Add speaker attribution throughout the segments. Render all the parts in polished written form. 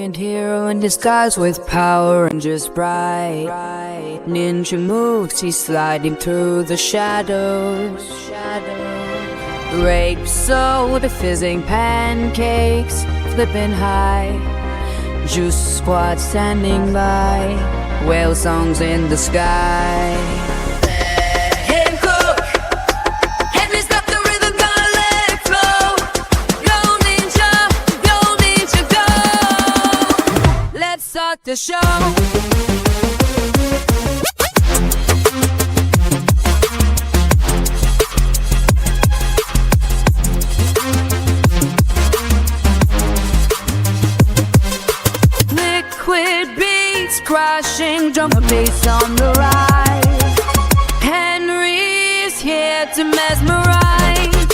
Speaker 1: Giant hero in disguise with Power Rangers bright. Ninja moves, he's sliding through the shadows. Grape soda, fizzing pancakes, flipping high. Juice squad standing by, whale songs in the sky. Him cook, Henry's got the rhythm, gonna let it flow. Go ninja, go. Let's start the show. Crashing drum bass on the rise. Henry's here to mesmerize.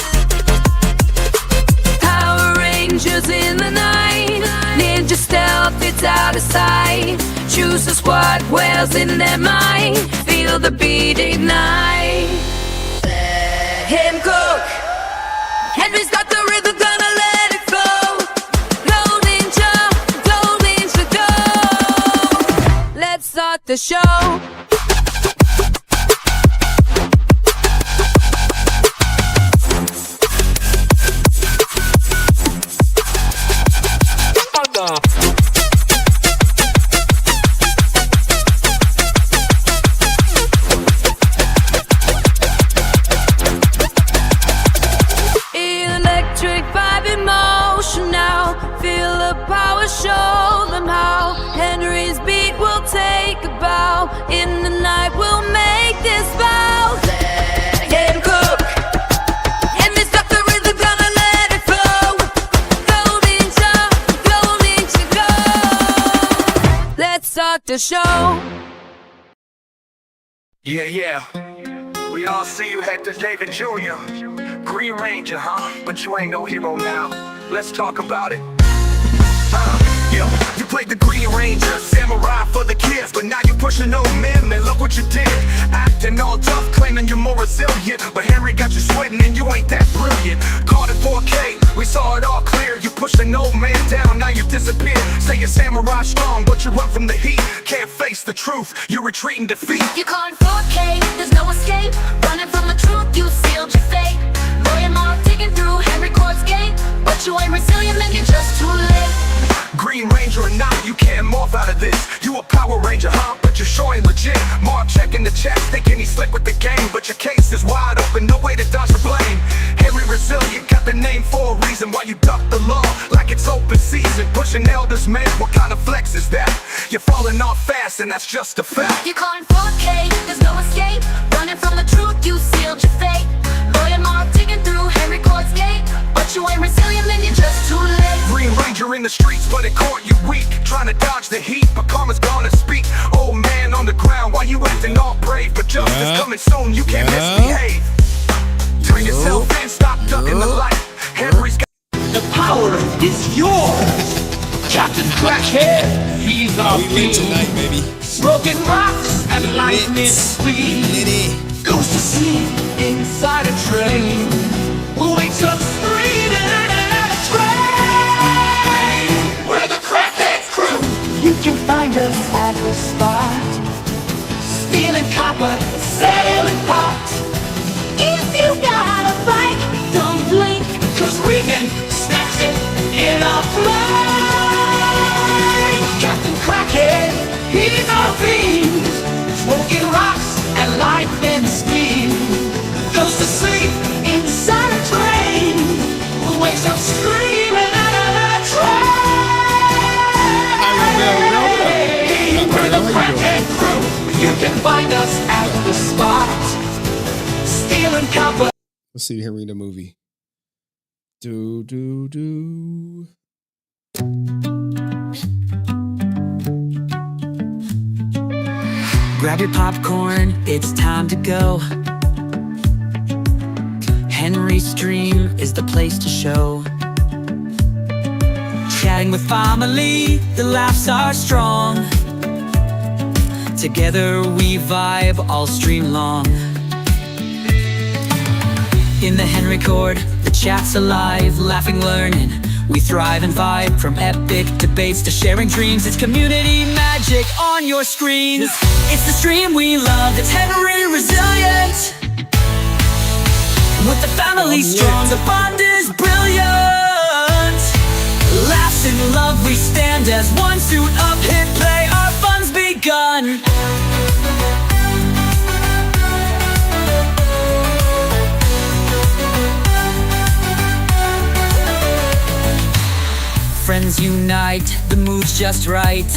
Speaker 1: Power Rangers in the night. Ninja stealth, it's out of sight. Choose a squad, whales in their mind. Feel the beat ignite. Him cook, Henry's got the rhythm, gonna let it flow. Go ninja, go. Let's start the show. Electric vibe in motion now. Feel the power, show them how. Henry's beat will take a bow. In the night we'll make this vow. Let him cook. Henry's got the rhythm, gonna let it flow. Go ninja, go. Let's start the show.
Speaker 2: Yeah. We all see you at the David Jr. Green Ranger, huh? But you ain't no hero now. Let's talk about it. You played the Green Ranger, samurai for the kids, but now you pushing old men, man, look what you did. Acting all tough, claiming you're more resilient, but Henry got you sweating and you ain't that brilliant. Caught it 4K, we saw it all clear. You pushed an old man down, now you disappear. Say you're samurai strong, but you run from the heat. Can't face the truth, you retreat in defeat.
Speaker 3: You caught 4K, there's no escape. Running from the truth, you sealed your fate. Boy, I'm all digging through Henry Court's gate, but you ain't resilient, man, you're just too late.
Speaker 2: Green Ranger or not, you can't morph out of this. You a Power Ranger, huh? But you're sure ain't legit. Mark checking the chat, thinking he's slick with the game, but your case is wide open, no way to dodge the blame. HenryResilient got the name for a reason. Why you duck the law like it's open season? Pushing elders, man, what kind of flex is that? You're falling off fast and that's just a fact.
Speaker 3: You're calling 4K, there's no escape. Running from the truth, you sealed your fate. Boy, I'm all digging through Henry Court's gate, but you ain't resilient, man, you're just too late.
Speaker 2: Green Ranger in the streets, but in court you weak. Trying to dodge the heat, but karma's gonna speak. Old man on the ground, why you acting all brave? But justice coming soon, you can't misbehave. Turn yourself in, stop ducking the light. Henry's got
Speaker 4: the power is yours. Captain Crackhead, he's our king.
Speaker 5: Tonight, baby.
Speaker 4: Broken rocks and lightning speed. Goes to sleep inside a train. Wakes up screaming at a train. We're the Crackhead crew. You can find us at the spot. Stealing copper, sailing pot. If you got a bike, don't blink, 'cause we can snatch it in a flash. Captain Crackhead, he's our fiend. Smoking rocks and lightning speed. Goes to sleep inside a train. Wakes up screaming at a train. We're the Crackhead crew. You can find us at the spot. Stealing copper.
Speaker 5: Let's see Henry the movie. Do.
Speaker 1: Grab your popcorn, it's time to go. Henry's Stream is the place to show. Chatting with family, the laughs are strong. Together we vibe all stream long. In the Henry Court, the chat's alive, laughing, learning.
Speaker 6: We thrive and vibe from epic debates to sharing dreams. It's community magic on your screens. It's the stream we love, it's Henry Resilient. With the family strong, the bond is brilliant. Laughs and love, we stand as one. Suit up, hit play, our fun's begun. Friends unite, the mood's just right.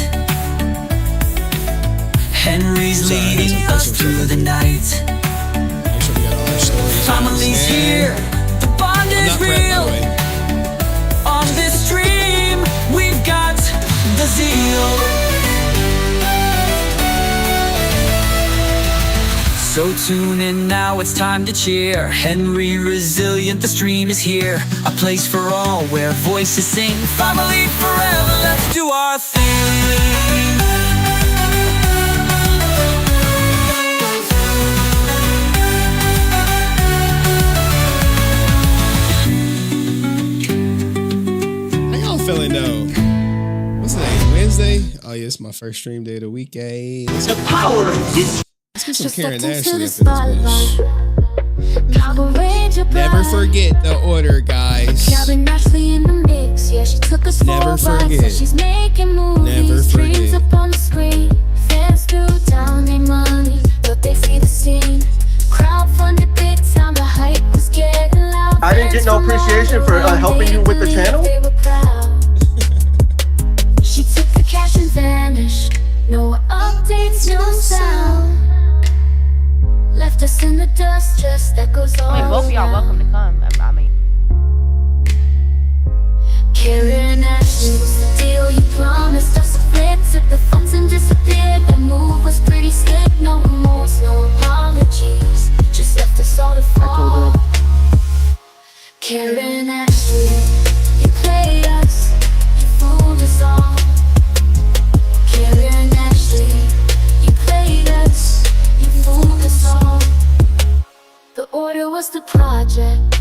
Speaker 6: Henry's leading us through the night. Family's here, the bond is real. On this stream, we've got the zeal. So tune in now, it's time to cheer. Henry Resilient, the stream is here. A place for all where voices sing. Family forever, let's do our thing.
Speaker 5: Feeling though. What's today? Wednesday? Oh yeah, it's my first stream day of the week. The
Speaker 7: power of this.
Speaker 5: Let's get some Karen Ashley after this bitch. Never forget the order, guys.
Speaker 3: Karen Ashley in the mix. Yeah, she took us
Speaker 5: Never
Speaker 3: for a ride,
Speaker 5: forget.
Speaker 3: so she's making movies.
Speaker 5: Never forget.
Speaker 3: Dreams up on the screen. Fans threw down their money, but they see the scene. Crowdfunded big time, the hype was getting loud.
Speaker 7: I didn't get no appreciation for helping you with the channel.
Speaker 3: They were proud. She took the cash and vanished. No updates, no sound. Left us in the dust, just echoes all
Speaker 8: I mean, both of y'all welcome to come. I mean,
Speaker 3: Karen Ashley, what's the deal? You promised us a flip, took the funds and disappeared. That move was pretty slick. No remorse, no apologies, just left us all to fall. Karen Ashley, you played us, you fooled us all. Karen Ashley, you played us, you fooled us all. The order was the project.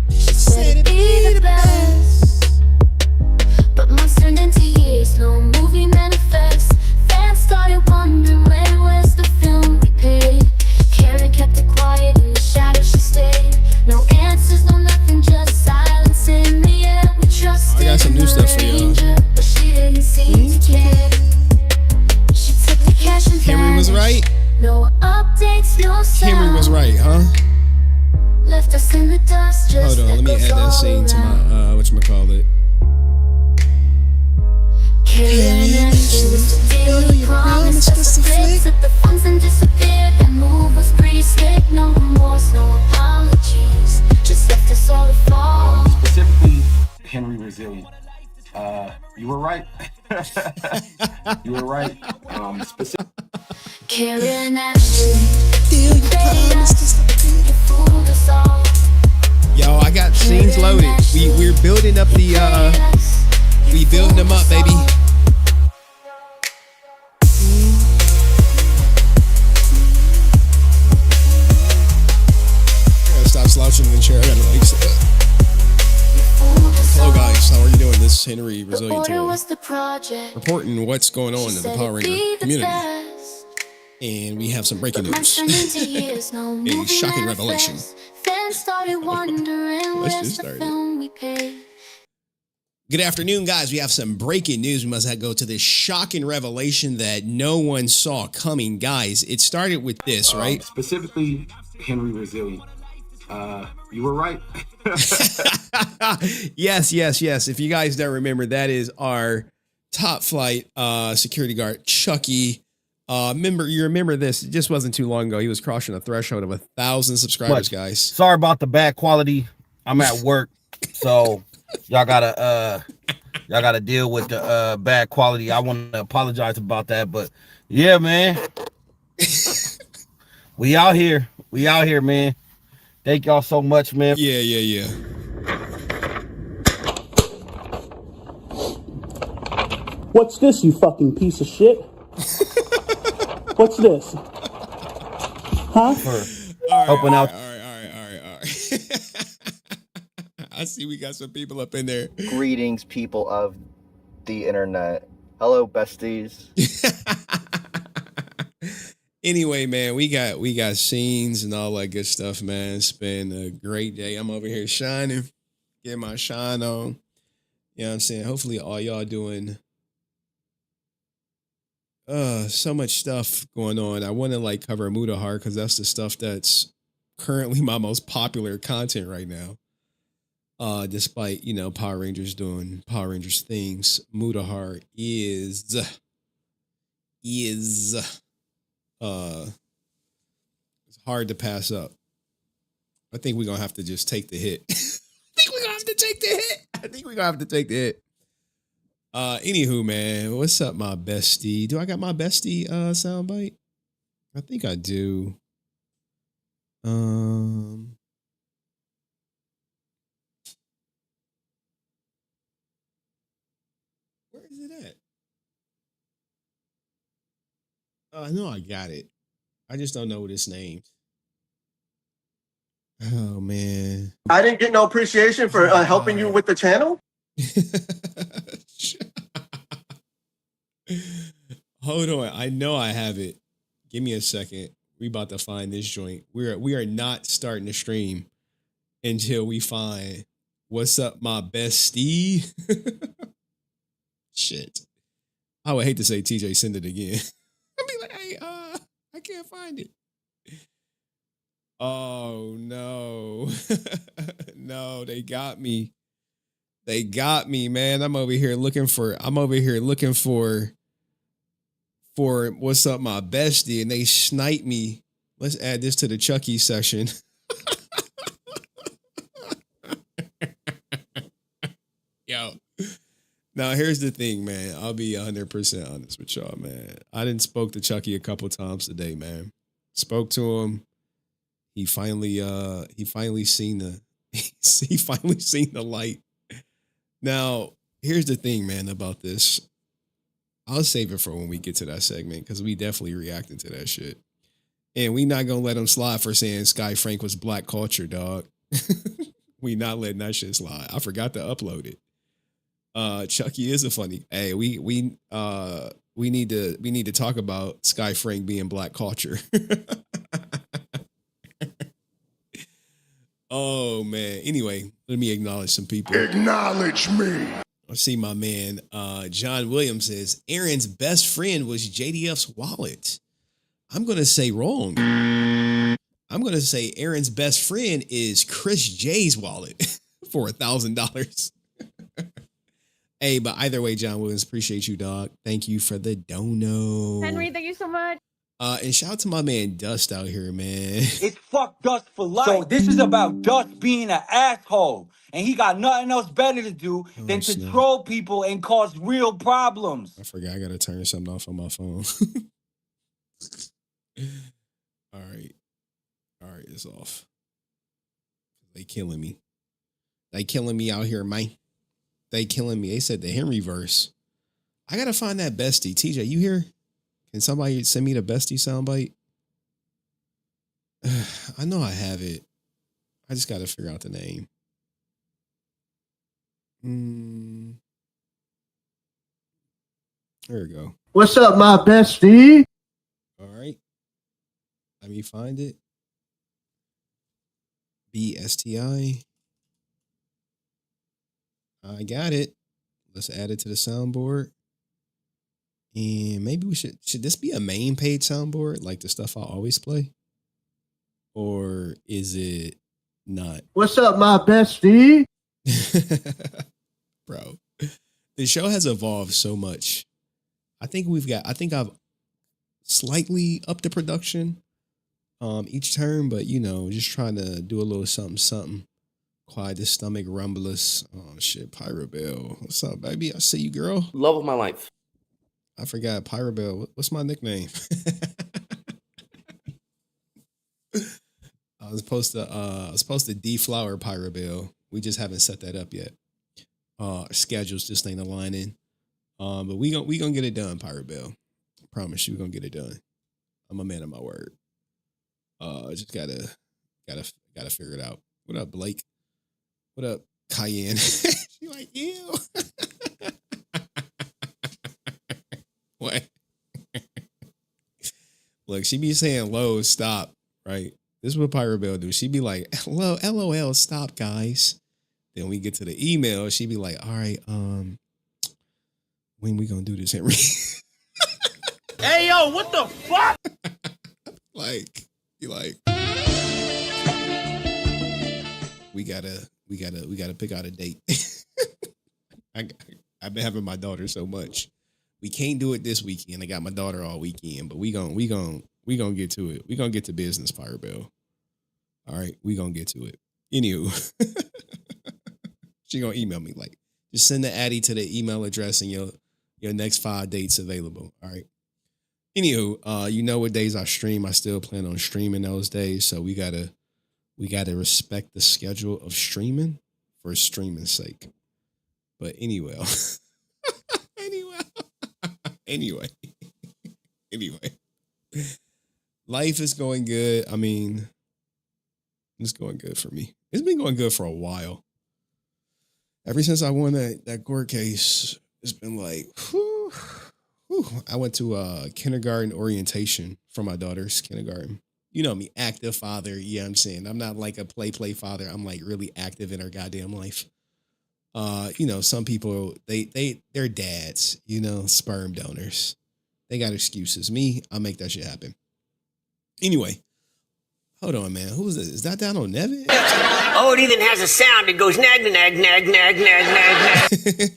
Speaker 3: She said it'd be the best, but months turned into years, no movie manifest. Fans started wondering where's the film we paid. Karen kept it quiet, in the shadows she stayed. No answers, no nothing, just silence in the air. We trusted
Speaker 5: I got some new stuff for you.
Speaker 3: but she didn't seem to care. She took the cash and
Speaker 5: Henry was right.
Speaker 3: no updates, no sound.
Speaker 5: Henry was right, huh?
Speaker 3: Left us in the dust, just
Speaker 5: Hold on, let me add that scene to my whatchamacallit.
Speaker 3: Karen Ashley, what's the deal? You promised us a flick, took the funds and disappeared. That move was pretty slick. No remorse, no apologies, just left us all to fall.
Speaker 9: Specifically, Henry Resilient. You were right. You were right.
Speaker 3: Karen Ashley, you promised us, you fooled us all.
Speaker 5: Yo, I got scenes loaded. We're building up the we building them up, baby. I gotta stop slouching in the chair. I gotta like sit up. Hello guys, how are you doing? This is Henry Resilient today, reporting what's going on in the Power Ranger community. And we have some breaking news. A shocking revelation. Let's just start it. Good afternoon, guys. We have some breaking news. We must go to this shocking revelation that no one saw coming. Guys, it started with this, right?
Speaker 9: Specifically, Henry Resilient. You were right.
Speaker 5: Yes. If you guys don't remember, that is our top flight security guard, Chucky. You remember this? It just wasn't too long ago. He was crossing a threshold of 1,000 subscribers, guys.
Speaker 10: Sorry about the bad quality. I'm at work, so y'all gotta deal with the bad quality. I want to apologize about that, but yeah, man, we out here, man. Thank y'all so much, man.
Speaker 5: Yeah.
Speaker 11: What's this, you fucking piece of shit? What's this? Huh?
Speaker 10: Helping out.
Speaker 5: All right. I see we got some people up in there.
Speaker 7: Greetings, people of the internet. Hello, besties.
Speaker 5: Anyway, man, we got scenes and all that good stuff, man. It's been a great day. I'm over here shining, getting my shine on. You know what I'm saying? Hopefully all y'all doing so much stuff going on. I want to like cover Mudahar because that's the stuff that's currently my most popular content right now. Despite, you know, Power Rangers doing Power Rangers things, Mudahar is it's hard to pass up. I think we're gonna have to just take the hit. I think we're gonna have to take the hit. Anywho, man, what's up, my bestie? Do I got my bestie soundbite? I think I do. Where is it at? I know I got it. I just don't know what its name. Oh man.
Speaker 7: I didn't get no appreciation for helping you with the channel.
Speaker 5: Hold on. I know I have it. Give me a second. We about to find this joint. We are not starting the stream until we find what's up, my bestie. Shit. I would hate to say TJ send it again. I'd be like, hey, I can't find it. Oh no. No, they got me. They got me, man. I'm over here looking for what's up, my bestie, and they snipe me. Let's add this to the Chucky session. Yo. Now, here's the thing, man. I'll be 100% honest with y'all, man. I didn't spoke to Chucky a couple times today, man. Spoke to him. He finally seen the light. Now, here's the thing, man, about this. I'll save it for when we get to that segment because we definitely reacting to that shit. And we not gonna let him slide for saying Sky Frank was black culture, dog. We not letting that shit slide. I forgot to upload it. Chucky is a funny. Hey, we need to talk about Sky Frank being black culture. Oh man. Anyway, let me acknowledge some people.
Speaker 2: Acknowledge me.
Speaker 5: I see my man John Williams says Aaron's best friend was JDF's wallet. I'm gonna say wrong. I'm gonna say Aaron's best friend is Chris J's wallet for $1,000. Hey, but either way, John Williams, appreciate you, dog. Thank you for the dono.
Speaker 8: Henry, thank you so much.
Speaker 5: And shout out to my man Dust out here, man.
Speaker 6: It's fuck Dust for life. So this is about Dust being an asshole. And he got nothing else better to do than to troll people and cause real problems.
Speaker 5: I forgot I gotta turn something off on my phone. All right, it's off. They killing me. They killing me out here, man. They killing me. They said the Henry verse. I gotta find that bestie. TJ, you here? Can somebody send me the bestie soundbite? I know I have it. I just gotta figure out the name. There we go.
Speaker 7: What's up, my bestie?
Speaker 5: All right. Let me find it. BSTI. I got it. Let's add it to the soundboard. And maybe we should this be a main page soundboard like the stuff I always play? Or is it not?
Speaker 7: What's up, my bestie?
Speaker 5: Bro, the show has evolved so much. I think I've slightly upped the production each term, but you know, just trying to do a little something. Quiet the stomach rumblers. Oh shit, Pyrobell. What's up, baby? I see you, girl.
Speaker 12: Love of my life.
Speaker 5: I forgot Pyrobell. What's my nickname? I was supposed to deflower Pyrobell. We just haven't set that up yet. Schedules just ain't aligning. But we gonna get it done, Pyrobell. I promise you, we're gonna get it done. I'm a man of my word. Just gotta figure it out. What up, Blake? What up, Cayenne. She like, ew. What? Look, she be saying low, stop, right? This is what Pirate Bell do. She be like, hello, LOL, stop, guys. Then we get to the email, she be like, all right, when we gonna do this, Henry?
Speaker 10: Hey, yo, what the fuck?
Speaker 5: Like, you like, we gotta pick out a date. I've been having my daughter so much. We can't do it this weekend. I got my daughter all weekend, but we gonna get to it. We gonna get to business, Pirate Bell. All right, we gonna get to it. Anywho, she gonna email me like, just send the Addy to the email address and your next 5 dates available. All right. Anywho, you know what days I stream. I still plan on streaming those days, so we gotta respect the schedule of streaming for streaming's sake. But anyway, anyway, life is going good. I mean, it's going good for me. It's been going good for a while. Ever since I won that court case, it's been like, whew. I went to kindergarten orientation for my daughter's kindergarten. You know me, active father. Yeah, I'm saying I'm not like a play father. I'm like really active in her goddamn life. You know, some people they're dads. You know, sperm donors. They got excuses. Me, I'll make that shit happen. Anyway, hold on, man. Who is this? Is that down on Nevin?
Speaker 12: Oh, it even has a sound. It goes nag, nag, nag, nag, nag, nag.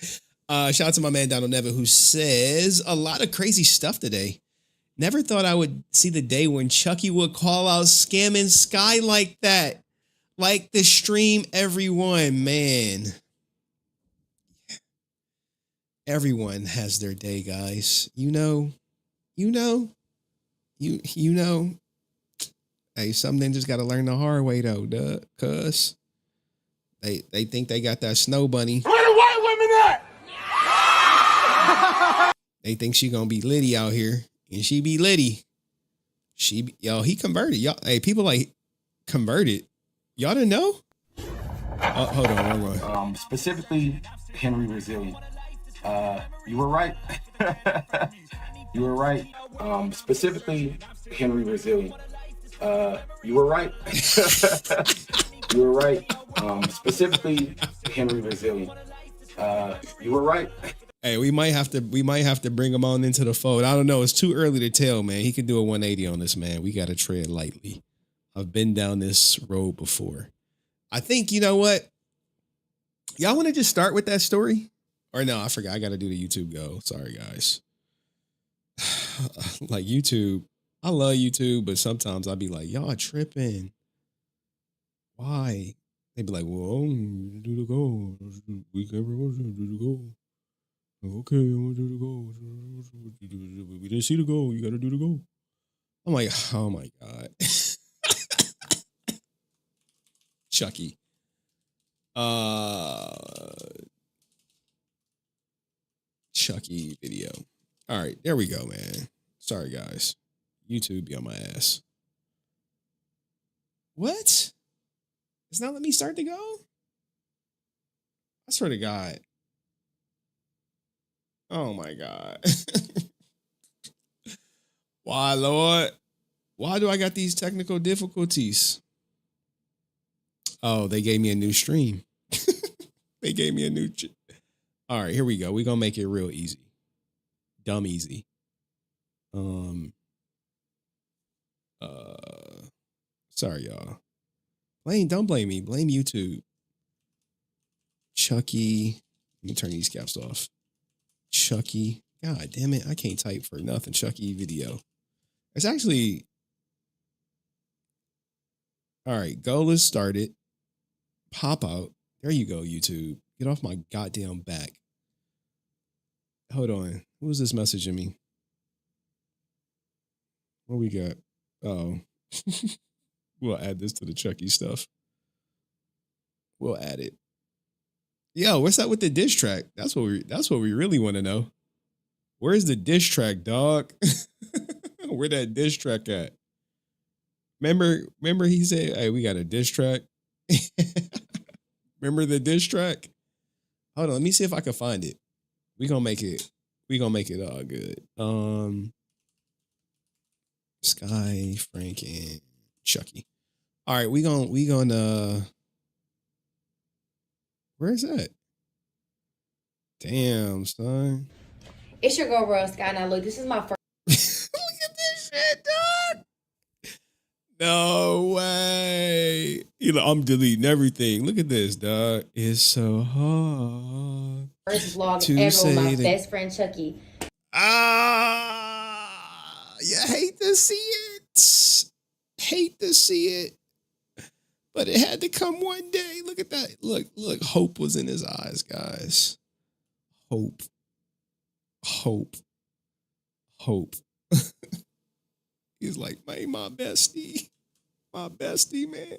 Speaker 5: Shout out to my man Donald Nevin, who says a lot of crazy stuff today. Never thought I would see the day when Chucky would call out scamming Sky like that. Like the stream, everyone, man. Everyone has their day, guys. You know. Hey, something just got to learn the hard way though, duh. Cause they think they got that snow bunny.
Speaker 10: Where the white women at?
Speaker 5: They think she gonna be Liddy out here, and she be Liddy. He converted. Y'all, hey, people like converted. Y'all didn't know? Oh, hold on, one more.
Speaker 9: Specifically, HenryResilient. You were right. You were right. Specifically, HenryResilient. You were right. You were right. Specifically, HenryResilient. You were right.
Speaker 5: Hey, we might have to bring him on into the fold. I don't know. It's too early to tell, man. He could do a 180 on this, man. We got to tread lightly. I've been down this road before. I think, you know what? Y'all want to just start with that story? Or no, I forgot. I got to do the YouTube go. Sorry, guys. Like YouTube. I love YouTube, but sometimes I'll be like, y'all tripping. Why? They be like, well, do the go. We can do the go. Okay, I want to do the goal. We didn't see the goal. You got to do the goal. I'm like, oh my God. Chucky. Chucky video. All right, there we go, man. Sorry, guys. YouTube be on my ass. What? It's not letting me start the go? I swear to God. Oh my God. Why, Lord? Why do I got these technical difficulties? Oh, they gave me a new stream. They gave me a new. All right, here we go. We're going to make it real easy. Dumb easy. Sorry, y'all. Don't blame me. Blame YouTube. Chucky. Let me turn these caps off. Chucky. God damn it. I can't type for nothing. Chucky video. It's actually. All right. Goal is started. Pop out. There you go, YouTube. Get off my goddamn back. Hold on. Who is this messaging me? What we got? Oh. We'll add this to the Chucky stuff. We'll add it. Yo, what's up with the diss track? That's what we really want to know. Where's the diss track, dog? Where that diss track at? Remember he said, hey, we got a diss track. Remember the diss track? Hold on, let me see if I can find it. We gonna make it all good. Sky, Frank, and Chucky. All right, we gonna where is that? Damn, son.
Speaker 8: It's your girl, Rose Sky. Now, look, this is my first.
Speaker 5: Look at this shit, dog. No way. I'm deleting everything. Look at this, dog. It's so hard.
Speaker 8: First vlog
Speaker 5: to
Speaker 8: ever with
Speaker 5: say
Speaker 8: my
Speaker 5: that-
Speaker 8: best friend Chucky.
Speaker 5: You hate to see it. Hate to see it. But it had to come one day. Look at that. Look, hope was in his eyes, guys. Hope. He's like, man, my bestie, man.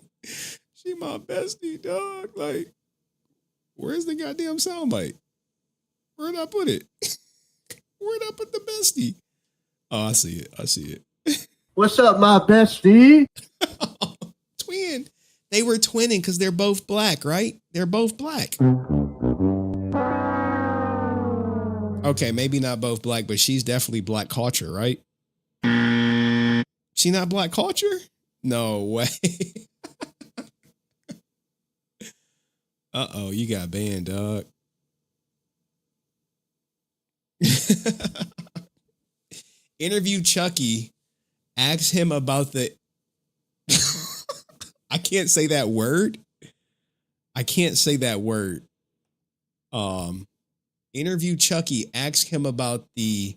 Speaker 5: She my bestie, dog. Like, where's the goddamn soundbite? Where'd I put it? Where'd I put the bestie? Oh, I see it.
Speaker 11: What's up, my bestie?
Speaker 5: Twin. They were twinning because they're both black, right? They're both black. Okay, maybe not both black, but she's definitely black culture, right? She not black culture? No way. Uh-oh, you got banned, dog. Interview Chucky. Ask him about the... I can't say that word. Interview Chucky. Ask him about the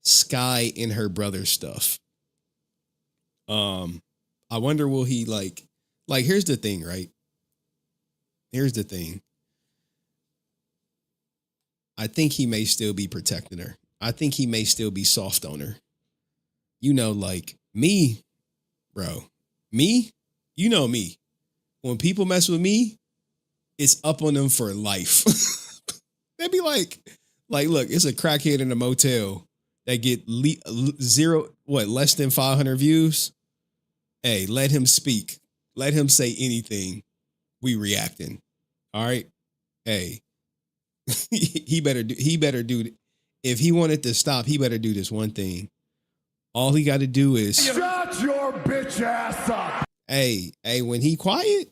Speaker 5: Sky and her brother stuff. I wonder will he like here's the thing, right? Here's the thing. I think he may still be protecting her. I think he may still be soft on her. Like me, bro. Me, you know me. When people mess with me, it's up on them for life. They'd be like, look, it's a crackhead in a motel that get less than 500 views. Hey, let him speak. Let him say anything. We reacting. All right. Hey, he better do. If he wanted to stop, he better do this one thing. All he got to do is
Speaker 2: Shut your bitch ass up.
Speaker 5: Hey, when he quiet,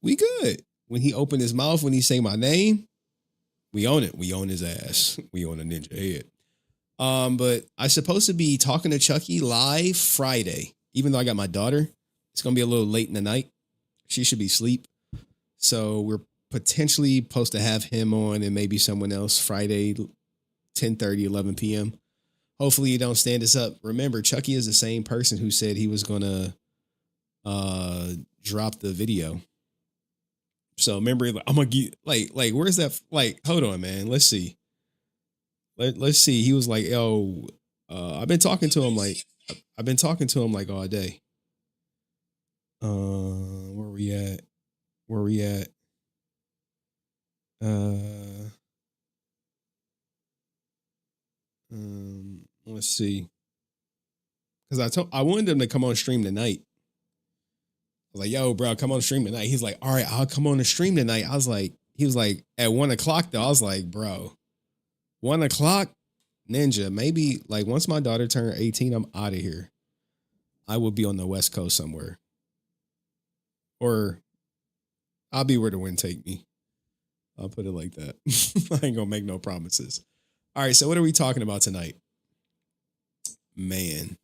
Speaker 5: we good. When he open his mouth, when he say my name, we own it. We own his ass. We own a ninja head. But I supposed to be talking to Chucky live Friday. Even though I got my daughter, it's gonna be a little late in the night. She should be asleep. So we're potentially supposed to have him on and maybe someone else Friday, 10:30, 11 p.m. Hopefully you don't stand us up. Remember, Chucky is the same person who said he was gonna drop the video. So remember, I'm gonna get like where's that? Like, hold on, man. Let's see. Let's see. He was like, yo, I've been talking to him like all day. Where we at? Let's see. Because I wanted him to come on stream tonight. I was like, yo, bro, come on stream tonight. He's like, all right, I'll come on the stream tonight. He was like, at 1:00 though. I was like, bro, 1:00? Ninja, maybe like once my daughter turned 18, I'm out of here. I will be on the West Coast somewhere. Or I'll be where the wind take me. I'll put it like that. I ain't gonna make no promises. All right, so what are we talking about tonight? Man,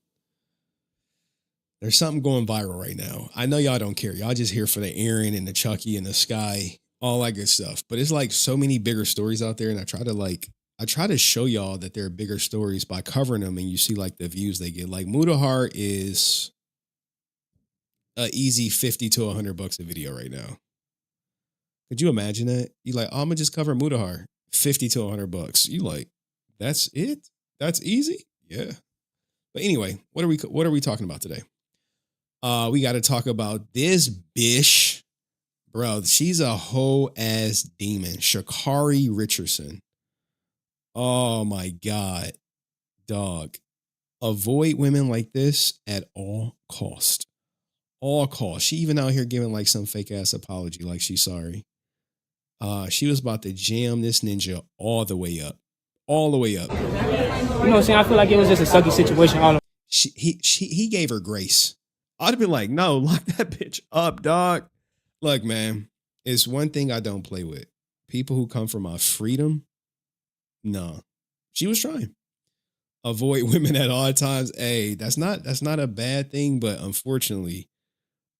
Speaker 5: there's something going viral right now. I know y'all don't care. Y'all just here for the Aaron and the Chucky and the Sky, all that good stuff. But it's like so many bigger stories out there, and I try to show y'all that there are bigger stories by covering them, and you see like the views they get. Like Mudahar is a easy $50 to $100 a video right now. Could you imagine that? You like, oh, I'm gonna just cover Mudahar, $50 to $100. You like, that's it? That's easy? Yeah. But anyway, what are we talking about today? We got to talk about this bish, bro. She's a whole ass demon, Sha'Carri Richardson. Oh my God, dog. Avoid women like this at all cost. All cost. She even out here giving like some fake ass apology, like she's sorry. She was about to jam this ninja all the way up. All the way up.
Speaker 13: You know what I'm saying? I feel like it was just a sucky situation.
Speaker 5: He gave her grace. I'd have been like, no, lock that bitch up, dog. Look, man, it's one thing I don't play with. People who come for my freedom. No. She was trying. Avoid women at all times. Hey, that's not a bad thing, but unfortunately,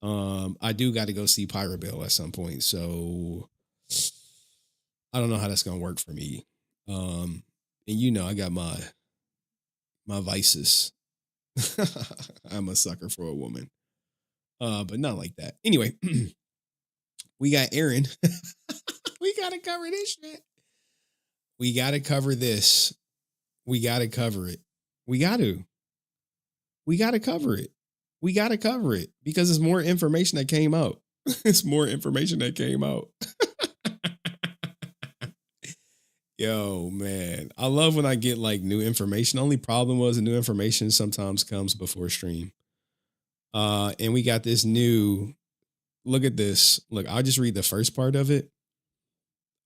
Speaker 5: I do got to go see Pirate Bill at some point. So I don't know how that's gonna work for me. And I got my vices. I'm a sucker for a woman. But not like that. Anyway, we got Aaron. We gotta cover this shit. We gotta cover this. We gotta cover it. We gotta cover it. We gotta cover it because there's more information that came out. It's more information that came out. Yo, man. I love when I get like new information. Only problem was the new information sometimes comes before stream. And we got this new, look at this. Look, I'll just read the first part of it.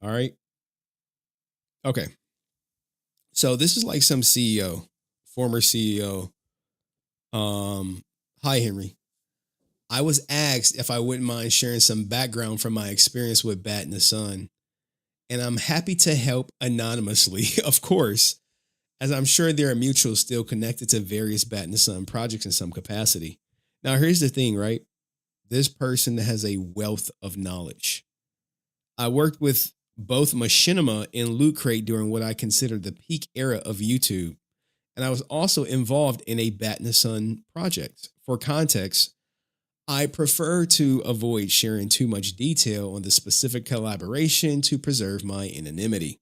Speaker 5: All right. Okay. So this is like some CEO, former CEO. Hi, Henry. I was asked if I wouldn't mind sharing some background from my experience with Bat in the Sun. And I'm happy to help anonymously, of course, as I'm sure there are mutuals still connected to various Bat in the Sun projects in some capacity. Now, here's the thing, right? This person has a wealth of knowledge. I worked with both Machinima and Loot Crate during what I consider the peak era of YouTube. And I was also involved in a Bat in the Sun project. For context, I prefer to avoid sharing too much detail on the specific collaboration to preserve my anonymity.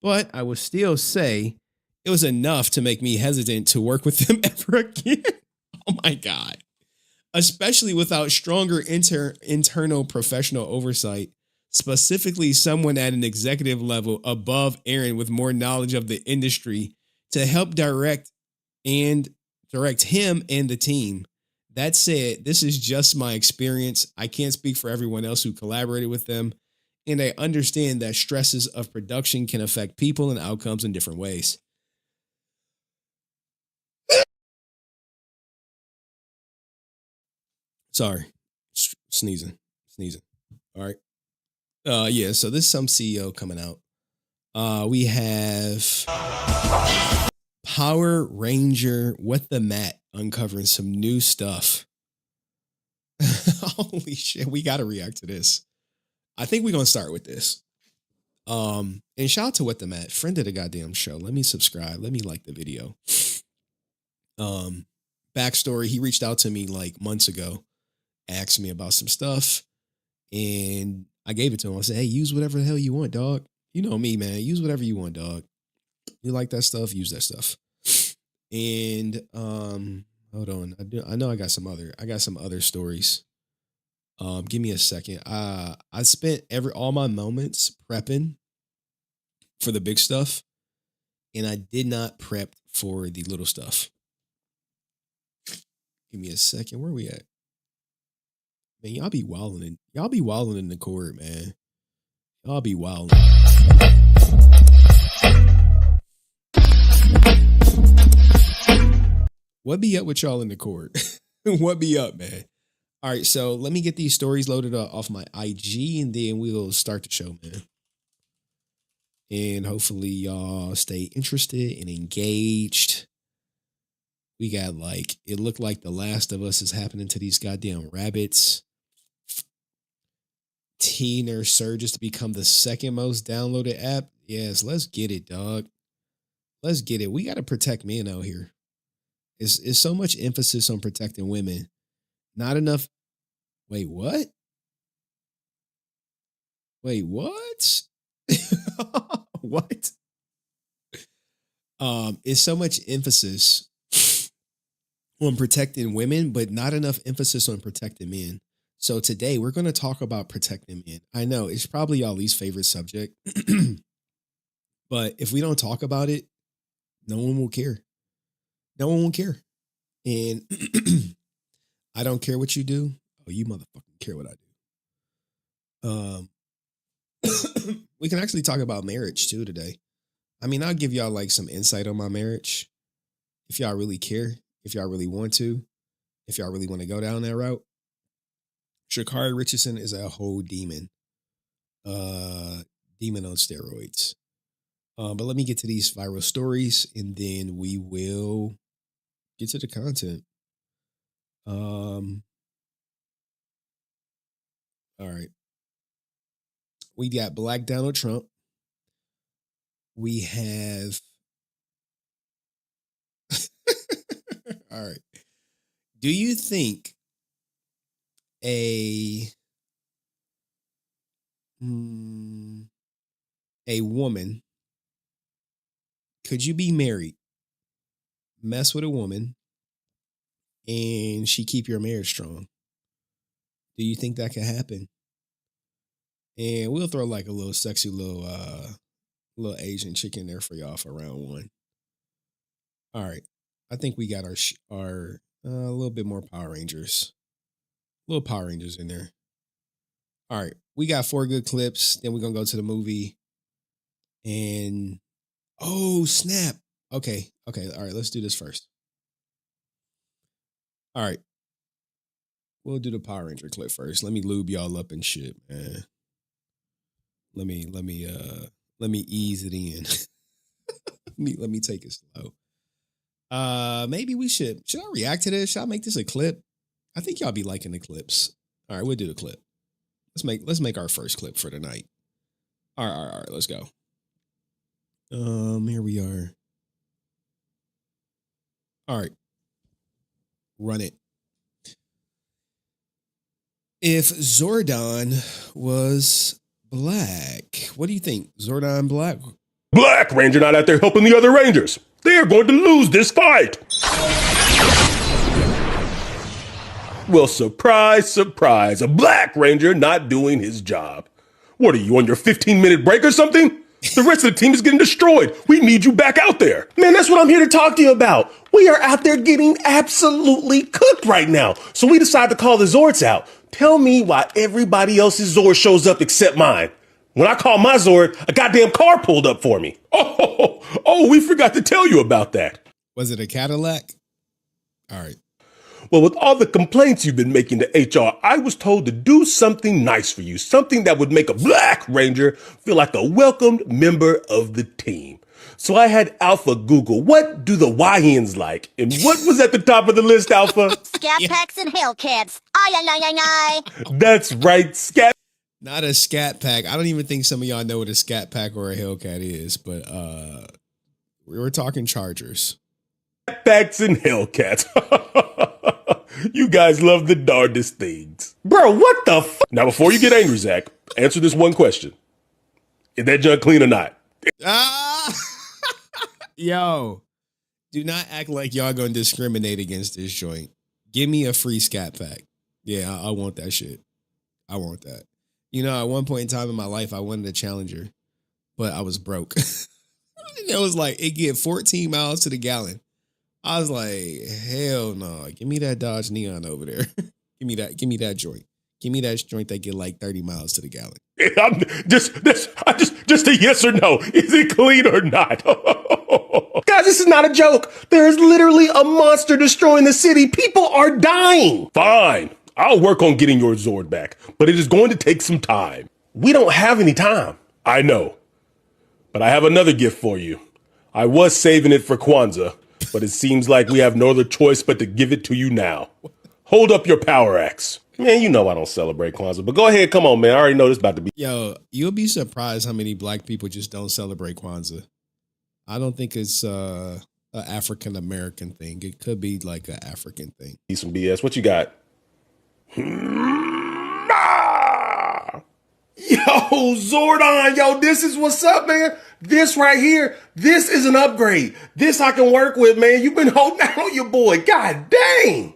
Speaker 5: But I will still say it was enough to make me hesitant to work with them ever again. Oh my God. Especially without stronger internal professional oversight, specifically someone at an executive level above Aaron with more knowledge of the industry to help direct him and the team. That said, this is just my experience. I can't speak for everyone else who collaborated with them, and I understand that stresses of production can affect people and outcomes in different ways. Sorry, sneezing. All right. Yeah, so this is some CEO coming out. We have Power Ranger What the Mat uncovering some new stuff. Holy shit, we got to react to this. I think we're going to start with this. And shout out to What the Mat, friend of the goddamn show. Let me subscribe. Let me like the video. Backstory, he reached out to me like months ago, asked me about some stuff, and I gave it to him. I said, hey, use whatever the hell you want, dog. You know me, man. Use whatever you want, dog. You like that stuff? Use that stuff. And hold on. I know I got some other stories. Give me a second. I spent all my moments prepping for the big stuff, and I did not prep for the little stuff. Give me a second. Where are we at? Man, y'all be wilding in the court, man. Y'all be wilding. What be up with y'all in the court? What be up, man? All right, so let me get these stories loaded up off my IG, and then we'll start the show, man. And hopefully y'all stay interested and engaged. We got it looked like The Last of Us is happening to these goddamn rabbits. Teen surges to become the second most downloaded app. Yes, let's get it, dog. Let's get it. We got to protect men out here. It's so much emphasis on protecting women. Not enough. Wait, what? What? What? It's so much emphasis on protecting women, but not enough emphasis on protecting men. So today we're going to talk about protecting men. I know it's probably y'all least favorite subject, but if we don't talk about it, no one will care. No one will care. And I don't care what you do. Oh, you motherfucking care what I do. We can actually talk about marriage too today. I mean, I'll give y'all like some insight on my marriage. If y'all really care, if y'all really want to, if y'all really want to go down that route. Sha'Carri Richardson is a whole demon. Demon on steroids. But let me get to these viral stories and then we will get to the content. All right. We got Black Donald Trump. We have. All right. Do you think a woman, could you be married, mess with a woman, and she keep your marriage strong? Do you think that could happen? And we'll throw like a little sexy little Asian chick in there for y'all for round one. All right. I think we got our a little bit more Power Rangers. Little Power Rangers in there. All right. We got 4 good clips. Then we're going to go to the movie. And, oh, snap. Okay. All right. Let's do this first. All right. We'll do the Power Ranger clip first. Let me lube y'all up and shit, man. Let me ease it in. let me take it slow. Maybe we should I react to this? Should I make this a clip? I think y'all be liking the clips. All right, we'll do the clip. Let's make our first clip for tonight. All right, let's go. Here we are. All right. Run it. If Zordon was black, what do you think? Zordon black?
Speaker 14: Black Ranger not out there helping the other Rangers. They are going to lose this fight. Well, surprise, surprise, a Black Ranger not doing his job. What are you, on your 15-minute break or something? The rest of the team is getting destroyed. We need you back out there.
Speaker 15: Man, that's what I'm here to talk to you about. We are out there getting absolutely cooked right now. So we decided to call the Zords out. Tell me why everybody else's Zord shows up except mine. When I call my Zord, a goddamn car pulled up for me.
Speaker 14: Oh, we forgot to tell you about that.
Speaker 5: Was it a Cadillac? All right.
Speaker 14: Well, with all the complaints you've been making to HR, I was told to do something nice for you, something that would make a Black Ranger feel like a welcomed member of the team. So I had Alpha Google, what do the YNs like? And what was at the top of the list, Alpha?
Speaker 16: Scat packs and Hellcats. Ay.
Speaker 14: That's right, scat.
Speaker 5: Not a scat pack. I don't even think some of y'all know what a scat pack or a Hellcat is, but we were talking Chargers.
Speaker 14: Scat packs and Hellcats. You guys love the darndest things.
Speaker 15: Bro, what the f?
Speaker 14: Now, before you get angry, Zach, answer this one question. Is that junk clean or not?
Speaker 5: Yo, do not act like y'all gonna discriminate against this joint. Give me a free scat pack. Yeah, I want that shit. I want that. You know, at one point in time in my life, I wanted a Challenger, but I was broke. It was like, it get 14 miles to the gallon. I was like, hell no. Give me that Dodge Neon over there. Give me that joint. Give me that joint that get like 30 miles to the gallon.
Speaker 14: Just a yes or no. Is it clean or not?
Speaker 15: Guys, this is not a joke. There is literally a monster destroying the city. People are dying.
Speaker 14: Fine. I'll work on getting your Zord back, but it is going to take some time.
Speaker 15: We don't have any time.
Speaker 14: I know, but I have another gift for you. I was saving it for Kwanzaa, but it seems like we have no other choice but to give it to you now. Hold up your power axe. Man, you know I don't celebrate Kwanzaa, but go ahead. Come on, man. I already know this about to be.
Speaker 5: Yo, you'll be surprised how many black people just don't celebrate Kwanzaa. I don't think it's an African-American thing. It could be like an African thing.
Speaker 14: Some BS. What you got?
Speaker 15: Yo, Zordon, yo, this is what's up, man. This right here, this is an upgrade. This I can work with, man. You've been holding out on your boy. God dang.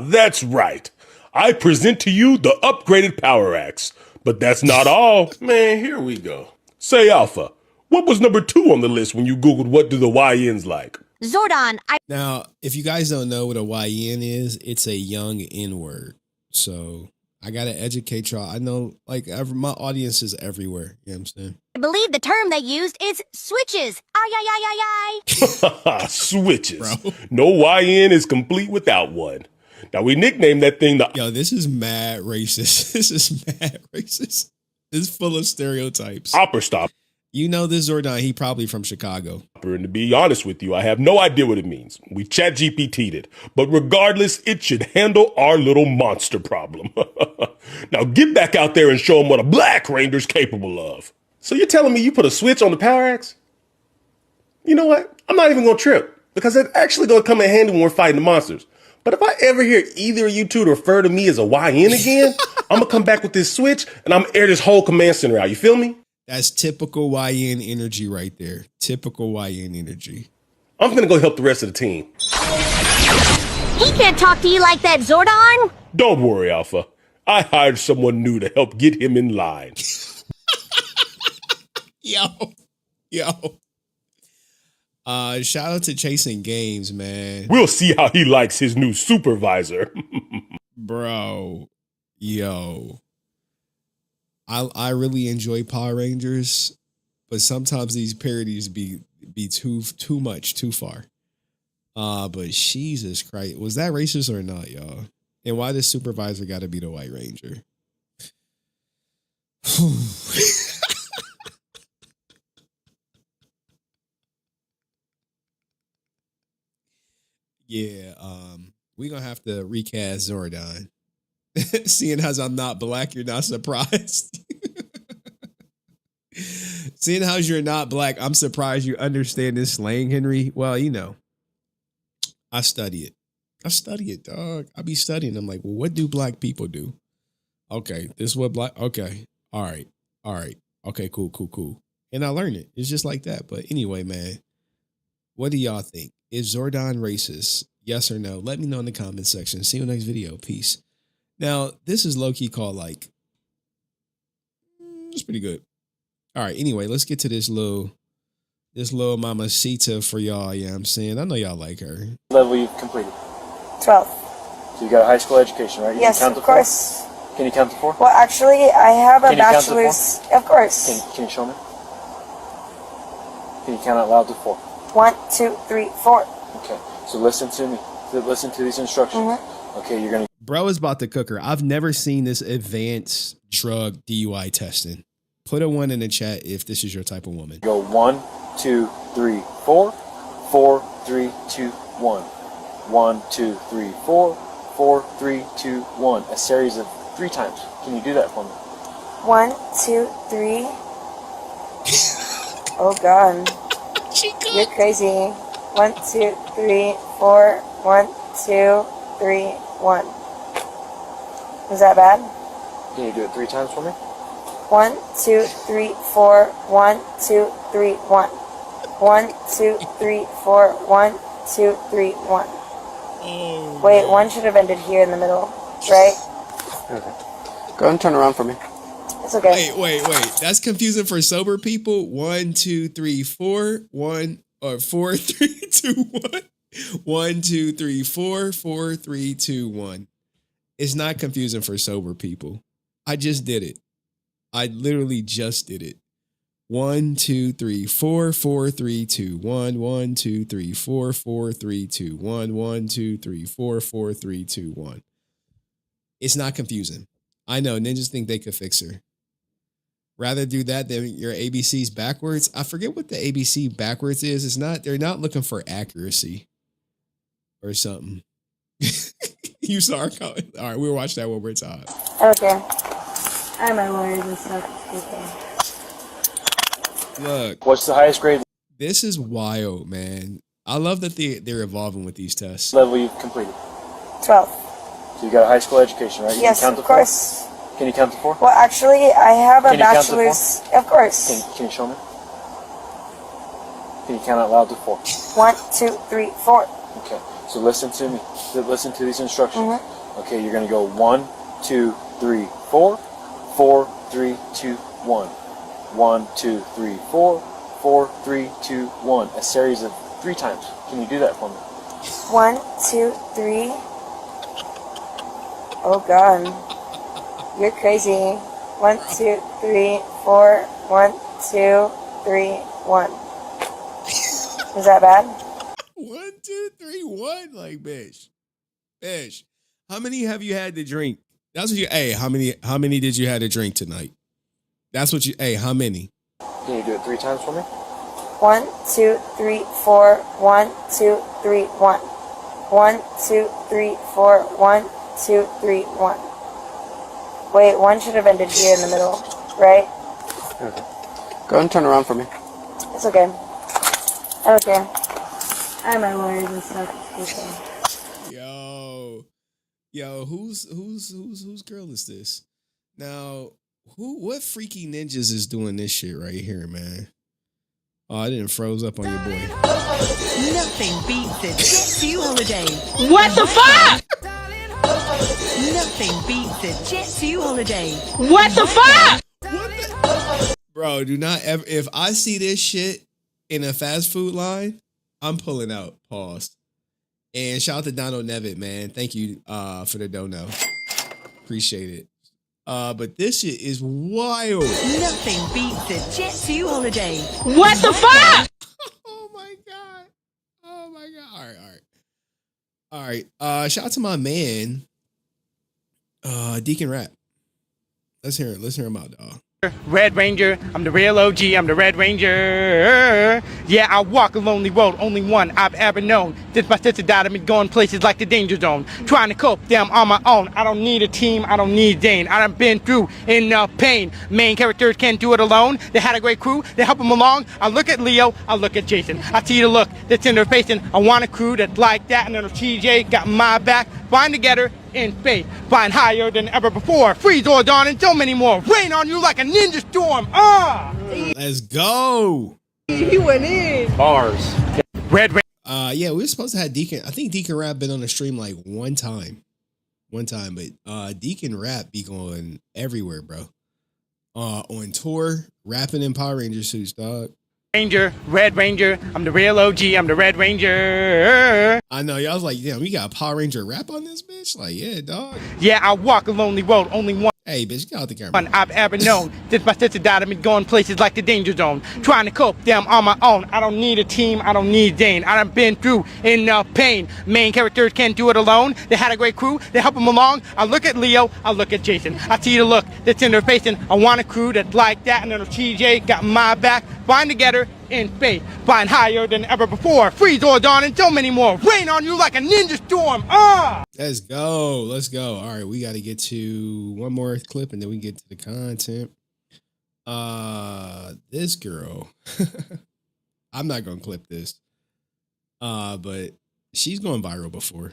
Speaker 14: That's right. I present to you the upgraded power axe. But that's not all.
Speaker 15: Man, here we go.
Speaker 14: Say, Alpha, what was number 2 on the list when you Googled what do the YNs like?
Speaker 16: Zordon,
Speaker 5: Now, if you guys don't know what a YN is, it's a young N-word. So I gotta educate y'all. I know, like, my audience is everywhere. You know what I'm saying?
Speaker 16: I believe the term they used is switches. Ay, ay, ay, ay, ay.
Speaker 14: Switches.
Speaker 5: Bro.
Speaker 14: No YN is complete without one. Now, we nicknamed that thing the
Speaker 5: Yo, this is mad racist. This is mad racist. It's full of stereotypes.
Speaker 14: Opera Stopper.
Speaker 5: You know this Zordon, he probably from Chicago.
Speaker 14: And to be honest with you, I have no idea what it means. We chat GPT'd it. But regardless, it should handle our little monster problem. Now get back out there and show them what a Black Ranger's capable of. So you're telling me you put a switch on the power axe? You know what? I'm not even going to trip. Because it's actually going to come in handy when we're fighting the monsters. But if I ever hear either of you two refer to me as a YN again, I'm going to come back with this switch and I'm going to air this whole command center out. You feel me?
Speaker 5: That's typical YN energy right there. Typical YN energy.
Speaker 14: I'm going to go help the rest of the team.
Speaker 16: He can't talk to you like that, Zordon.
Speaker 14: Don't worry, Alpha. I hired someone new to help get him in line.
Speaker 5: Yo. Shout out to Chasing Games, man.
Speaker 14: We'll see how he likes his new supervisor.
Speaker 5: Bro. Yo. I really enjoy Power Rangers, but sometimes these parodies be too much, too far. But Jesus Christ, was that racist or not, y'all? And why does supervisor got to be the White Ranger? Yeah, we're gonna have to recast Zordon. Seeing as I'm not Black, you're not surprised. Seeing as you're not Black, I'm surprised you understand this slang, Henry. Well, you know, I study it, dog. I be studying. I'm like, well, what do Black people do? Okay, this is what Black. Okay, all right. Okay, cool. And I learned it. It's just like that. But anyway, man, what do y'all think? Is Zordon racist? Yes or no? Let me know in the comment section. See you next video. Peace. Now, this is low-key called, like, it's pretty good. All right, anyway, let's get to this little mamacita for y'all, you know what I'm saying? I know y'all like her.
Speaker 17: Level you've completed?
Speaker 18: 12.
Speaker 17: So you got a high school education, right? You
Speaker 18: Yes,
Speaker 17: can count
Speaker 18: of
Speaker 17: to 4?
Speaker 18: course.
Speaker 17: Can you count to 4?
Speaker 18: Well, actually, I have a
Speaker 17: Can you count to
Speaker 18: bachelor's. Of course.
Speaker 17: Can you show me? Can you count out loud to 4?
Speaker 18: 1, 2, 3, 4.
Speaker 17: Okay, so listen to me. Listen to these instructions. Okay, you're going to...
Speaker 5: Bro is about to cook her. I've never seen this advanced drug DUI testing. Put a 1 in the chat if this is your type of woman.
Speaker 17: Go 1, 2, 3, 4. 4, 3, 2, 1. 1, 2, 3, 4. 4, 3, 2, 1. A series of 3 times. Can you do that for me?
Speaker 18: 1, 2, 3. Oh, God. You're crazy. 1, 2, 3, 4. 1, 2, 3, 1. Was that bad?
Speaker 17: Can you do it 3 times for me?
Speaker 18: 1, 2, 3, 4. 1, 2, 3, 1. 1, 2, 3, 4. 1, 2, 3, 1. Wait, 1 should have ended here in the middle, right?
Speaker 17: Okay. Go ahead and turn around for me.
Speaker 18: It's okay.
Speaker 5: Wait. That's confusing for sober people. 1, 2, 3, 4. 1 or 4, 3, 2, 1. 1, 2, 3, 4. 4, 3, 2, 1. It's not confusing for sober people. I just did it. I literally just did it. 1, 2, 3, 4. 4, 3, 2, 1. 1, 2, 3, 4. 4, 3, 2, 1. 1, 2, 3, 4. 4, 3, 2, 1. It's not confusing. I know ninjas think they could fix her. Rather do that than your ABCs backwards. I forget what the ABC backwards is. It's not. They're not looking for accuracy or something. You saw our comment. All right, we'll watch that one more time.
Speaker 18: Okay. I have my lawyers and stuff. Okay.
Speaker 5: Look.
Speaker 17: What's the highest grade?
Speaker 5: This is wild, man. I love that they're evolving with these tests.
Speaker 17: Level you've completed?
Speaker 18: 12.
Speaker 17: So you got a high school education, right? You
Speaker 18: Yes,
Speaker 17: can count
Speaker 18: of
Speaker 17: to 4?
Speaker 18: course.
Speaker 17: Can you count to 4?
Speaker 18: Well, actually, I have a
Speaker 17: Can you count to
Speaker 18: bachelor's. Of course.
Speaker 17: Can you show me? Can you count out loud to 4?
Speaker 18: 1, 2, 3, 4.
Speaker 17: Okay, so listen to me. Listen to these instructions. Okay, you're going to go 1, 2, 3, 4. 4, 3, 2, 1. 1, 2, 3, 4. 4, 3, 2, 1. A series of 3 times. Can you do that for me?
Speaker 18: 1, 2, 3. Oh, God. You're crazy. 1, 2, 3, 4. 1, 2, 3, 1. Was that bad?
Speaker 5: 1, 2, 3, 1. Like, bitch. How many have you had to drink? That's what you. Hey, how many did you have to drink tonight? That's what you. Hey, how many?
Speaker 17: Can you do it 3 times for me?
Speaker 18: 1, 2, 3, 4. 1, 2, 3, 1. 1, 2, 3, 4. 1, 2, 3, 1. Wait, 1 should have ended here in the middle, right?
Speaker 17: Okay. Go ahead and turn around for me.
Speaker 18: It's okay. Okay. I have my lawyers and stuff. Okay.
Speaker 5: Yo, whose girl is this? Now, what freaky ninjas is doing this shit right here, man? Oh, I didn't froze up on your boy.
Speaker 19: Nothing beats a Jet 2 holiday.
Speaker 4: What the fuck?
Speaker 19: Nothing beats a Jet 2 holiday.
Speaker 4: What the fuck?
Speaker 5: Bro, do not ever. If I see this shit in a fast food line, I'm pulling out. Pause. And shout out to Donald Nevitt, man. Thank you for the dono. Appreciate it. But this shit is wild.
Speaker 19: Nothing beats a Jet 2 holiday.
Speaker 4: What the fuck?
Speaker 5: Oh my god. All right. Shout out to my man, Deacon Rap. Let's hear him out, dog.
Speaker 20: Red Ranger, I'm the real OG, I'm the Red Ranger. Yeah, I walk a lonely road, only one I've ever known. Since my sister died, I've been going places like the danger zone. Trying to cope, damn, on my own. I don't need a team, I don't need Dane. I done been through enough pain. Main characters can't do it alone. They had a great crew, they help them along. I look at Leo, I look at Jason. I see the look that's in their face, and I want a crew that's like that. And then TJ got my back, bind together in faith, flying higher than ever before. Freeze or dawn and so many more. Rain on you like a ninja storm.
Speaker 5: Let's go.
Speaker 20: He went in. Bars. Red Ranger.
Speaker 5: Yeah, we were supposed to have Deacon. I think Deacon Rap been on the stream like one time, but Deacon Rap be going everywhere, bro. On tour, rapping in Power Ranger suits, dog.
Speaker 20: Ranger, Red Ranger, I'm the real OG, I'm the Red Ranger.
Speaker 5: I know, y'all was like, damn, we got a Power Ranger rap on this bitch? Like, yeah, dog.
Speaker 20: Yeah, I walk a lonely road, only one.
Speaker 5: Hey, bitch, get out the camera.
Speaker 20: One I've ever known. Since my sister died, I've been going places like the danger zone. Trying to cope, damn, on my own. I don't need a team, I don't need Dane. I done been through enough pain. Main characters can't do it alone. They had a great crew, they help them along. I look at Leo, I look at Jason. I see the look that's in their face, and I want a crew that's like that. And then TJ got my back, bind together in faith, flying higher than ever before. Freeze or dawn and so many more. Rain on you like a ninja storm.
Speaker 5: Let's go. All right, we got to get to one more clip and then we get to the content. This girl, I'm not gonna clip this, but she's going viral before.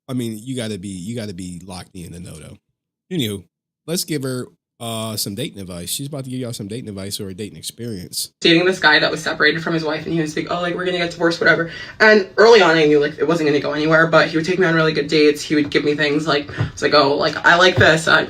Speaker 5: I mean, you gotta be locked in to know though. Anywho, let's give her some dating advice. She's about to give y'all some dating advice or a dating experience.
Speaker 21: Dating this guy that was separated from his wife, and he was like, oh, like, we're gonna get divorced, whatever. And early on I knew like it wasn't gonna go anywhere, but he would take me on really good dates. He would give me things like, it's like, oh, like, I like this. I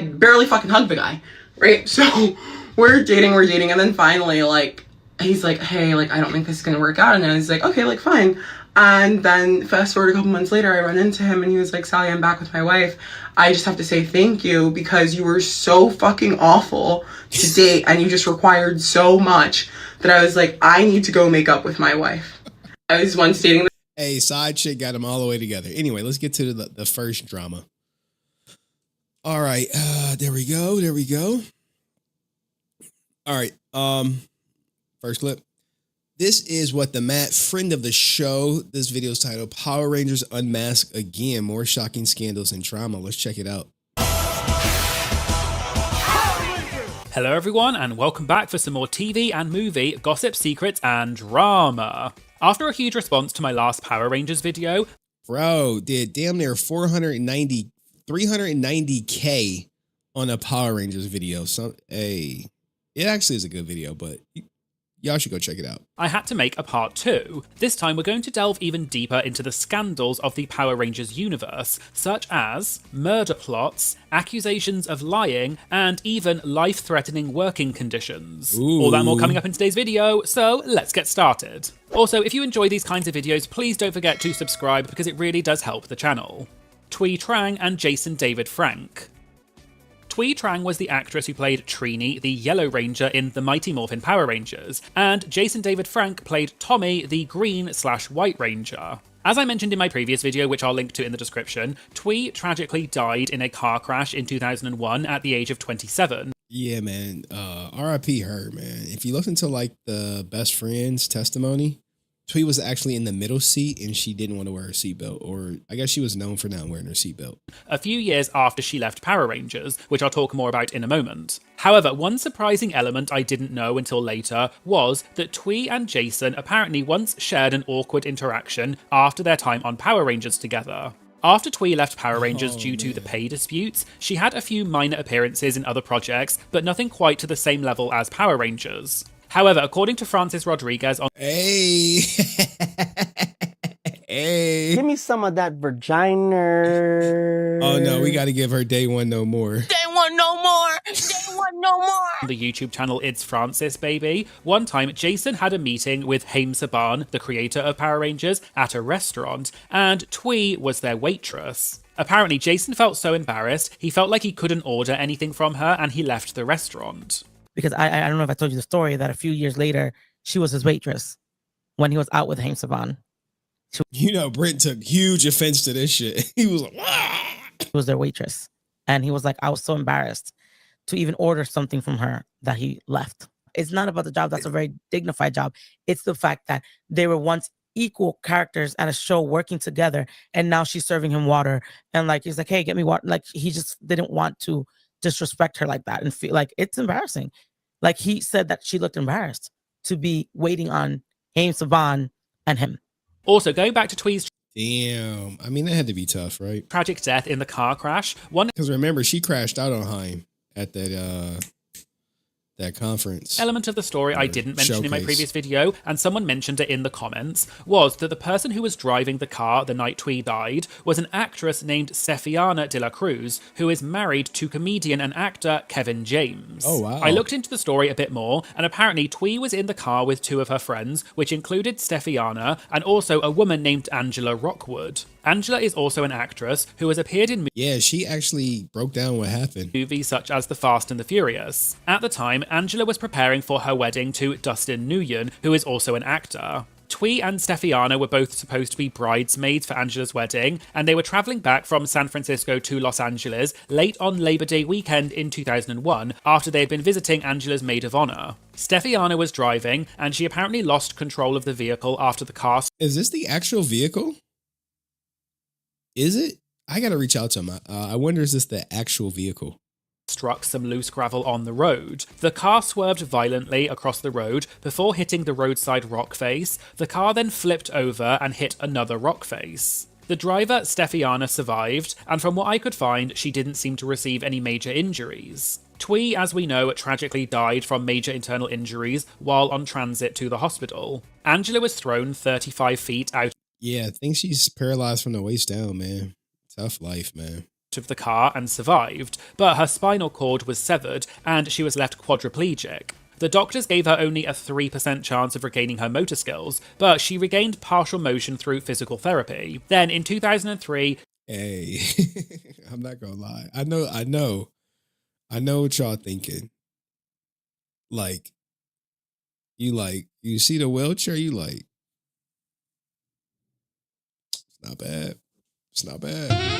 Speaker 21: barely fucking hugged the guy, right? So we're dating, and then finally, like, he's like, hey, like, I don't think this is gonna work out. And then he's like, okay, like, fine. And then fast forward a couple months later, I run into him and he was like, Sally, I'm back with my wife. I just have to say thank you because you were so fucking awful to date and you just required so much that I was like, I need to go make up with my wife. I was once dating.
Speaker 5: Hey, side chick got them all the way together. Anyway, let's get to the first drama. All right, there we go. All right, first clip. This is what the Matt, friend of the show. This video is titled Power Rangers Unmasked Again, More Shocking Scandals and Drama. Let's check it out.
Speaker 22: Hello everyone and welcome back for some more TV and movie gossip, secrets and drama. After a huge response to my last Power Rangers video,
Speaker 5: bro, did damn near 390K on a Power Rangers video. So, hey, it actually is a good video, but y'all should go check it out.
Speaker 22: I had to make a part 2. This time we're going to delve even deeper into the scandals of the Power Rangers universe, such as murder plots, accusations of lying, and even life-threatening working conditions.
Speaker 5: Ooh.
Speaker 22: All that more coming up in today's video, so let's get started. Also, if you enjoy these kinds of videos, please don't forget to subscribe because it really does help the channel. Twee Trang and Jason David Frank. Twee Trang was the actress who played Trini, the Yellow Ranger in The Mighty Morphin Power Rangers, and Jason David Frank played Tommy, the Green/White Ranger. As I mentioned in my previous video, which I'll link to in the description, Twee tragically died in a car crash in 2001 at the age of 27.
Speaker 5: Yeah, man. RIP her, man. If you listen to like the best friend's testimony, Twee was actually in the middle seat and she didn't want to wear her seatbelt, or I guess she was known for not wearing her seatbelt.
Speaker 22: A few years after she left Power Rangers, which I'll talk more about in a moment. However, one surprising element I didn't know until later was that Twee and Jason apparently once shared an awkward interaction after their time on Power Rangers together. After Twee left Power Rangers due to the pay disputes, she had a few minor appearances in other projects, but nothing quite to the same level as Power Rangers. However, according to Francis Rodriguez on
Speaker 5: Hey. Hey.
Speaker 1: Give me some of that vagina.
Speaker 5: Oh no, we got to give her Day One No More.
Speaker 12: They want no more. They want no more.
Speaker 22: the YouTube channel It's Francis Baby, one time Jason had a meeting with Haim Saban, the creator of Power Rangers, at a restaurant, and Twee was their waitress. Apparently, Jason felt so embarrassed, he felt like he couldn't order anything from her, and he left the restaurant.
Speaker 1: Because I don't know if I told you the story that a few years later, she was his waitress when he was out with Haim Saban.
Speaker 5: You know, Brent took huge offense to this shit. He was like,
Speaker 1: She was their waitress. And he was like, I was so embarrassed to even order something from her that he left. It's not about the job. That's a very dignified job. It's the fact that they were once equal characters at a show working together. And now she's serving him water. And like, he's like, hey, get me water. Like, he just didn't want to disrespect her like that and feel like it's embarrassing. Like, he said that she looked embarrassed to be waiting on Haim Saban and him.
Speaker 22: Also, going back to Twee's
Speaker 5: damn, I mean, that had to be tough, right?
Speaker 22: tragic death in the car crash, one
Speaker 5: Because remember, she crashed out on Haim at that conference.
Speaker 22: element of the story I didn't mention in my
Speaker 5: showcase.
Speaker 22: previous video, and someone mentioned it in the comments, was that the person who was driving the car the night Twee died was an actress named Stefiana de la Cruz, who is married to comedian and actor Kevin James.
Speaker 5: Oh, wow.
Speaker 22: I looked into the story a bit more, and apparently Twee was in the car with two of her friends, which included Stefiana and also a woman named Angela Rockwood. Angela is also an actress who has appeared in
Speaker 5: Yeah, she actually broke down what happened.
Speaker 22: movies such as The Fast and the Furious. At the time, Angela was preparing for her wedding to Dustin Nguyen, who is also an actor. Twee and Stefiana were both supposed to be bridesmaids for Angela's wedding, and they were traveling back from San Francisco to Los Angeles late on Labor Day weekend in 2001 after they had been visiting Angela's maid of honor. Stefiana was driving, and she apparently lost control of the vehicle after the car
Speaker 5: Is this the actual vehicle? Is it? I gotta reach out to him. I wonder, is this the actual vehicle?
Speaker 22: struck some loose gravel on the road. The car swerved violently across the road before hitting the roadside rock face. The car then flipped over and hit another rock face. The driver, Stefiana, survived, and from what I could find, she didn't seem to receive any major injuries. Twee, as we know, tragically died from major internal injuries while on transit to the hospital. Angela was thrown 35 feet out
Speaker 5: Yeah, I think she's paralyzed from the waist down, man. Tough life, man.
Speaker 22: of the car and survived, but her spinal cord was severed and she was left quadriplegic. The doctors gave her only a 3% chance of regaining her motor skills, but she regained partial motion through physical therapy. Then in 2003,
Speaker 5: Hey, I'm not gonna lie. I know what y'all thinking. Like, you see the wheelchair, you like, it's not bad. It's not bad.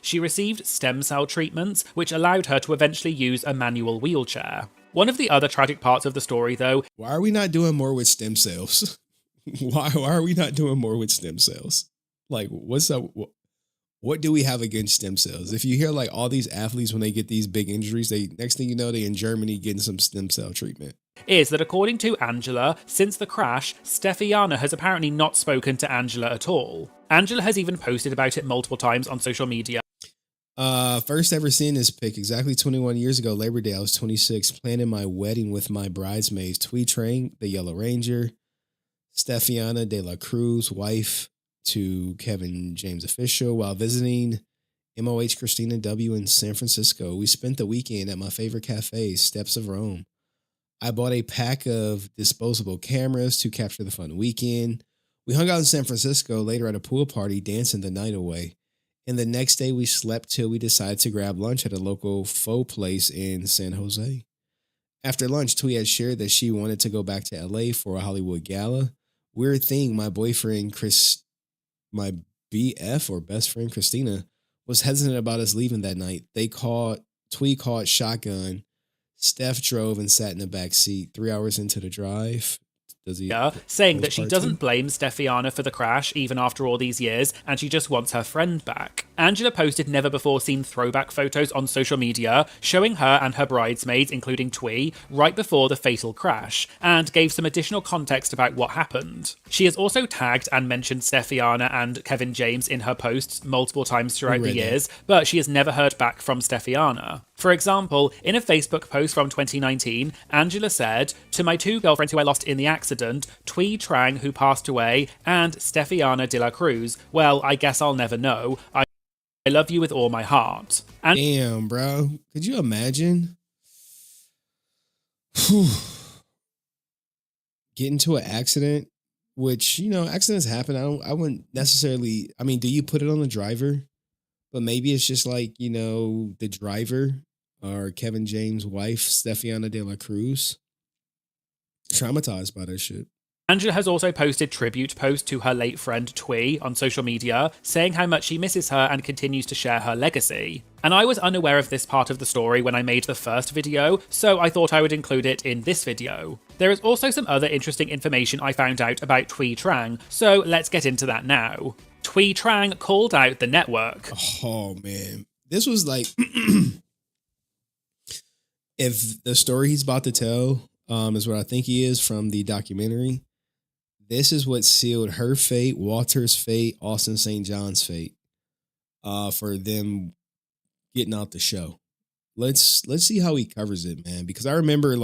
Speaker 22: she received stem cell treatments, which allowed her to eventually use a manual wheelchair. One of the other tragic parts of the story, though,
Speaker 5: Why are we not doing more with stem cells? Why are we not doing more with stem cells? Like, what's up? What do we have against stem cells? If you hear like all these athletes when they get these big injuries, they next thing you know, they in Germany getting some stem cell treatment.
Speaker 22: is that according to Angela, since the crash, Stefiana has apparently not spoken to Angela at all. Angela has even posted about it multiple times on social media.
Speaker 5: First ever seeing this pic exactly 21 years ago, Labor Day, I was 26, planning my wedding with my bridesmaids, Twee Trang, the Yellow Ranger, Stefiana de la Cruz, wife to Kevin James official, while visiting MOH Christina W. in San Francisco. We spent the weekend at my favorite cafe, Steps of Rome. I bought a pack of disposable cameras to capture the fun weekend. We hung out in San Francisco later at a pool party, dancing the night away. And the next day we slept till we decided to grab lunch at a local pho place in San Jose. After lunch, Twee had shared that she wanted to go back to LA for a Hollywood gala. Weird thing, my boyfriend, my BF or best friend, Christina, was hesitant about us leaving that night. Twee called shotgun. Steph drove and sat in the back seat. 3 hours into the drive.
Speaker 22: Saying that she doesn't blame Steffiana for the crash even after all these years, and she just wants her friend back. Angela posted never-before-seen throwback photos on social media showing her and her bridesmaids, including Twee, right before the fatal crash, and gave some additional context about what happened. She has also tagged and mentioned Steffiana and Kevin James in her posts multiple times throughout the years, but she has never heard back from Steffiana. For example, in a Facebook post from 2019, Angela said, "To my 2 girlfriends who I lost in the accident, Twee Trang, who passed away, and Steffiana de la Cruz, well, I guess I'll never know. I love you with all my heart." And
Speaker 5: damn, bro. Could you imagine? Get into an accident, which, accidents happen. I wouldn't necessarily, do you put it on the driver? But maybe it's just like, the driver or Kevin James' wife, Steffiana de la Cruz, traumatized by that shit.
Speaker 22: Angela has also posted tribute posts to her late friend Twee on social media, saying how much she misses her and continues to share her legacy. And I was unaware of this part of the story when I made the first video, so I thought I would include it in this video. There is also some other interesting information I found out about Twee Trang, so let's get into that now. Twee Trang called out the network.
Speaker 5: Oh, man. This was like, if the story he's about to tell is what I think he is from the documentary, this is what sealed her fate, Walter's fate, Austin St. John's fate, for them getting out the show. Let's see how he covers it, man. Because I remember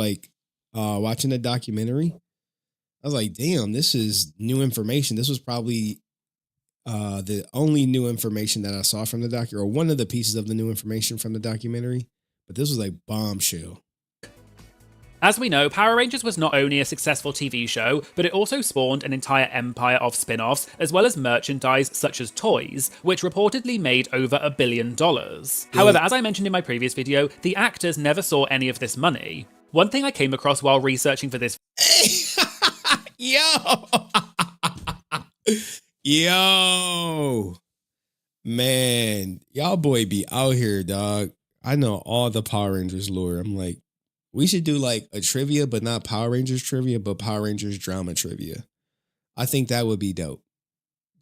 Speaker 5: watching the documentary. I was like, damn, this is new information. This was probably the only new information that I saw from the documentary, or one of the pieces of the new information from the documentary. But this was like bombshell.
Speaker 22: As we know, Power Rangers was not only a successful TV show, but it also spawned an entire empire of spin-offs, as well as merchandise such as toys, which reportedly made over $1 billion. However, as I mentioned in my previous video, the actors never saw any of this money. One thing I came across while researching for this
Speaker 5: Yo, man, y'all boy be out here, dog. I know all the Power Rangers lore. I'm like, we should do like a trivia, but not Power Rangers trivia, but Power Rangers drama trivia. I think that would be dope.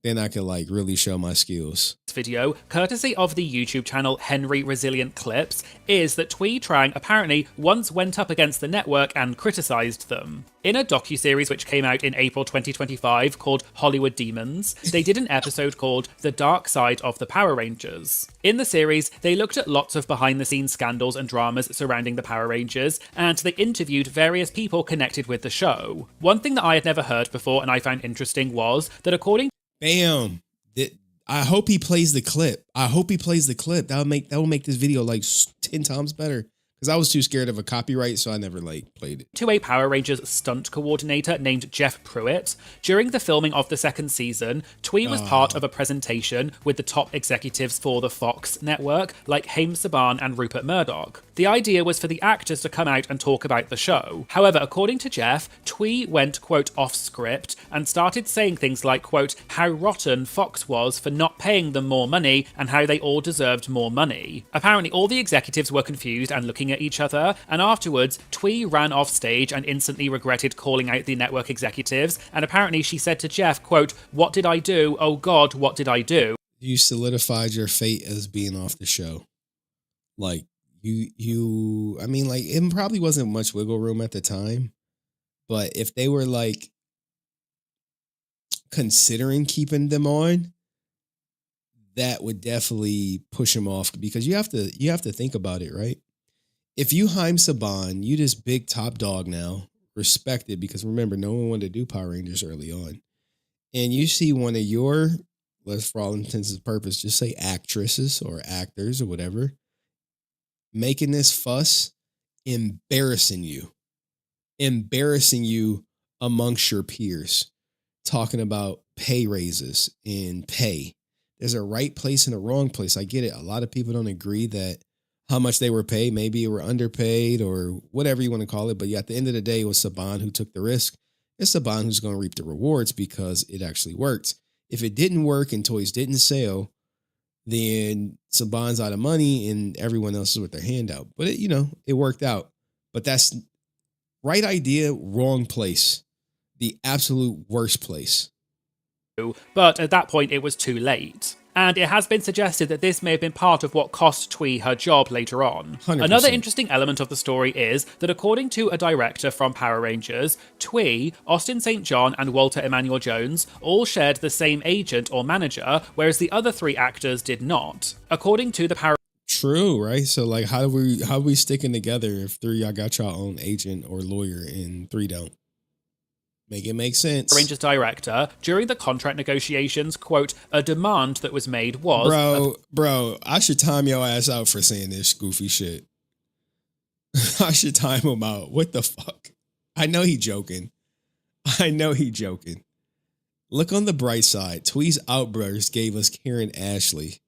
Speaker 5: Then I could really show my skills.
Speaker 22: This video, courtesy of the YouTube channel HenryResilient Clips, is that Twee Trang apparently once went up against the network and criticized them. In a docuseries which came out in April 2025 called Hollywood Demons, they did an episode called The Dark Side of the Power Rangers. In the series, they looked at lots of behind-the-scenes scandals and dramas surrounding the Power Rangers, and they interviewed various people connected with the show. One thing that I had never heard before and I found interesting was that according
Speaker 5: Bam. I hope he plays the clip. That will make this video 10 times better. Because I was too scared of a copyright, so I never played it.
Speaker 22: To a Power Rangers stunt coordinator named Jeff Pruitt, during the filming of the second season, Twee was part of a presentation with the top executives for the Fox network, like Haim Saban and Rupert Murdoch. The idea was for the actors to come out and talk about the show. However, according to Jeff, Twee went, quote, off script and started saying things like, quote, how rotten Fox was for not paying them more money and how they all deserved more money. Apparently, all the executives were confused and looking at each other, and afterwards, Twee ran off stage and instantly regretted calling out the network executives, and apparently she said to Jeff, quote, what did I do? Oh God, what did I do?
Speaker 5: You solidified your fate as being off the show. It probably wasn't much wiggle room at the time, but if they were considering keeping them on, that would definitely push them off, because you have to think about it, right? If you Haim Saban, you this big top dog now, respected, because remember, no one wanted to do Power Rangers early on, and you see one of your, let's for all intents and purposes, just say actresses or actors or whatever, making this fuss, embarrassing you amongst your peers, talking about pay raises and pay. There's a right place and a wrong place. I get it. A lot of people don't agree that how much they were paid. Maybe they were underpaid or whatever you want to call it. But yeah, at the end of the day, it was Saban who took the risk. It's Saban who's going to reap the rewards because it actually worked. If it didn't work and toys didn't sell, then Saban's out of money and everyone else is with their hand out. But it worked out. But that's right idea, wrong place. The absolute worst place.
Speaker 22: But at that point, it was too late. And it has been suggested that this may have been part of what cost Twee her job later on.
Speaker 5: 100%.
Speaker 22: Another interesting element of the story is that according to a director from Power Rangers, Twee, Austin St. John, and Walter Emmanuel Jones all shared the same agent or manager, whereas the other 3 actors did not. According to the Power
Speaker 5: True, right? So like how we sticking together if 3 y'all got y'all own agent or lawyer and 3 don't? Make it make sense.
Speaker 22: Rangers director, during the contract negotiations, quote, a demand that was made was...
Speaker 5: Bro, I should time your ass out for saying this goofy shit. I should time him out. What the fuck? I know he joking. Look on the bright side. Twee's outburst gave us Karen Ashley.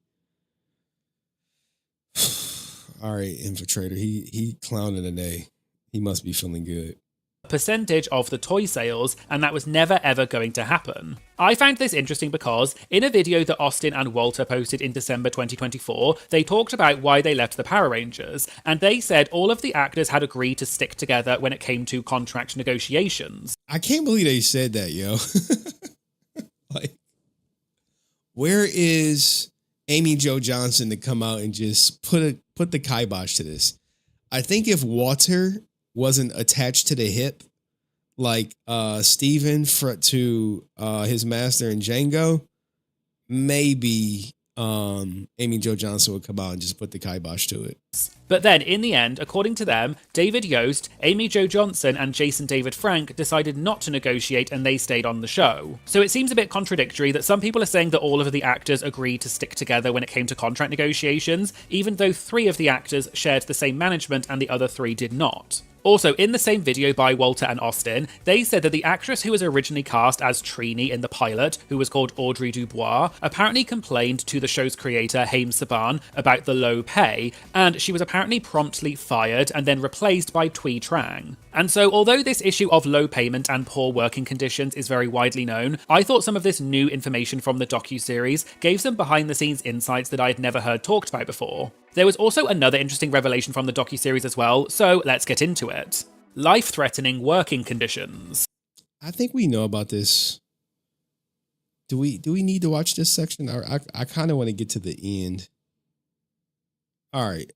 Speaker 5: All right, Infiltrator. He clowning today. He must be feeling good.
Speaker 22: Percentage of the toy sales, and that was never ever going to happen. I found this interesting because in a video that Austin and Walter posted in December 2024, they talked about why they left the Power Rangers, and they said all of the actors had agreed to stick together when it came to contract negotiations.
Speaker 5: I can't believe they said that, yo. Like, where is Amy Jo Johnson to come out and just put the kibosh to this? I think if Walter wasn't attached to the hip like Steven to his master in Django, maybe Amy Jo Johnson would come out and just put the kibosh to it.
Speaker 22: But then, in the end, according to them, David Yost, Amy Jo Johnson, and Jason David Frank decided not to negotiate and they stayed on the show. So it seems a bit contradictory that some people are saying that all of the actors agreed to stick together when it came to contract negotiations, even though 3 of the actors shared the same management and the other 3 did not. Also, in the same video by Walter and Austin, they said that the actress who was originally cast as Trini in the pilot, who was called Audrey Dubois, apparently complained to the show's creator, Haim Saban, about the low pay, and she was apparently promptly fired and then replaced by Twee Trang. And so, although this issue of low payment and poor working conditions is very widely known, I thought some of this new information from the docuseries gave some behind-the-scenes insights that I had never heard talked about before. There was also another interesting revelation from the docuseries as well, so let's get into it. Life-threatening working conditions.
Speaker 5: I think we know about this. Do we need to watch this section? I kind of want to get to the end. All right.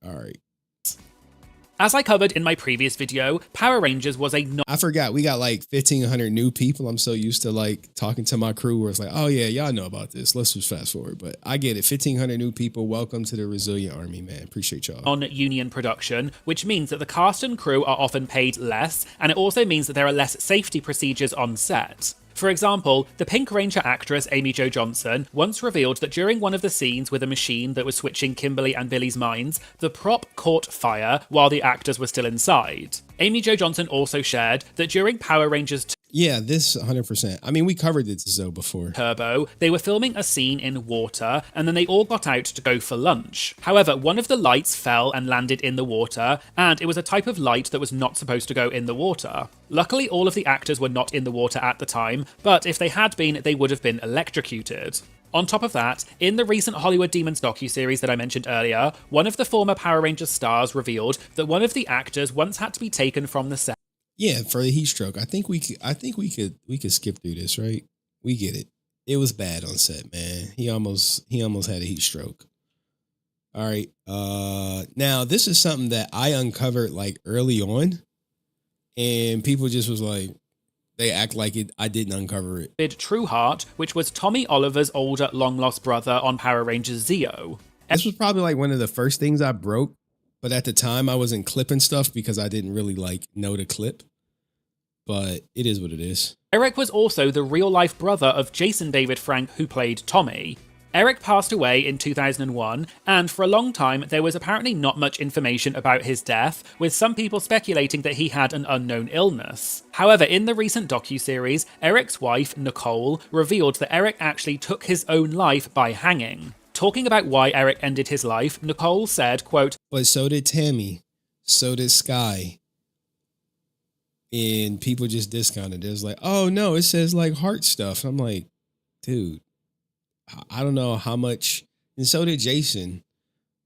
Speaker 22: As I covered in my previous video, Power Rangers was
Speaker 5: I forgot, we got like 1,500 new people. I'm so used to like talking to my crew where it's like, oh yeah, y'all know about this. Let's just fast forward. But I get it. 1,500 new people. Welcome to the Resilient Army, man. Appreciate y'all.
Speaker 22: Non-union production, which means that the cast and crew are often paid less, and it also means that there are less safety procedures on set. For example, the Pink Ranger actress Amy Jo Johnson once revealed that during one of the scenes with a machine that was switching Kimberly and Billy's minds, the prop caught fire while the actors were still inside. Amy Jo Johnson also shared that during Power Rangers
Speaker 5: Yeah, this 100%. I mean, we covered this though before.
Speaker 22: Turbo, they were filming a scene in water, and then they all got out to go for lunch. However, one of the lights fell and landed in the water, and it was a type of light that was not supposed to go in the water. Luckily, all of the actors were not in the water at the time, but if they had been, they would have been electrocuted. On top of that, in the recent Hollywood Demons docuseries that I mentioned earlier, one of the former Power Rangers stars revealed that one of the actors once had to be taken from the set.
Speaker 5: Yeah, for the heat stroke. I think we could skip through this, right? We get it. It was bad on set, man. He almost had a heat stroke. All right. Now this is something that I uncovered like early on, and people just was like, they act like I didn't uncover it.
Speaker 22: True Heart, which was Tommy Oliver's older long-lost brother on Power Rangers Zeo.
Speaker 5: This was probably like one of the first things I broke, but at the time I wasn't clipping stuff because I didn't really like know to clip. But it is what it is.
Speaker 22: Eric was also the real-life brother of Jason David Frank, who played Tommy. Eric passed away in 2001, and for a long time there was apparently not much information about his death, with some people speculating that he had an unknown illness. However, in the recent docuseries, Eric's wife, Nicole, revealed that Eric actually took his own life by hanging. Talking about why Eric ended his life, Nicole said, quote,
Speaker 5: "But so did Tammy, so did Sky." And people just discounted it. It was like, oh no, it says like heart stuff. I'm like, dude, I don't know how much. And so did Jason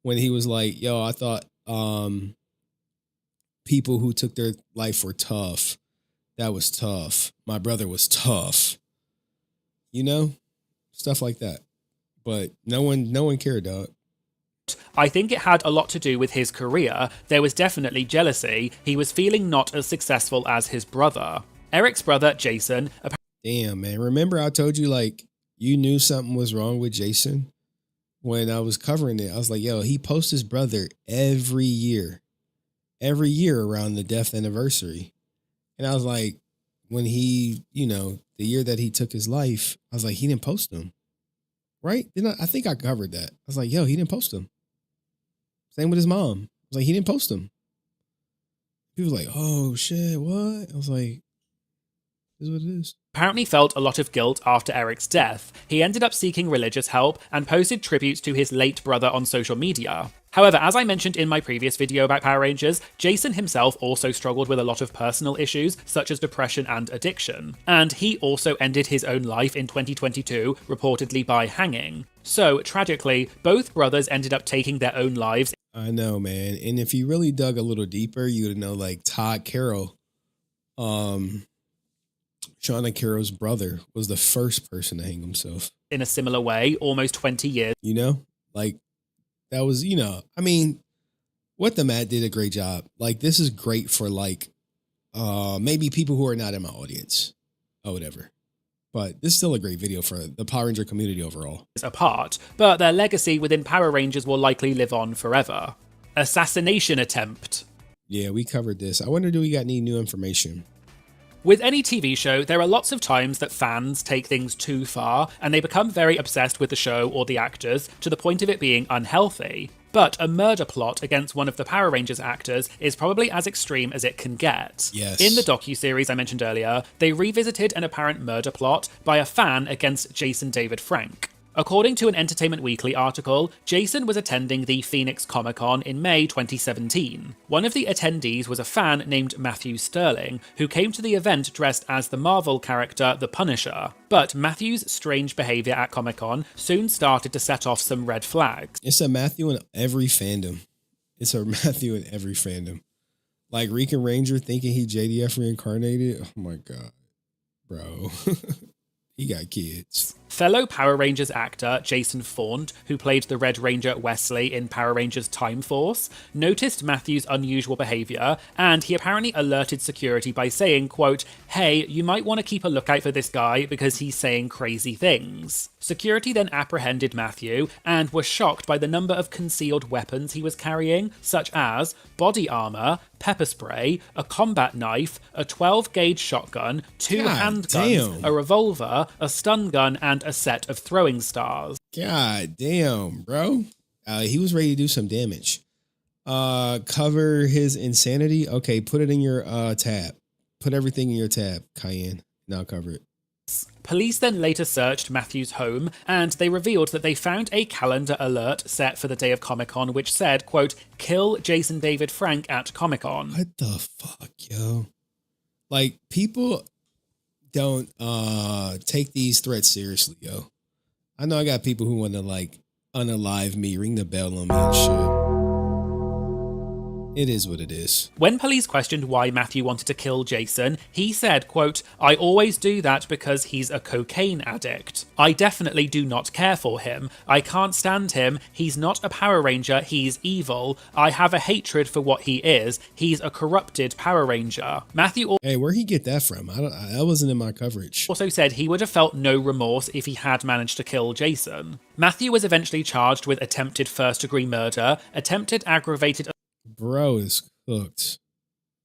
Speaker 5: when he was like, yo, I thought people who took their life were tough. That was tough. My brother was tough. You know? Stuff like that. But no one cared, dog.
Speaker 22: I think it had a lot to do with his career. There was definitely jealousy. He was feeling not as successful as his brother. Eric's brother, Jason...
Speaker 5: Damn, man. Remember I told you, like, you knew something was wrong with Jason? When I was covering it, I was like, yo, he posts his brother every year. Every year around the death anniversary. And I was like, when he, you know, the year that he took his life, I was like, he didn't post him. Right? I think I covered that. I was like, yo, he didn't post him. Same with his mom. I was like, he didn't post him. People were like, oh shit, what? I was like, this is what it is.
Speaker 22: Apparently felt a lot of guilt after Eric's death. He ended up seeking religious help and posted tributes to his late brother on social media. However, as I mentioned in my previous video about Power Rangers, Jason himself also struggled with a lot of personal issues such as depression and addiction. And he also ended his own life in 2022, reportedly by hanging. So, tragically, both brothers ended up taking their own lives.
Speaker 5: I know, man. And if you really dug a little deeper, you would know like Todd Carroll, Shauna Carroll's brother, was the first person to hang himself.
Speaker 22: In a similar way, almost 20 years.
Speaker 5: You know, like that was, you know, I mean, What the Matt did a great job. Like, this is great for like, maybe people who are not in my audience or whatever. But this is still a great video for the Power Ranger community overall.
Speaker 22: Apart, but their legacy within Power Rangers will likely live on forever. Assassination attempt.
Speaker 5: Yeah, we covered this. I wonder, do we got any new information?
Speaker 22: With any TV show, there are lots of times that fans take things too far, and they become very obsessed with the show or the actors, to the point of it being unhealthy. But a murder plot against one of the Power Rangers actors is probably as extreme as it can get.
Speaker 5: Yes.
Speaker 22: In the docuseries I mentioned earlier, they revisited an apparent murder plot by a fan against Jason David Frank. According to an Entertainment Weekly article, Jason was attending the Phoenix Comic-Con in May 2017. One of the attendees was a fan named Matthew Sterling, who came to the event dressed as the Marvel character The Punisher. But Matthew's strange behaviour at Comic-Con soon started to set off some red flags.
Speaker 5: It's a Matthew in every fandom. It's a Matthew in every fandom. Like Rican Ranger thinking he JDF reincarnated. Oh my God, bro. He got kids.
Speaker 22: Fellow Power Rangers actor Jason Faunt, who played the Red Ranger Wesley in Power Rangers Time Force, noticed Matthew's unusual behaviour, and he apparently alerted security by saying, quote, "Hey, you might want to keep a lookout for this guy because he's saying crazy things." Security then apprehended Matthew and was shocked by the number of concealed weapons he was carrying, such as body armour, pepper spray, a combat knife, a 12-gauge shotgun, two handguns, a revolver, a stun gun, and a set of throwing stars.
Speaker 5: God damn, bro. He was ready to do some damage. Cover his insanity. Okay, put it in your tab. Put everything in your tab, Cayenne. Now cover it.
Speaker 22: Police then later searched Matthew's home, and they revealed that they found a calendar alert set for the day of Comic-Con which said, quote, "Kill Jason David Frank at Comic-Con."
Speaker 5: What the fuck, yo? Like, people don't take these threats seriously, yo. I know I got people who want to like unalive me, ring the bell on me and shit. It is what it is.
Speaker 22: When police questioned why Matthew wanted to kill Jason, he said, quote, "I always do that because he's a cocaine addict. I definitely do not care for him. I can't stand him. He's not a Power Ranger. He's evil. I have a hatred for what he is. He's a corrupted Power Ranger." Matthew
Speaker 5: Hey, where'd he get that from? That wasn't in my coverage.
Speaker 22: also said he would have felt no remorse if he had managed to kill Jason. Matthew was eventually charged with attempted first-degree murder, attempted aggravated
Speaker 5: Bro is cooked.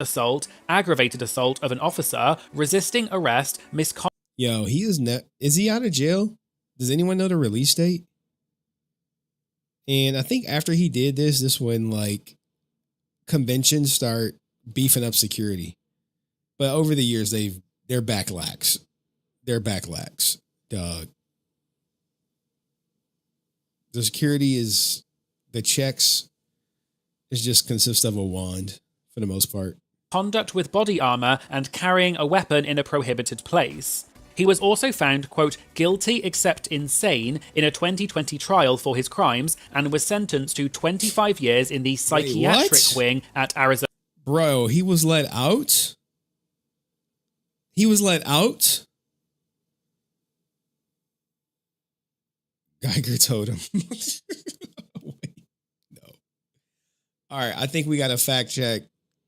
Speaker 22: assault, aggravated assault of an officer, resisting arrest, misconduct.
Speaker 5: Yo, he is he out of jail? Does anyone know the release date? And I think after he did this when like conventions start beefing up security. But over the years, they're back lax. They're back lax. The security is the checks is just consists of a wand for the most part.
Speaker 22: Conduct with body armor and carrying a weapon in a prohibited place. He was also found, quote, guilty except insane in a 2020 trial for his crimes and was sentenced to 25 years in the psychiatric wing at Arizona.
Speaker 5: Bro, he was let out? He was let out? Geiger told him. Wait, no. All right, I think we got to fact check.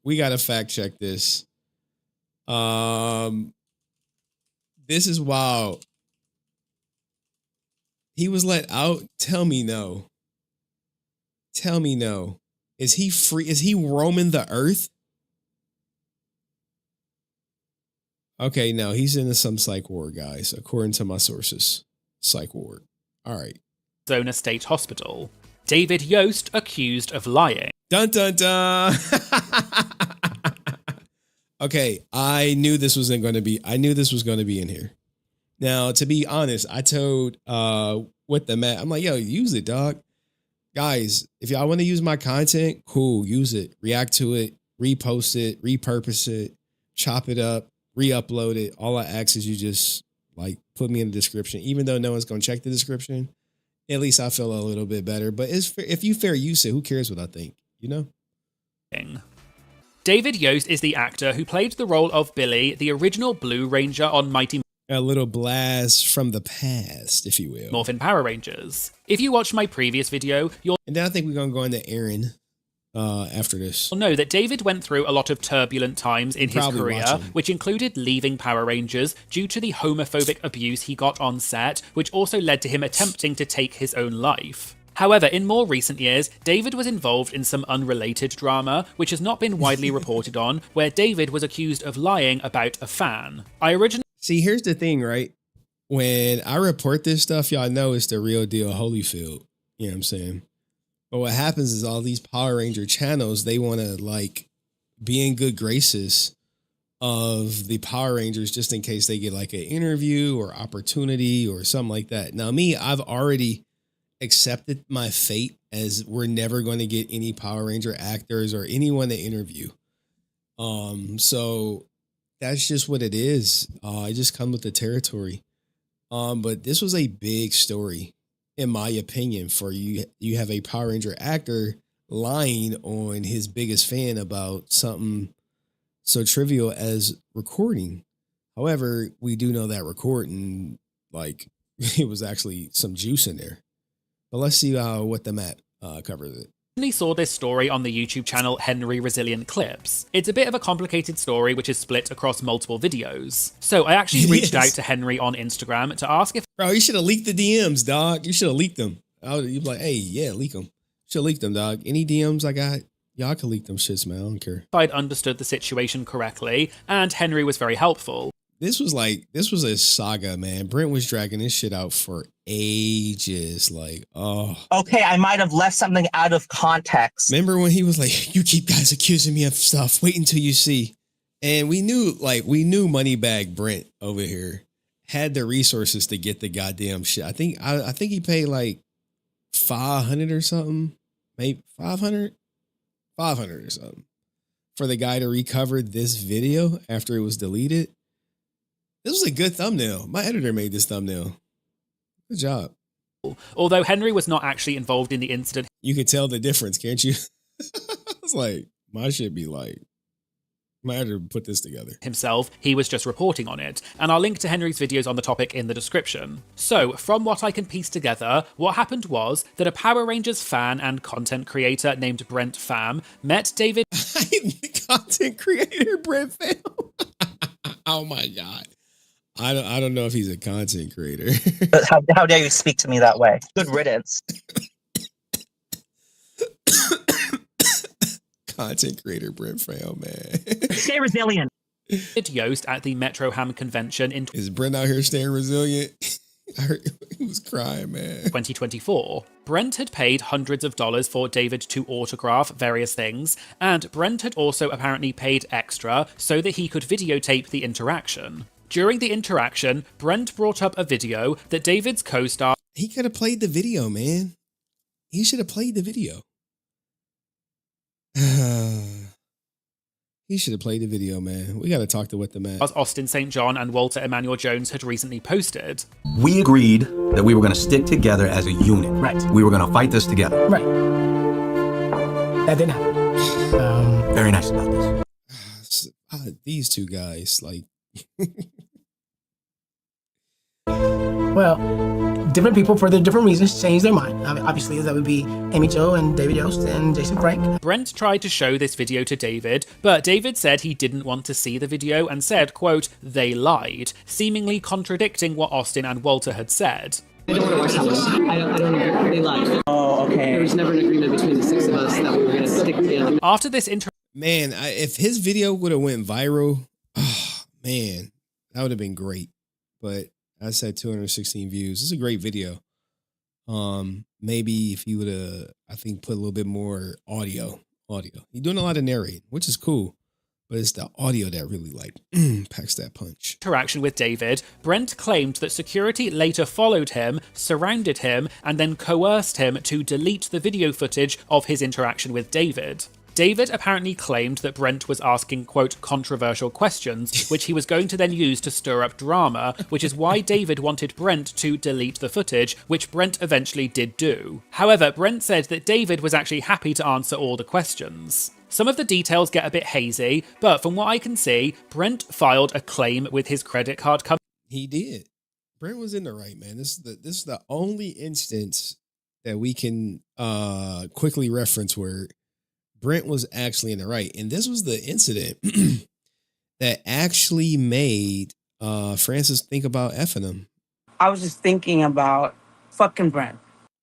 Speaker 5: We got to fact check this. This is wild. He was let out? Tell me no. Tell me no. Is he free? Is he roaming the earth? Okay, no, he's into some psych ward, guys, according to my sources. Psych ward. All right.
Speaker 22: Arizona State Hospital. David Yost accused of lying.
Speaker 5: Dun dun dun. Okay, I knew this was going to be in here. Now, to be honest, I told with the Matt, I'm like, yo, use it, dog. Guys, if y'all want to use my content, cool, use it. React to it, repost it, repurpose it, chop it up, re-upload it. All I ask is you just like put me in the description. Even though no one's going to check the description, at least I feel a little bit better. But if you fair use it, who cares what I think, you know?
Speaker 22: David Yost is the actor who played the role of Billy, the original Blue Ranger on Mighty
Speaker 5: A little blast from the past, if you will.
Speaker 22: Morphin Power Rangers. If you watched my previous video, you'll
Speaker 5: And then I think we're going to go into Aaron after this.
Speaker 22: know that David went through a lot of turbulent times in his career, which included leaving Power Rangers due to the homophobic abuse he got on set, which also led to him attempting to take his own life. However, in more recent years, David was involved in some unrelated drama, which has not been widely reported on, where David was accused of lying about a fan.
Speaker 5: See, here's the thing, right? When I report this stuff, y'all know it's the real deal Holyfield. You know what I'm saying? But what happens is all these Power Ranger channels, they want to like be in good graces of the Power Rangers just in case they get like an interview or opportunity or something like that. Now, me, I've already accepted my fate as we're never going to get any Power Ranger actors or anyone to interview. So that's just what it is. I just come with the territory. But this was a big story, in my opinion, for you. You have a Power Ranger actor lying on his biggest fan about something so trivial as recording. However, we do know that recording, like, it was actually some juice in there. But let's see what the map covers it.
Speaker 22: I saw this story on the YouTube channel HenryResilient Clips. It's a bit of a complicated story which is split across multiple videos. So I actually reached out to Henry on Instagram to ask if—
Speaker 5: Bro, you should have leaked the DMs, dog. You should have leaked them. You'd be like, hey, yeah, leak them. Should leak them, dog. Any DMs I got, y'all can leak them shits, man. I don't care.
Speaker 22: I'd understood the situation correctly, and Henry was very helpful.
Speaker 5: This was a saga, man. Brent was dragging this shit out for ages. Like, oh.
Speaker 3: Okay, I might have left something out of context.
Speaker 5: Remember when he was like, you keep guys accusing me of stuff. Wait until you see. And we knew Moneybag Brent over here had the resources to get the goddamn shit. I think he paid like $500 or something. Maybe $500 or something for the guy to recover this video after it was deleted. This was a good thumbnail. My editor made this thumbnail. Good job.
Speaker 22: Although Henry was not actually involved in the incident.
Speaker 5: You could tell the difference, can't you? It's like, my shit be like, my editor put this together.
Speaker 22: Himself, he was just reporting on it, and I'll link to Henry's videos on the topic in the description. So, from what I can piece together, what happened was that a Power Rangers fan and content creator named Brent Pham met David—
Speaker 5: Content creator Brent Pham? Oh my God. I don't know if he's a content creator.
Speaker 3: How dare you speak to me that way? Good riddance.
Speaker 5: Content creator Brent Pham, man.
Speaker 3: Stay resilient.
Speaker 22: Yost at the Metro Ham convention in—
Speaker 5: Is Brent out here staying resilient? He was crying, man.
Speaker 22: 2024. Brent had paid hundreds of dollars for David to autograph various things, and Brent had also apparently paid extra so that he could videotape the interaction. During the interaction, Brent brought up a video that David's co-star...
Speaker 5: He could have played the video, man. He should have played the video. He should have played the video, man. We got to talk to what the man...
Speaker 22: Austin St. John and Walter Emmanuel Jones had recently posted.
Speaker 6: We agreed that we were going to stick together as a unit. Right. We were going to fight this together.
Speaker 7: Right. That didn't happen.
Speaker 6: Very nice about this.
Speaker 5: These two guys, like...
Speaker 7: Well, different people for their different reasons change their mind. I mean, obviously, that would be Amy Jo and David Yost and Jason Frank.
Speaker 22: Brent tried to show this video to David, but David said he didn't want to see the video and said, quote, "They lied," seemingly contradicting what Austin and Walter had said.
Speaker 23: I don't want to watch that one. I don't agree. They lied. Oh, okay. There was never an agreement between the six of us that we were going to stick together.
Speaker 22: After this
Speaker 5: Man, if his video would have went viral, oh, man, that would have been great. But I said 216 views. It's a great video. Maybe if you would have, I think, put a little bit more audio. You're doing a lot of narrating, which is cool. But it's the audio that really packs that punch.
Speaker 22: Interaction with David, Brent claimed that security later followed him, surrounded him, and then coerced him to delete the video footage of his interaction with David. David apparently claimed that Brent was asking, quote, controversial questions, which he was going to then use to stir up drama, which is why David wanted Brent to delete the footage, which Brent eventually did do. However, Brent said that David was actually happy to answer all the questions. Some of the details get a bit hazy, but from what I can see, Brent filed a claim with his credit card company.
Speaker 5: He did. Brent was in the right, man. This is the only instance that we can quickly reference where Brent was actually in the right. And this was the incident that actually made Francis think about effing him.
Speaker 7: I was just thinking about fucking Brent.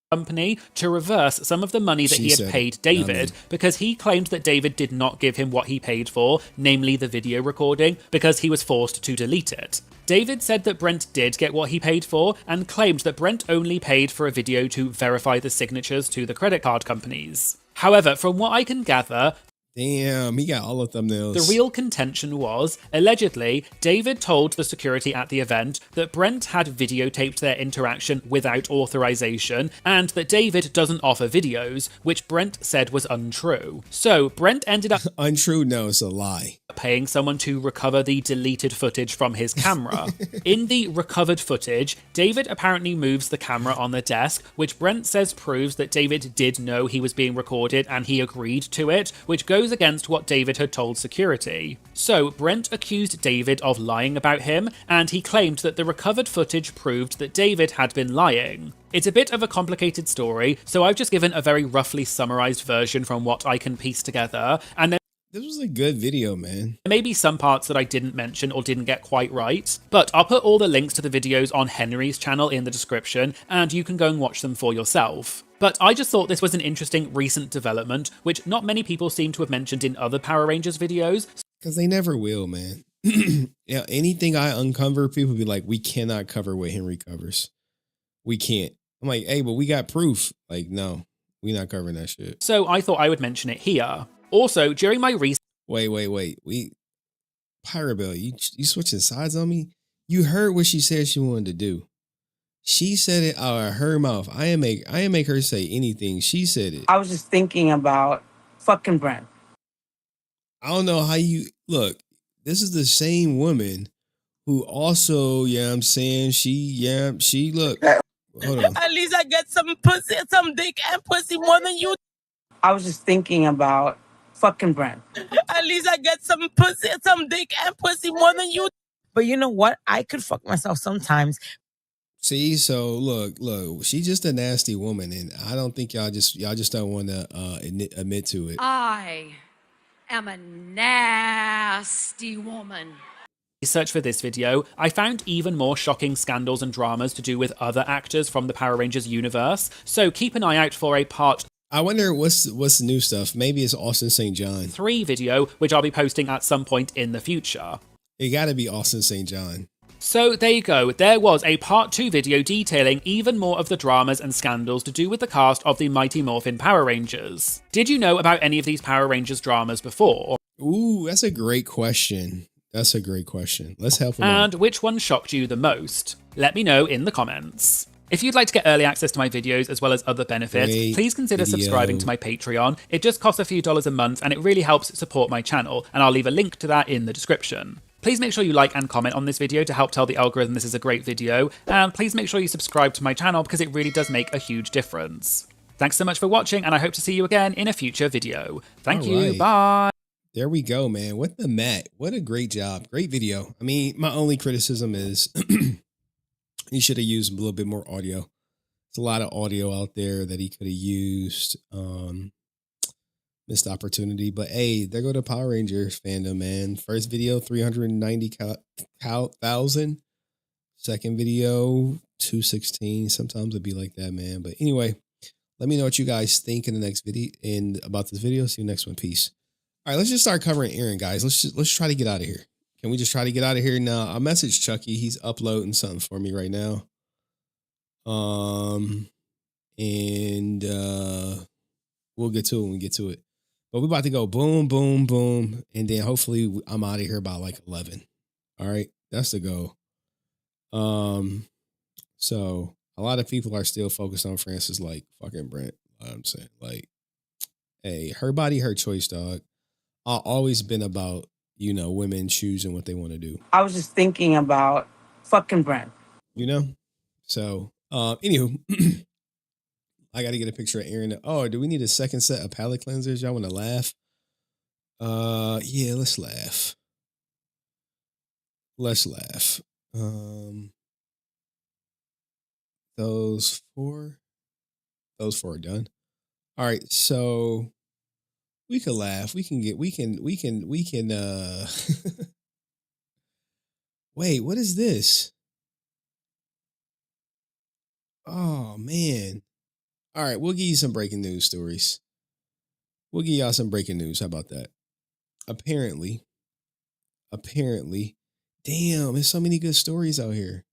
Speaker 22: Company to reverse some of the money that he had paid David because he claimed that David did not give him what he paid for, namely the video recording, because he was forced to delete it. David said that Brent did get what he paid for and claimed that Brent only paid for a video to verify the signatures to the credit card companies. However, from what I can gather,
Speaker 5: damn, he got all the thumbnails.
Speaker 22: The real contention was, allegedly, David told the security at the event that Brent had videotaped their interaction without authorization, and that David doesn't offer videos, which Brent said was untrue. So, Brent ended up...
Speaker 5: Untrue? No, it's a lie.
Speaker 22: Paying someone to recover the deleted footage from his camera. In the recovered footage, David apparently moves the camera on the desk, which Brent says proves that David did know he was being recorded and he agreed to it, which goes against what David had told security. So, Brent accused David of lying about him, and he claimed that the recovered footage proved that David had been lying. It's a bit of a complicated story, so I've just given a very roughly summarized version from what I can piece together, and then
Speaker 5: this was a good video, man.
Speaker 22: There may be some parts that I didn't mention or didn't get quite right, but I'll put all the links to the videos on Henry's channel in the description, and you can go and watch them for yourself. But I just thought this was an interesting recent development, which not many people seem to have mentioned in other Power Rangers videos.
Speaker 5: Because they never will, man. Anything I uncover, people be like, we cannot cover what Henry covers. We can't. I'm like, hey, but we got proof. Like, no, we not covering that shit.
Speaker 22: So I thought I would mention it here. Also, during my research...
Speaker 5: Wait. Pirate Bell, you switching sides on me? You heard what she said she wanted to do. She said it out of her mouth. I didn't make her say anything. She said it.
Speaker 7: I was just thinking about fucking Brent.
Speaker 5: I don't know how you... Look, this is the same woman who also, I'm saying, she look... Hold on.
Speaker 1: At least I get some pussy, some dick and pussy more than you.
Speaker 7: I was just thinking about fucking Brent.
Speaker 1: At least I get some pussy, some dick and pussy more than you. But you know what? I could fuck myself sometimes.
Speaker 5: See, so look, she's just a nasty woman, and I don't think y'all just don't want to admit to it.
Speaker 24: I am a nasty woman.
Speaker 22: Research for this video, I found even more shocking scandals and dramas to do with other actors from the Power Rangers universe, so keep an eye out for a part...
Speaker 5: I wonder what's the new stuff. Maybe it's Austin St. John
Speaker 22: 3 video, which I'll be posting at some point in the future.
Speaker 5: It gotta be Austin St. John.
Speaker 22: So there you go, there was a part 2 video detailing even more of the dramas and scandals to do with the cast of the Mighty Morphin Power Rangers. Did you know about any of these Power Rangers dramas before?
Speaker 5: Ooh, that's a great question. That's a great question. Let's help him out.
Speaker 22: And which one shocked you the most? Let me know in the comments. If you'd like to get early access to my videos as well as other benefits, please consider subscribing to my Patreon. It just costs a few dollars a month and it really helps support my channel, and I'll leave a link to that in the description. Please make sure you like and comment on this video to help tell the algorithm this is a great video, and please make sure you subscribe to my channel because it really does make a huge difference. Thanks so much for watching, and I hope to see you again in a future video. Thank you, bye!
Speaker 5: There we go, man. What the Matt? What a great job. Great video. I mean, my only criticism is he should have used a little bit more audio. There's a lot of audio out there that he could have used. Missed opportunity. But hey, there go the Power Rangers fandom, man. First video, 390,000. Second video, 216. Sometimes it'd be like that, man. But anyway, let me know what you guys think in the next video and about this video. See you next one. Peace. All right, let's just start covering Aaron, guys. Let's try to get out of here. Can we just try to get out of here now? I'll message Chucky. He's uploading something for me right now. We'll get to it when we get to it. But we're about to go boom, boom, boom. And then hopefully I'm out of here by like 11. All right, that's the goal. So a lot of people are still focused on Francis like fucking Brent. I'm saying, like, hey, her body, her choice, dog. I've always been about, you know, women choosing what they want to do.
Speaker 1: I was just thinking about fucking Brent.
Speaker 5: You know? So, anywho, I got to get a picture of Aaron. Oh, do we need a second set of palate cleansers? Y'all want to laugh? Yeah, let's laugh. Let's laugh. Those four are done. All right, so we can laugh. We can wait, what is this? Oh man. All right, we'll give you some breaking news stories. We'll give y'all some breaking news. How about that? Apparently, damn, there's so many good stories out here.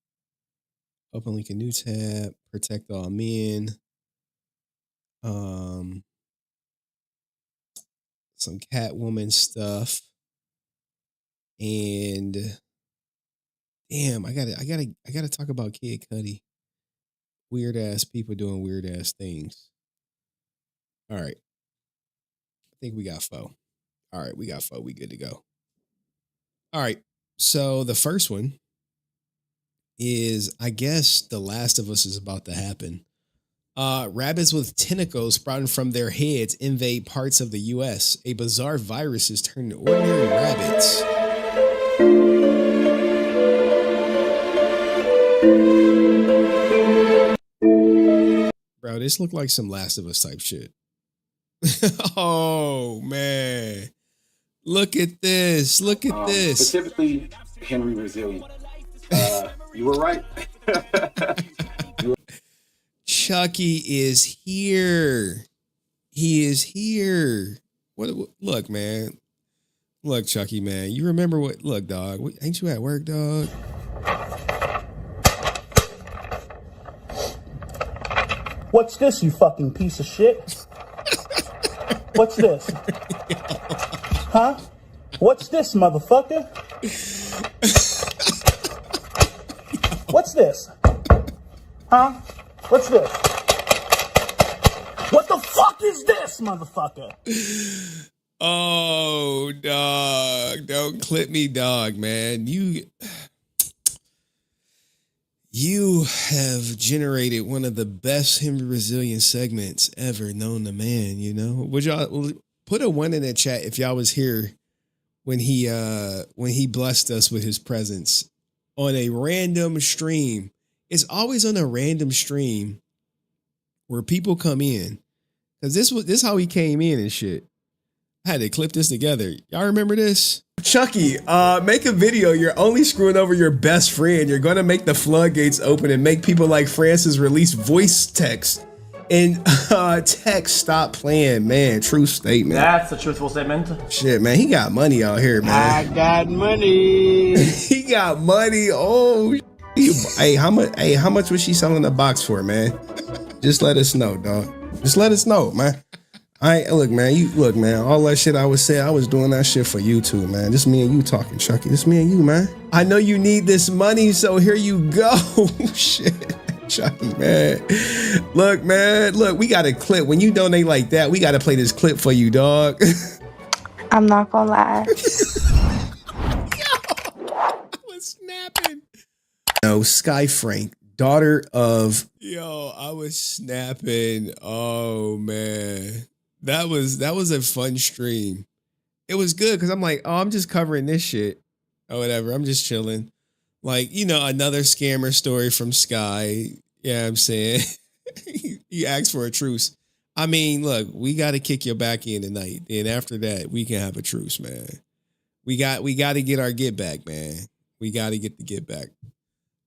Speaker 5: Open link a new tab, protect all men. Some Catwoman stuff. And damn, I gotta talk about Kid Cudi. Weird ass people doing weird ass things. All right. I think we got four. All right, we got four. We good to go. All right. So the first one is, I guess, The Last of Us is about to happen. Rabbits with tentacles sprouting from their heads invade parts of the U.S. A bizarre virus is turning ordinary rabbits. Bro, this looked like some Last of Us type shit. Oh, man. Look at this. Look at this.
Speaker 8: Specifically, HenryResilient. You were right.
Speaker 5: Chucky is here. He is here. What? Look, man. Look, Chucky, man. You remember what? Look, dog. Ain't you at work, dog?
Speaker 9: What's this, you fucking piece of shit? What's this? Huh? What's this, motherfucker? What's this? Huh? What's this? What the fuck is this, motherfucker?
Speaker 5: Oh, dog. Don't clip me, dog, man. You have generated one of the best HenryResilient segments ever known to man, you know? Would y'all put a 1 in the chat if y'all was here when he blessed us with his presence on a random stream. It's always on a random stream where people come in. Cause this is how he came in and shit. I had to clip this together. Y'all remember this? Chucky, make a video. You're only screwing over your best friend. You're going to make the floodgates open and make people like Francis release voice text And Tech, stop playing, man. True statement.
Speaker 9: That's a truthful statement.
Speaker 5: Shit, man. He got money out here, man.
Speaker 9: I got money.
Speaker 5: He got money. Oh, hey, how much was she selling the box for, man? Just let us know, dog. Just let us know, man. Look, man. All that shit I was saying, I was doing that shit for you too, man. Just me and you talking, Chucky. Just me and you, man. I know you need this money, so here you go. Shit, Chucky, man. Look, we got a clip. When you donate like that, we got to play this clip for you, dog.
Speaker 18: I'm not gonna lie.
Speaker 5: I was snapping. No, Sky Frank, daughter of. Yo, I was snapping. Oh man. That was a fun stream. It was good because I'm like, oh, I'm just covering this shit or whatever. I'm just chilling. Like, another scammer story from Sky. Yeah, I'm saying. He asked for a truce. I mean, look, we got to kick your back in tonight. And after that, we can have a truce, man. We got to get our get back, man. We got to get the get back.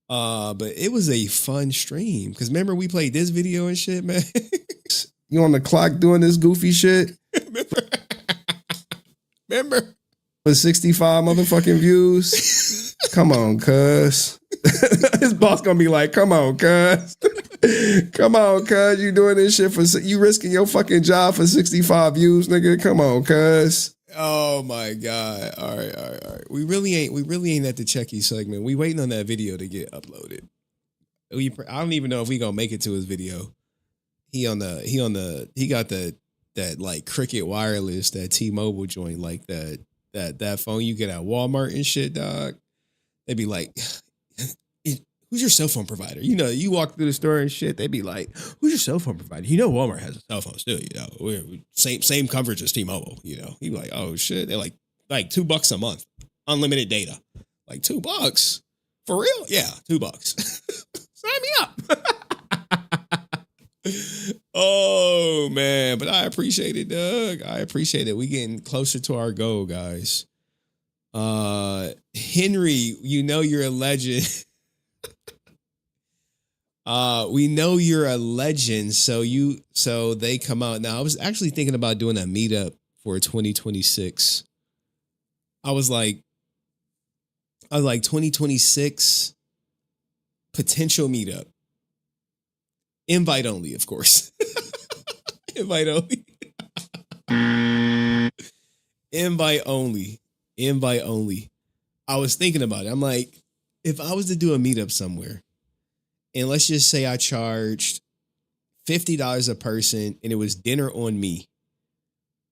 Speaker 5: But it was a fun stream because remember we played this video and shit, man. You on the clock doing this goofy shit? Remember? With 65 motherfucking views. Come on, cuz. His boss gonna be like, come on, cuz. Come on, cuz. You doing this shit you risking your fucking job for 65 views, nigga. Come on, cuz. Oh my God. All right. We really ain't at the Chucky segment. We waiting on that video to get uploaded. I don't even know if we gonna make it to his video. He got that like Cricket Wireless, that T-Mobile joint, like that phone you get at Walmart and shit, dog. They be like, who's your cell phone provider? You walk through the store and shit, they be like, who's your cell phone provider? Walmart has a cell phone still, we're same coverage as T-Mobile, You be like, oh shit, they're like $2 a month, unlimited data. Like $2? For real? Yeah, $2. Sign me up. Oh man, but I appreciate it, Doug. I appreciate it. We getting closer to our goal, guys. Henry, you're a legend. We know you're a legend, so they come out. Now, I was actually thinking about doing a meetup for 2026. I was like 2026 potential meetup. Invite only, of course. Invite only. Invite only. Invite only. I was thinking about it. I'm like, if I was to do a meetup somewhere, and let's just say I charged $50 a person and it was dinner on me,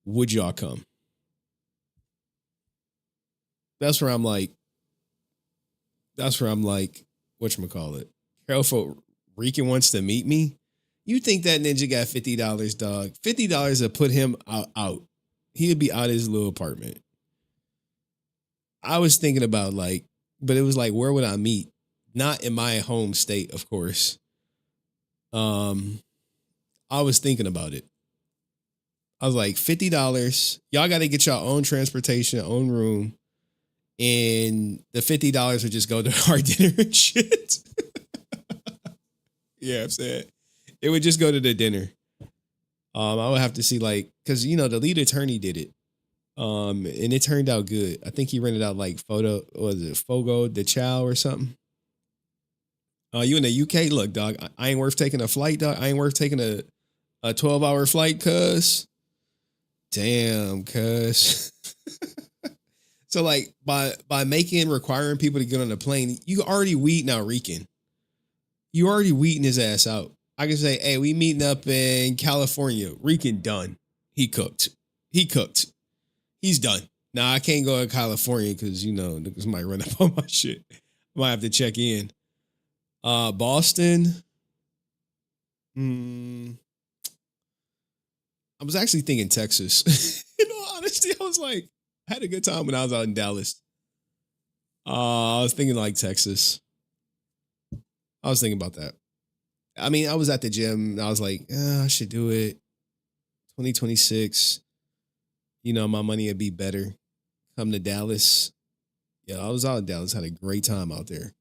Speaker 5: would y'all come? That's where I'm like, whatchamacallit? Careful. Rican wants to meet me. You think that ninja got $50, dog? $50 to put him out. He'd be out of his little apartment. I was thinking about but it was like, where would I meet? Not in my home state, of course. I was thinking about it. I was like, $50. Y'all got to get your own transportation, own room. And the $50 would just go to our dinner and shit. Yeah, I'm saying it would just go to the dinner. I would have to see because the lead attorney did it, and it turned out good. I think he rented out Fogo de Chao or something. You in the UK? Look, dog, I ain't worth taking a flight, dog. I ain't worth taking a 12-hour flight, cuz. Damn, cuz. So by requiring people to get on the plane, you already weeding out Rican. You already weeding his ass out. I can say, hey, we meeting up in California. Rican done. He cooked. He's done. Now I can't go to California because niggas might run up on my shit. Might have to check in. Boston. I was actually thinking Texas. In all honesty, I was like, I had a good time when I was out in Dallas. I was thinking Texas. I was thinking about that. I mean, I was at the gym and I was like, I should do it. 2026. My money would be better. Come to Dallas. Yeah, I was out in Dallas. Had a great time out there.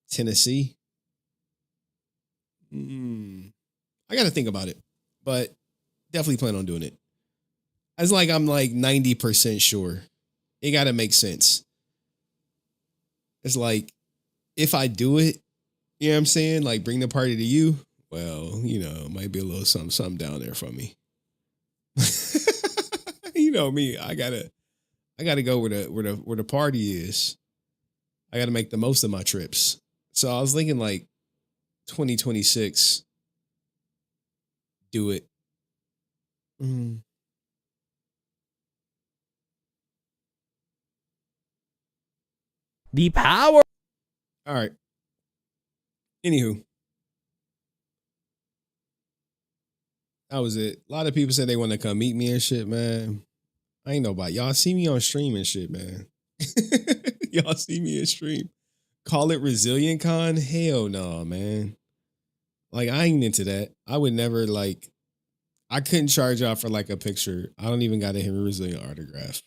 Speaker 5: Tennessee. I got to think about it, but definitely plan on doing it. It's like I'm like 90% sure. It got to make sense. It's like if I do it, you know what I'm saying? Like bring the party to you. Well, you know, it might be a little something down there for me. You know me. I gotta go where the party is. I gotta make the most of my trips. So I was thinking like 2026. Do it.
Speaker 2: The power.
Speaker 5: All right. Anywho. That was it. A lot of people said they want to come meet me and shit, man. I ain't nobody. Y'all see me on stream and shit, man. Y'all see me in stream. Call it Resilient Con? Hell no, man. Like, I ain't into that. I would never, like, I couldn't charge y'all for, like, a picture. I don't even got a Henry Resilient autograph.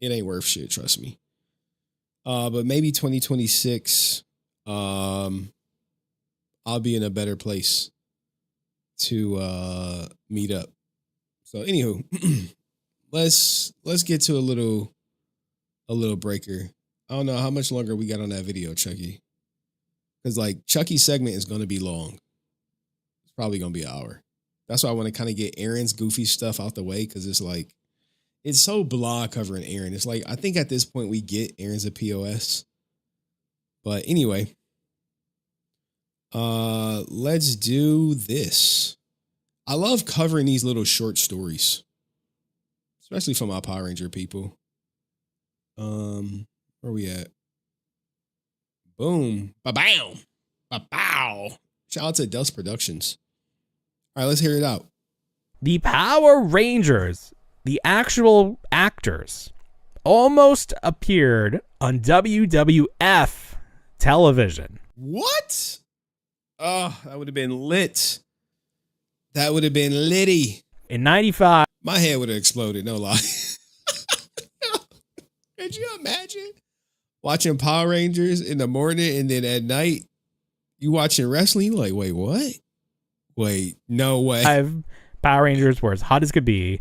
Speaker 5: It ain't worth shit, trust me. But maybe 2026, I'll be in a better place to meet up. So anywho, let's get to a little breaker. I don't know how much longer we got on that video, Chucky. Because like Chucky's segment is gonna be long. It's probably gonna be an hour. That's why I want to kind of get Aaron's goofy stuff out the way, because it's like it's so blah covering Aaron. It's like I think at this point we get Aaron's a POS. But anyway. Let's do this. I love covering these little short stories, especially for my Power Ranger people. Where we at? Boom. Ba-bam. Ba-bow. Shout out to Dust Productions. All right, let's hear it out.
Speaker 2: The Power Rangers, the actual actors, almost appeared on WWF television.
Speaker 5: What? Oh, that would have been lit. That would have been litty.
Speaker 2: In 95.
Speaker 5: My head would have exploded, no lie. Could you imagine watching Power Rangers in the morning and then at night you watching wrestling? Like, wait, what? Wait, no way.
Speaker 2: Power Rangers were as hot as could be.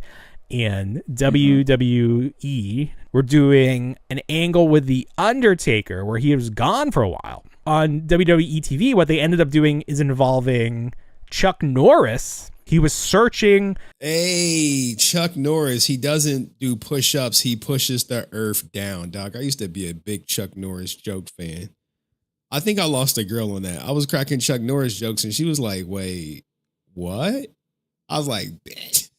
Speaker 2: And WWE were doing an angle with The Undertaker where he was gone for a while. On WWE TV, what they ended up doing is involving Chuck Norris. He was searching.
Speaker 5: Hey, Chuck Norris, he doesn't do push-ups. He pushes the earth down, Doc. I used to be a big Chuck Norris joke fan. I think I lost a girl on that. I was cracking Chuck Norris jokes, and she was like, wait, what? I was like, bitch,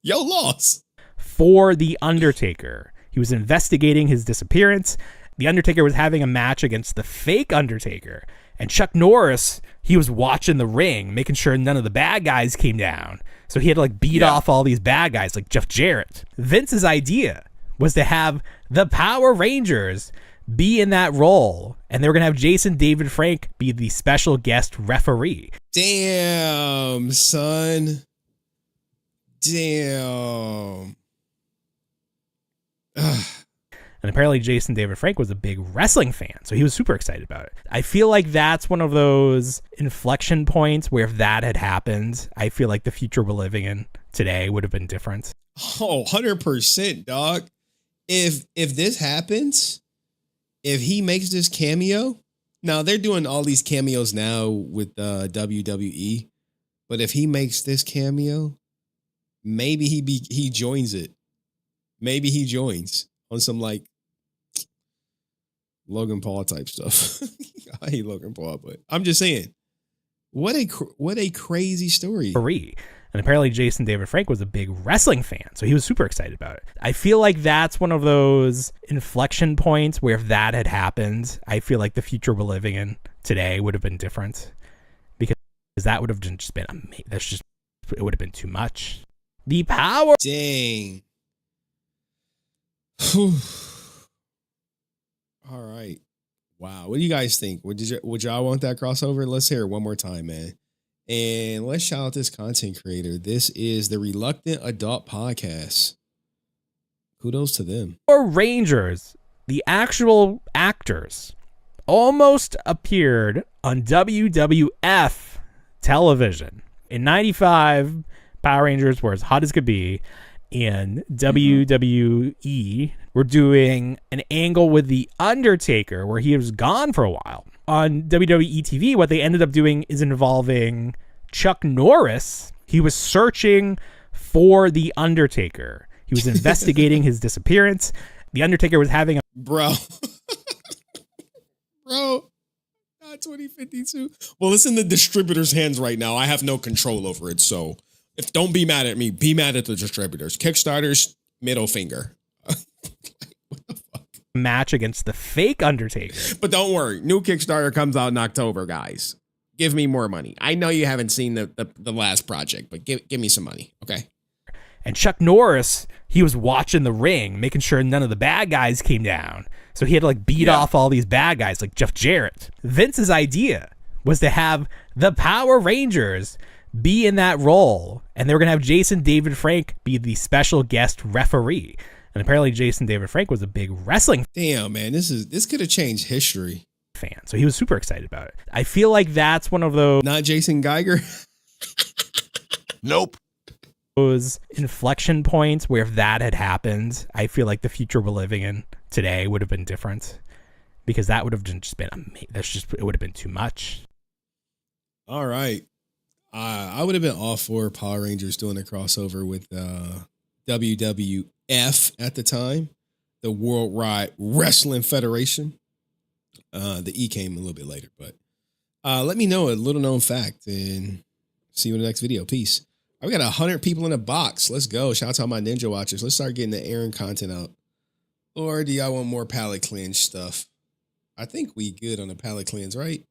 Speaker 5: yo, lost.
Speaker 2: For The Undertaker. He was investigating his disappearance. The Undertaker was having a match against the fake Undertaker. And Chuck Norris, he was watching the ring, making sure none of the bad guys came down. So he had to like beat off all these bad guys like Jeff Jarrett. Vince's idea was to have the Power Rangers be in that role. And they were going to have Jason David Frank be the special guest referee.
Speaker 5: Damn, son. Damn. Ugh.
Speaker 2: And apparently Jason David Frank was a big wrestling fan, so he was super excited about it. I feel like that's one of those inflection points where if that had happened, I feel like the future we're living in today would have been different.
Speaker 5: Oh, 100%, dog. If this happens, if he makes this cameo, now they're doing all these cameos now with WWE, but if he makes this cameo, maybe he joins it. Maybe he joins on some like Logan Paul type stuff. I hate Logan Paul, but I'm just saying, what a crazy story.
Speaker 2: And apparently Jason David Frank was a big wrestling fan, so he was super excited about it. I feel like that's one of those inflection points where if that had happened, I feel like the future we're living in today would have been different, because that would have just been amazing. It would have been too much. The Power.
Speaker 5: Dang. All right. Wow. What do you guys think? Would y'all want that crossover? Let's hear it one more time, man. And let's shout out this content creator. This is the Reluctant Adult Podcast. Kudos to them.
Speaker 2: Power Rangers, the actual actors, almost appeared on WWF television. In 95, Power Rangers were as hot as could be. In WWE, we're doing an angle with The Undertaker where he was gone for a while. On WWE TV, what they ended up doing is involving Chuck Norris. He was searching for The Undertaker. He was investigating his disappearance. The Undertaker was having a...
Speaker 5: Bro. 2052. Well, it's in the distributor's hands right now. I have no control over it. So don't be mad at me. Be mad at the distributors. Kickstarters, middle finger.
Speaker 2: match against the fake Undertaker.
Speaker 5: But don't worry. New Kickstarter comes out in October, guys. Give me more money. I know you haven't seen the last project, but give me some money. Okay.
Speaker 2: And Chuck Norris, he was watching the ring, making sure none of the bad guys came down. So he had to beat off all these bad guys like Jeff Jarrett. Vince's idea was to have the Power Rangers be in that role. And they were going to have Jason David Frank be the special guest referee. And apparently Jason David Frank was a big wrestling
Speaker 5: Damn, man, this could have changed history.
Speaker 2: Fan. So he was super excited about it. I feel like that's one of those...
Speaker 5: Not Jason Geiger?
Speaker 2: Nope. Those inflection points where if that had happened, I feel like the future we're living in today would have been different, because that would have just been amazing. It would have been too much.
Speaker 5: All right. I would have been all for Power Rangers doing a crossover with WWF at the time, the Worldwide Wrestling Federation. The E came a little bit later, but let me know a little known fact and see you in the next video. Peace. We got 100 people in a box. Let's go. Shout out to all my Ninja Watchers. Let's start getting the Aaron content out. Or do y'all want more palate cleanse stuff? I think we good on the palate cleanse, right?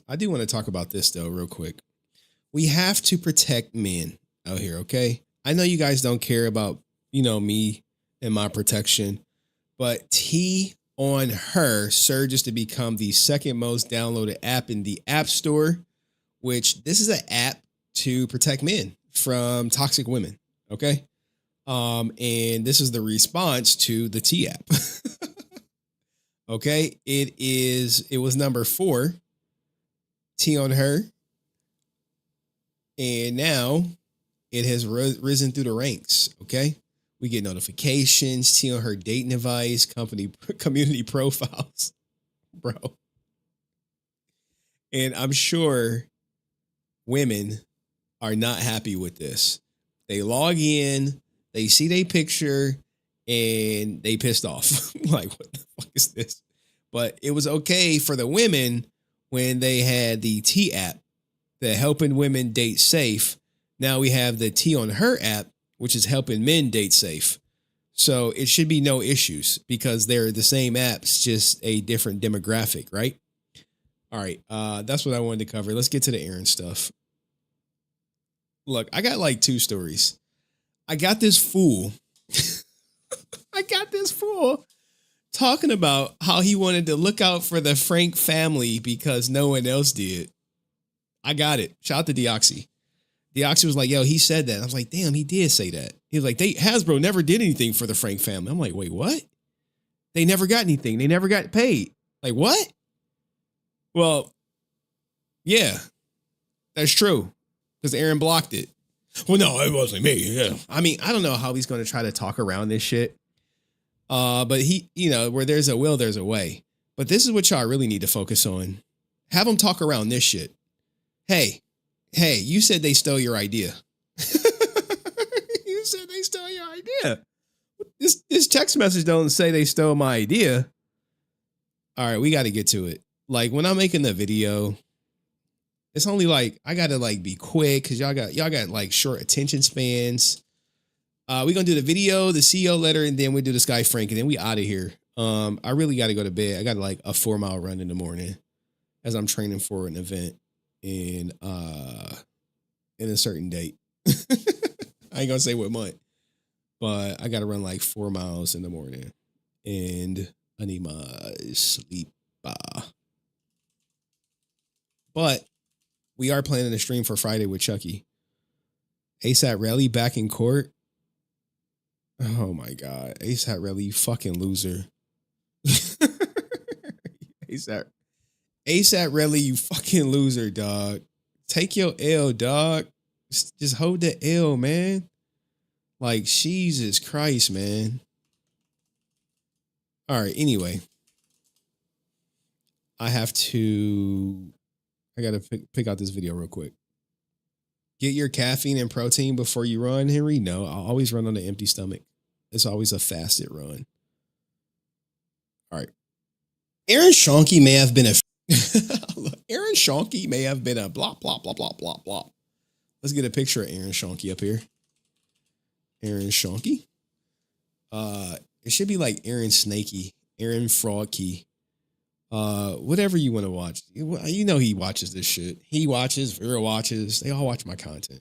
Speaker 5: I do want to talk about this, though, real quick. We have to protect men out here, okay? I know you guys don't care about, me and my protection, but T on Her surges to become the second most downloaded app in the App Store, which this is an app to protect men from toxic women. Okay. And this is the response to the T app. Okay. It was number 4, T on Her. And now it has risen through the ranks. Okay. We get notifications, T on Her dating advice, community profiles, bro. And I'm sure women are not happy with this. They log in, they see their picture, and they pissed off. Like, what the fuck is this? But it was okay for the women when they had the T app, the helping women date safe. Now we have the T on Her app, which is helping men date safe. So it should be no issues because they're the same apps, just a different demographic, right? All right, that's what I wanted to cover. Let's get to the Aaron stuff. Look, I got like 2 stories. I got this fool talking about how he wanted to look out for the Frank family because no one else did. I got it. Shout out to Deoxy. Deoxy was like, yo, he said that. I was like, damn, he did say that. He was like, Hasbro never did anything for the Frank family. I'm like, wait, what? They never got anything. They never got paid. Like, what? Well, yeah, that's true. Because Aaron blocked it. Well, no, it wasn't me. Yeah. I mean, I don't know how he's going to try to talk around this shit. But he, where there's a will, there's a way. But this is what y'all really need to focus on. Have him talk around this shit. Hey, you said they stole your idea. You said they stole your idea. This text message don't say they stole my idea. All right, we got to get to it. Like when I'm making the video, it's only like I gotta be quick because y'all got like short attention spans. We're gonna do the video, the CEO letter, and then we do the Sky Frank, and then we out of here. I really gotta go to bed. I got like a 4-mile run in the morning as I'm training for an event in a certain date. I ain't gonna say what month, but I gotta run like 4 miles in the morning, and I need my sleep. But we are planning a stream for Friday with Chucky. ASAP Rally back in court. Oh my God. ASAP Rally, you fucking loser. ASAP Rally, you fucking loser, dog. Take your L, dog. Just hold the L, man. Like, Jesus Christ, man. All right, anyway. I got to pick out this video real quick. Get your caffeine and protein before you run, Henry? No, I'll always run on an empty stomach. It's always a fasted run. All right. Aaron Shony may have been a Aaron Shony may have been a blah, blah, blah, blah, blah, blah. Let's get a picture of Aaron Shony up here. Aaron Shony. It should be like Aaron Snakey, Aaron Frogkey. Whatever you want to watch. You know he watches this shit. He watches, Vera watches. They all watch my content.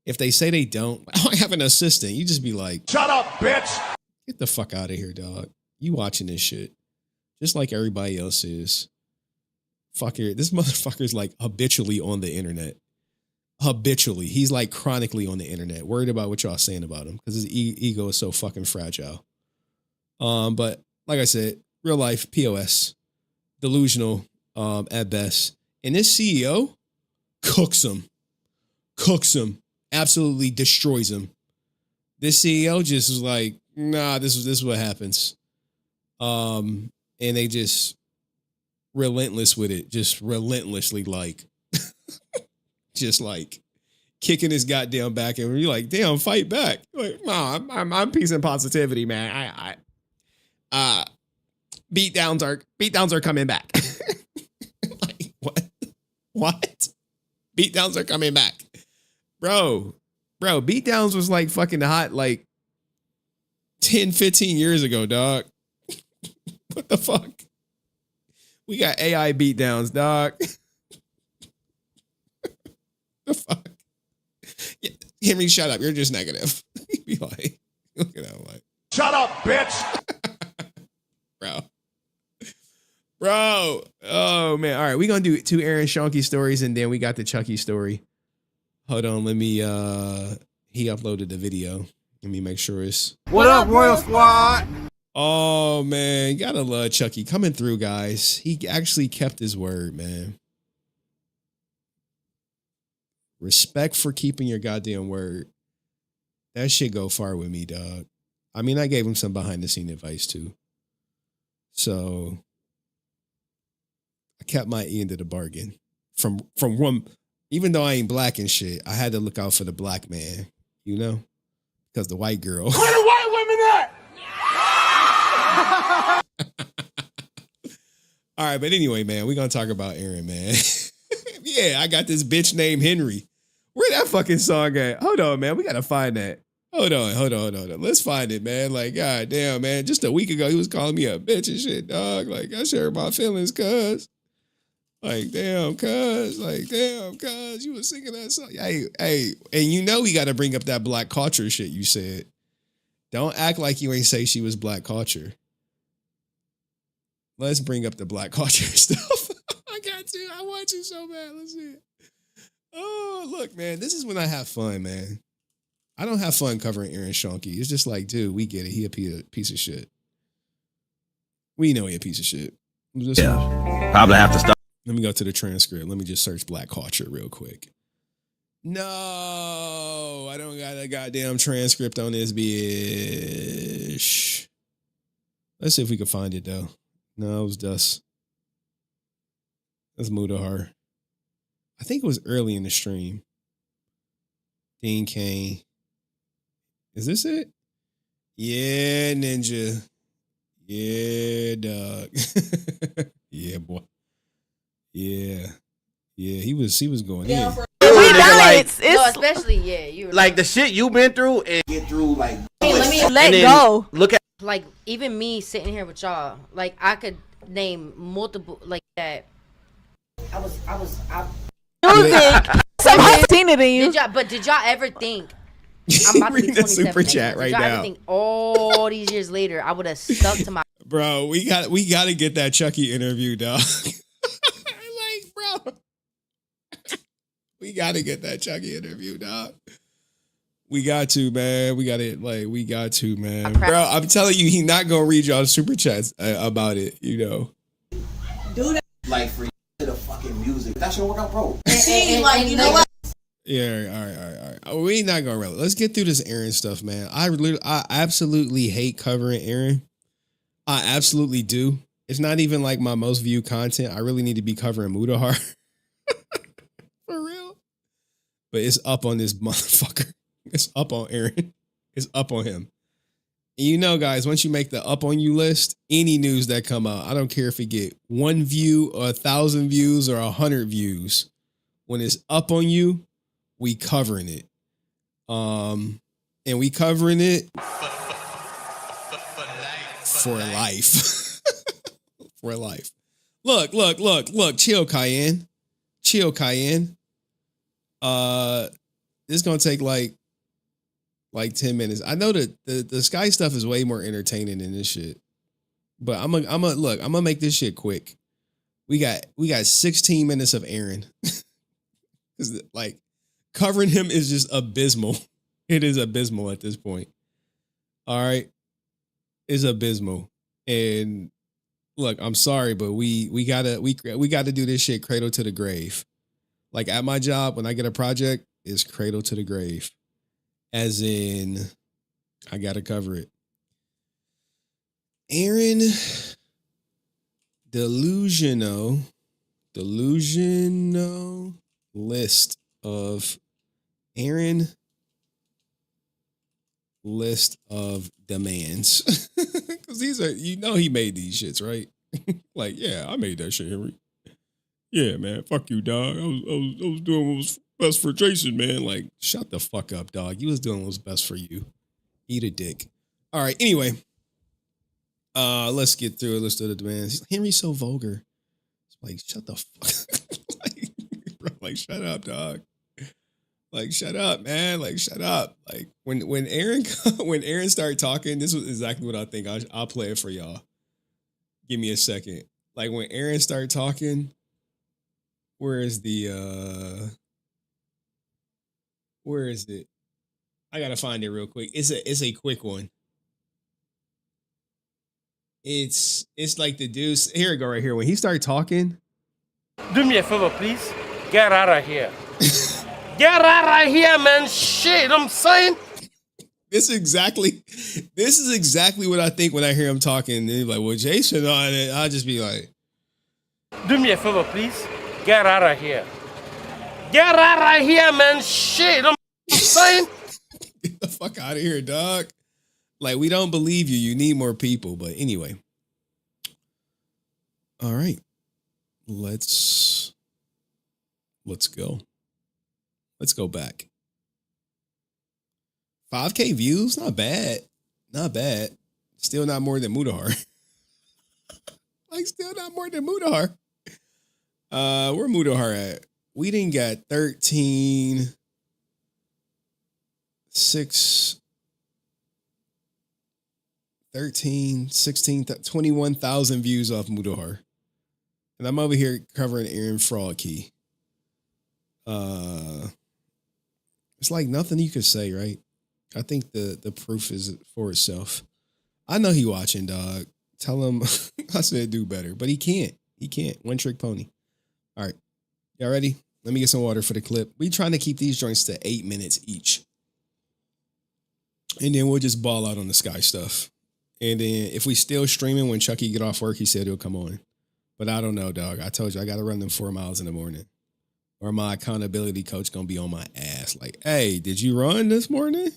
Speaker 5: If they say they don't, I have an assistant. You just be like, shut up, bitch. Get the fuck out of here, dog. You watching this shit. Just like everybody else is. Fucker, this motherfucker's like habitually on the internet. Habitually. He's like chronically on the internet. Worried about what y'all saying about him because his ego is so fucking fragile. But like I said, real life, POS. Delusional at best. And this CEO cooks him. Absolutely destroys him. This CEO just was like, nah, this is what happens. And they just relentless with it. Just relentlessly like just like kicking his goddamn back. And you're like, damn, fight back. Like, nah, I'm peace and positivity, man. Beatdowns are coming back. Like, what? Beatdowns are coming back. Bro, beatdowns was like fucking hot like 10, 15 years ago, dog. What the fuck? We got AI beatdowns, dog. The fuck? Yeah, Henry, shut up. You're just negative. He'd be like, look at that, like, shut up, bitch. Bro. Oh man. All right, we're gonna do 2 Aaron Shony stories and then we got the Chucky story. Hold on, let me he uploaded the video. Let me make sure it's
Speaker 9: What up, Royal Squad?
Speaker 5: Oh man, gotta love Chucky coming through, guys. He actually kept his word, man. Respect for keeping your goddamn word. That shit go far with me, dog. I mean, I gave him some behind the scene advice too. So I kept my end of the bargain. From one, even though I ain't black and shit, I had to look out for the black man, you know? Because the white girl.
Speaker 9: Where the white women at?
Speaker 5: All right, but anyway, man, we're going to talk about Aaron, man. Yeah, I got this bitch named Henry. Where that fucking song at? Hold on, man. We got to find that. Hold on. Let's find it, man. Like, god damn, man. Just a week ago, he was calling me a bitch and shit, dog. Like, I share my feelings, cuz. Like, damn, cuz. You was singing that song. Hey. And you know we got to bring up that black culture shit you said. Don't act like you ain't say she was black culture. Let's bring up the black culture stuff. I got to. I want you so bad. Let's see it. Oh, look, man. This is when I have fun, man. I don't have fun covering Aaron Shony. It's just like, dude, we get it. He a piece of shit. We know he a piece of shit.
Speaker 6: Yeah. Probably have to stop.
Speaker 5: Let me go to the transcript. Let me just search black culture real quick. No, I don't got a goddamn transcript on this bitch. Let's see if we can find it, though. No, it was dust. Let's move to her. I think it was early in the stream. Dean Kane. Is this it? Yeah, Ninja. Yeah, dog. Yeah, boy. Yeah, he was going in.
Speaker 10: We done it. It's
Speaker 11: no, especially you
Speaker 10: like the shit you've been through and get through like.
Speaker 11: Hey, let me
Speaker 10: let go. Look at
Speaker 11: like even me sitting here with y'all. Like I could name multiple like that. I
Speaker 10: some Tina than you.
Speaker 11: Did y'all ever think? I'm about to be 27.
Speaker 5: Super chat right
Speaker 11: did y'all
Speaker 5: now.
Speaker 11: ever think all these years later I would have stuck to my.
Speaker 5: Bro, we got to get that Chucky interview, dog. Like, bro, we got to get that Chucky interview, dog. We got to, man. We got to, man. Bro, I'm telling you, he not gonna read y'all super chats about it, you know.
Speaker 10: Do that like for the fucking music.
Speaker 8: That shit work out, bro.
Speaker 11: See, like, you know what?
Speaker 5: Yeah, all right. Oh, we ain't not gonna rel. Let's get through this Aaron stuff, man. I absolutely hate covering Aaron. I absolutely do. It's not even like my most viewed content. I really need to be covering Mudahar. For real. But it's up on this motherfucker. It's up on Aaron. It's up on him. And you know, guys, once you make the up on you list, any news that come out, I don't care if it get 1 view or 1,000 views or 100 views. When it's up on you, we covering it. And we covering it for life. For life. Look. Chill, Cayenne. This is gonna take like 10 minutes. I know that the Sky stuff is way more entertaining than this shit. But I'm gonna make this shit quick. We got 16 minutes of Aaron. Cause like covering him is just abysmal. It is abysmal at this point. All right. It's abysmal. And look, I'm sorry, but we gotta do this shit cradle to the grave. Like at my job, when I get a project, it's cradle to the grave. As in, I gotta cover it. Aaron delusional list of Aaron list of demands. Because these are, you know, he made these shits, right? Like, yeah, I made that shit, Henry. Yeah, man, fuck you, dog. I was doing what was best for Jason, man. Like, shut the fuck up, dog. You was doing what was best for you. Eat a dick. All right, anyway. Let's get through it. Let's do the demands. Henry's so vulgar. It's like, shut the fuck. Like, shut up, dog. Like, shut up, man. Like, shut up. Like, when Aaron started talking, this was exactly what I think. I'll play it for y'all. Give me a second. Like, when Aaron started talking, where is it? I gotta find it real quick. It's a quick one. It's like the dudes. Here we go, right here. When he started talking,
Speaker 13: do me a favor, please. Get out of here. Get out of here, man. Shit, I'm saying.
Speaker 5: This is exactly what I think when I hear him talking. And he's like, well, Jason on it. I'll just be like,
Speaker 13: do me a favor, please. Get out of here. Get out of here, man. Shit, I'm saying.
Speaker 5: Get the fuck out of here, dog. Like, we don't believe you. You need more people. But anyway. All right. Let's go. Let's go back. 5K views? Not bad. Not bad. Still not more than Mudahar. Like, still not more than Mudahar. Where Mudahar at? We didn't get 13, 16, 21,000 views off Mudahar. And I'm over here covering Aaron Fraud Key. It's like nothing you could say, right? I think the proof is for itself. I know he watching, dog. Tell him I said do better, but he can't. He can't. One trick pony. All right. Y'all ready? Let me get some water for the clip. We trying to keep these joints to 8 minutes each. And then we'll just ball out on the Sky stuff. And then if we still streaming when Chucky get off work, he said he'll come on. But I don't know, dog. I told you I got to run them 4 miles in the morning. Or my accountability coach going to be on my ass. Like, hey, did you run this morning?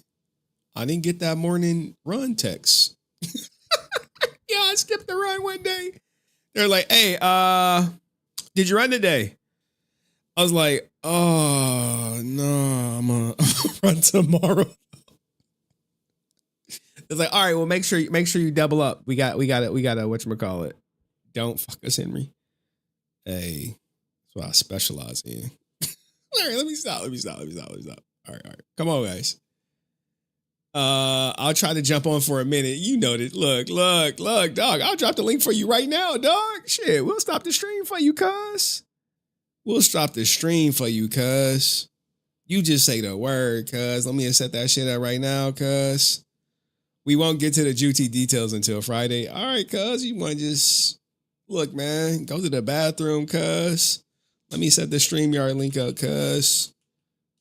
Speaker 5: I didn't get that morning run text. Yeah, I skipped the run one day. They're like, hey, did you run today? I was like, oh, no, I'm going to run tomorrow. It's like, all right, well, make sure you double up. We got whatchamacallit. Don't fuck us, Henry. Hey. That's what I specialize in. All right, let me stop. All right. Come on, guys. I'll try to jump on for a minute. You know that. Look, dog. I'll drop the link for you right now, dog. Shit, we'll stop the stream for you, cuz. You just say the word, cuz. Let me set that shit up right now, cuz. We won't get to the juicy details until Friday. All right, cuz. You want to just... Look, man. Go to the bathroom, cuz. Let me set the StreamYard link up, cuz.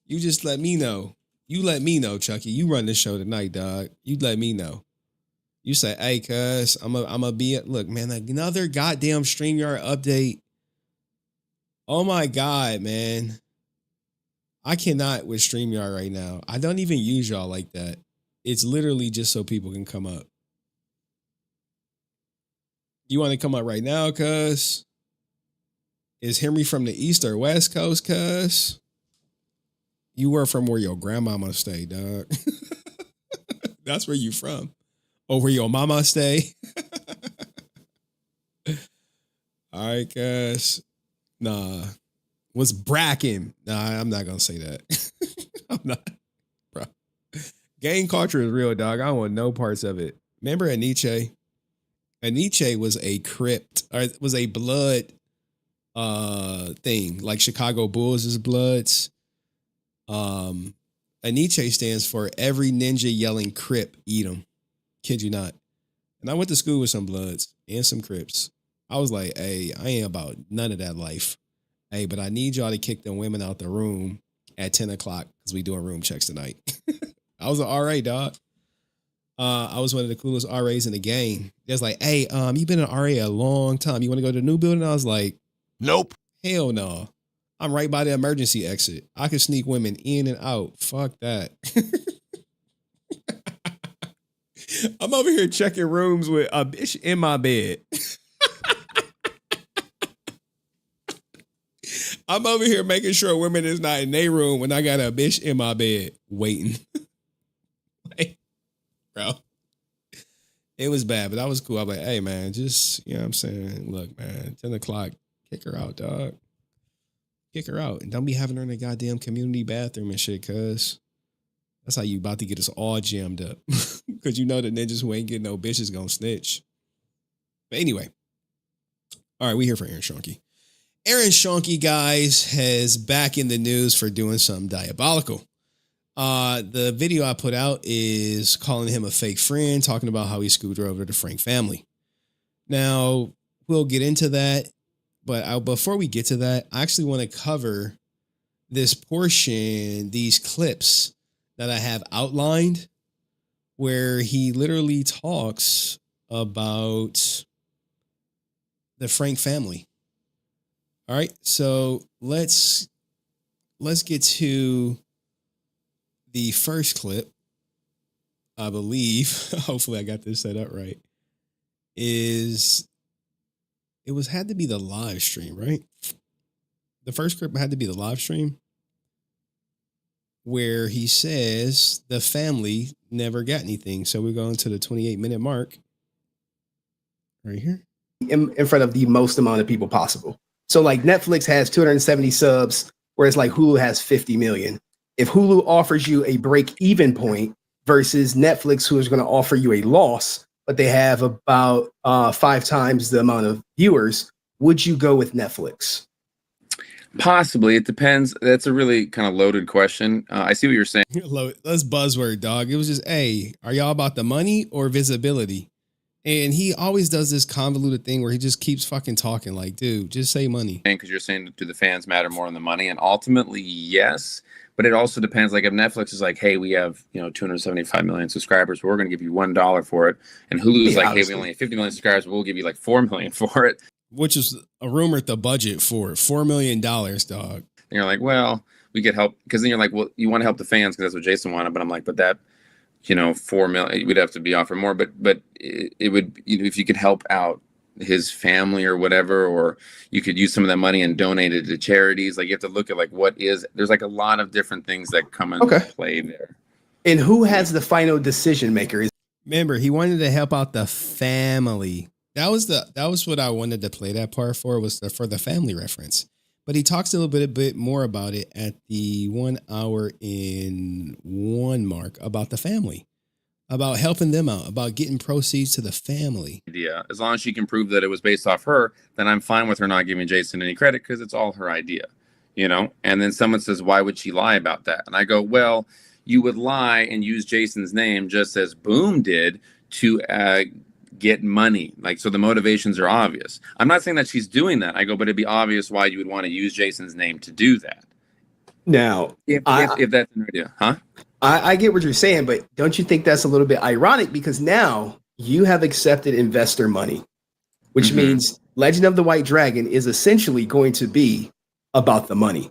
Speaker 5: You just let me know. You let me know, Chucky. You run the show tonight, dog. You let me know. You say, hey, cuz, I'm a be it. Look, man, another goddamn StreamYard update. Oh my God, man. I cannot with StreamYard right now. I don't even use y'all like that. It's literally just so people can come up. You want to come up right now, cuz? Is Henry from the East or West Coast, cuz? You were from where your grandmama stay, dog. That's where you from. Oh, where your mama stay? All right, cuz. Nah. What's Bracken? Nah, I'm not going to say that. I'm not. Bro. Gang culture is real, dog. I don't want no parts of it. Remember Aniche? Aniche was a Crip, or was a blood thing, like Chicago Bulls is Bloods. Aniche stands for every ninja yelling Crip, eat 'em. Kid you not. And I went to school with some Bloods and some Crips. I was like, hey, I ain't about none of that life. Hey, but I need y'all to kick the women out the room at 10 o'clock because we doing room checks tonight. I was an RA, dog. I was one of the coolest RAs in the game. They was like, hey, you've been an RA a long time. You want to go to the new building? I was like, nope. Hell no. I'm right by the emergency exit. I can sneak women in and out. Fuck that. I'm over here checking rooms with a bitch in my bed. I'm over here making sure women is not in their room when I got a bitch in my bed waiting. Like, bro. It was bad, but that was cool. I'm like, hey, man, just, you know what I'm saying? Look, man, 10 o'clock, kick her out, dog. Kick her out. And don't be having her in the goddamn community bathroom and shit, cuz. That's how you about to get us all jammed up. Because you know the ninjas who ain't getting no bitches gonna snitch. But anyway. All right, we here for Aaron Shony. Aaron Shony, guys, has back in the news for doing something diabolical. The video I put out is calling him a fake friend, talking about how he screwed her over to the Frank family. Now, we'll get into that. But before we get to that, I actually want to cover this portion, these clips that I have outlined, where he literally talks about the Frank family. All right, so let's get to the first clip. I believe, hopefully I got this set up right, had to be the live stream, right? The first clip had to be the live stream where he says the family never got anything. So we're going to the 28-minute mark right here.
Speaker 7: In front of the most amount of people possible. So like Netflix has 270 subs, whereas like Hulu has 50 million. If Hulu offers you a break-even point versus Netflix, who is going to offer you a loss, but they have about 5 times the amount of viewers, would you go with Netflix?
Speaker 14: Possibly. It depends. That's a really kind of loaded question. I see what you're saying.
Speaker 5: That's buzzword, dog. It was just, hey, are y'all about the money or visibility? And he always does this convoluted thing where he just keeps fucking talking like, dude, just say money.
Speaker 14: Because you're saying, do the fans matter more than the money? And ultimately, yes. But it also depends. Like if Netflix is like, hey, we have 275 million subscribers, but we're going to give you $1 for it. And Hulu's like, hey, we only have 50 million subscribers, but we'll give you like $4 million for it.
Speaker 5: Which is a rumor at the budget for $4 million, dog.
Speaker 14: And you're like, well, we could help. Because then you're like, well, you want to help the fans because that's what Jason wanted. But I'm like, but that, $4 million, we'd have to be offered more. But it would, if you could help out his family or whatever, or you could use some of that money and donate it to charities. Like you have to look at like there's like a lot of different things that come into play there.
Speaker 7: And who has the final decision maker?
Speaker 5: Remember, he wanted to help out the family. That was what I wanted to play that part for, for the family reference. But he talks a little bit more about it at the 1 hour and 1 mark about the family, about helping them out, about getting proceeds to the family.
Speaker 14: Idea. As long as she can prove that it was based off her, then I'm fine with her not giving Jason any credit because it's all her idea, And then someone says, why would she lie about that? And I go, well, you would lie and use Jason's name just as Boom did to get money. Like, so the motivations are obvious. I'm not saying that she's doing that. I go, but it'd be obvious why you would want to use Jason's name to do that.
Speaker 7: Now,
Speaker 14: If that's an idea, huh?
Speaker 7: I get what you're saying, but don't you think that's a little bit ironic? Because now you have accepted investor money, which means Legend of the White Dragon is essentially going to be about the money.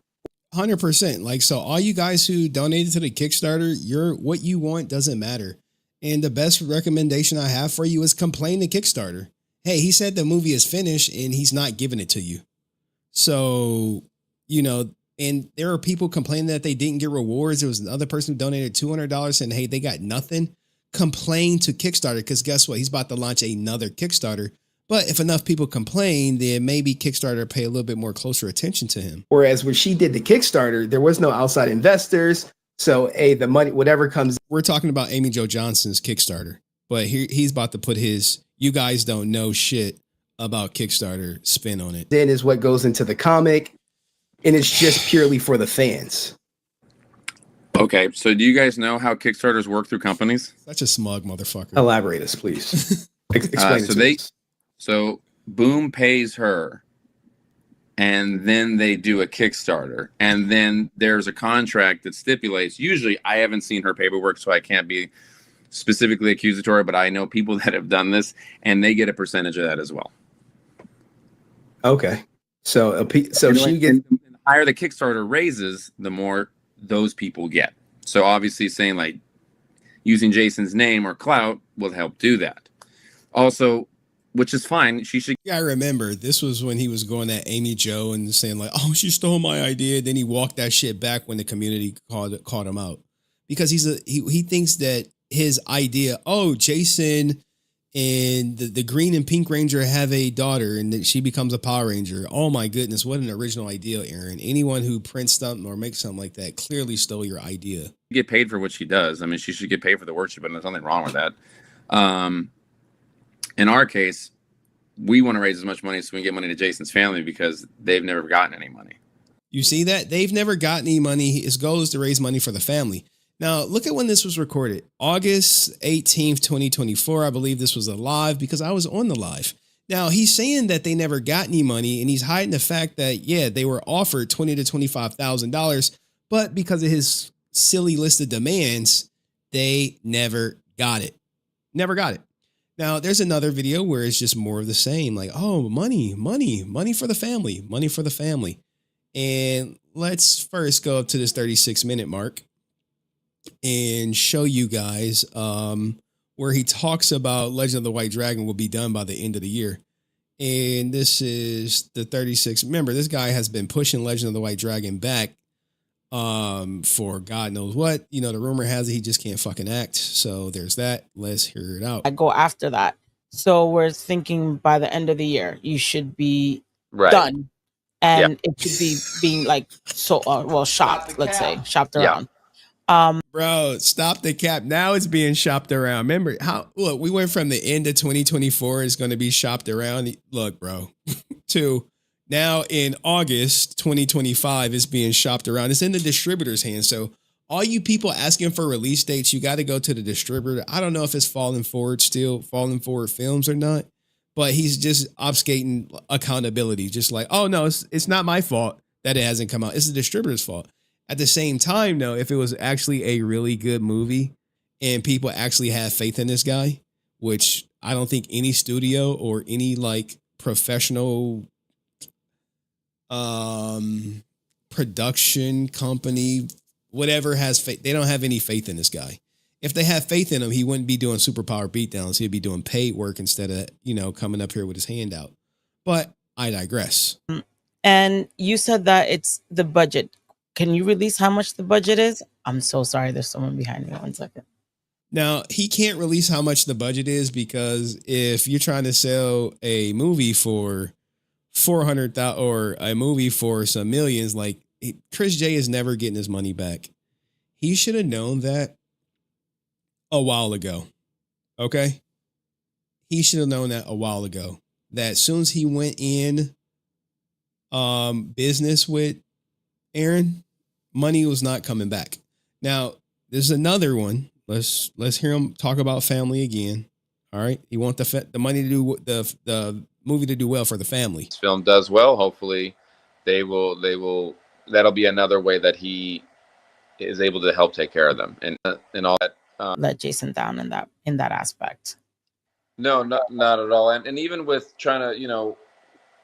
Speaker 5: 100%. Like, so all you guys who donated to the Kickstarter, what you want doesn't matter. And the best recommendation I have for you is complain to Kickstarter. Hey, he said the movie is finished and he's not giving it to you. So, and there are people complaining that they didn't get rewards. There was another person who donated $200 saying, hey, they got nothing. Complain to Kickstarter, because guess what? He's about to launch another Kickstarter. But if enough people complain, then maybe Kickstarter pay a little bit more closer attention to him.
Speaker 7: Whereas when she did the Kickstarter, there was no outside investors. So, the money, whatever comes.
Speaker 5: We're talking about Amy Jo Johnson's Kickstarter, but he's about to put his, you guys don't know shit about Kickstarter spin on it.
Speaker 7: Then is what goes into the comic, and it's just purely for the fans.
Speaker 14: Okay, so do you guys know how Kickstarters work through companies?
Speaker 5: Such a smug motherfucker.
Speaker 7: Elaborate us, please. Explain it to us.
Speaker 14: So Boom pays her, and then they do a Kickstarter, and then there's a contract that stipulates. Usually, I haven't seen her paperwork, so I can't be specifically accusatory, but I know people that have done this, and they get a percentage of that as well.
Speaker 7: Okay, so she gets.
Speaker 14: The higher the Kickstarter raises, the more those people get. So obviously, saying like using Jason's name or clout will help do that. Also, which is fine. She should.
Speaker 5: Yeah, I remember this was when he was going at Amy Jo and saying like, "Oh, she stole my idea." Then he walked that shit back when the community called him out, because he thinks that his idea. Oh, Jason and the Green and Pink Ranger have a daughter, and that she becomes a Power Ranger. Oh my goodness, what an original idea, Aaron! Anyone who prints something or makes something like that clearly stole your idea.
Speaker 14: Get paid for what she does. I mean, she should get paid for the work she does. There's nothing wrong with that. In our case, we want to raise as much money so we can get money to Jason's family, because they've never gotten any money.
Speaker 5: You see that? They've never gotten any money. His goal is to raise money for the family. Now, look at when this was recorded. August 18th, 2024. I believe this was a live because I was on the live. Now, he's saying that they never got any money, and he's hiding the fact that, yeah, they were offered $20,000 to $25,000, but because of his silly list of demands, they never got it. Never got it. Now, there's another video where it's just more of the same, like, oh, money for the family, money for the family. And let's first go up to this 36-minute mark and show you guys where he talks about Legend of the White Dragon will be done by the end of the year. And this is the 36. Remember, this guy has been pushing Legend of the White Dragon back for God knows what. The rumor has it he just can't fucking act. So there's that. Let's hear it out.
Speaker 1: I go after that. So we're thinking by the end of the year, you should be done. And it should be being like, shopped, let's say, shopped around.
Speaker 5: Bro, stop the cap. Now it's being shopped around. Remember look, we went from the end of 2024, it's going to be shopped around. Look, bro, to now in August 2025, it's being shopped around. It's in the distributor's hands. So all you people asking for release dates, you got to go to the distributor. I don't know if it's Falling Forward Films or not, but he's just obfuscating accountability. Just like, oh no, it's not my fault that it hasn't come out. It's the distributor's fault. At the same time, though, if it was actually a really good movie and people actually have faith in this guy, which I don't think any studio or any like professional production company, whatever, has faith. They don't have any faith in this guy. If they have faith in him, he wouldn't be doing superpower beatdowns. He'd be doing paid work instead of, coming up here with his hand out. But I digress.
Speaker 1: And you said that it's the budget. Can you release how much the budget is? I'm so sorry. There's someone behind me. 1 second.
Speaker 5: Now, he can't release how much the budget is, because if you're trying to sell a movie for 400,000 or a movie for some millions, like Chris J is never getting his money back. He should have known that a while ago. Okay. He should have known that a while ago, that as soon as he went in business with Aaron, money was not coming back. Now, there's another one. Let's hear him talk about family again. All right. You want the money to do the movie to do well for the family.
Speaker 14: This film does well. Hopefully, they will. That'll be another way that he is able to help take care of them and all that.
Speaker 1: Let Jason down in that aspect.
Speaker 14: No, not at all. And even with trying to,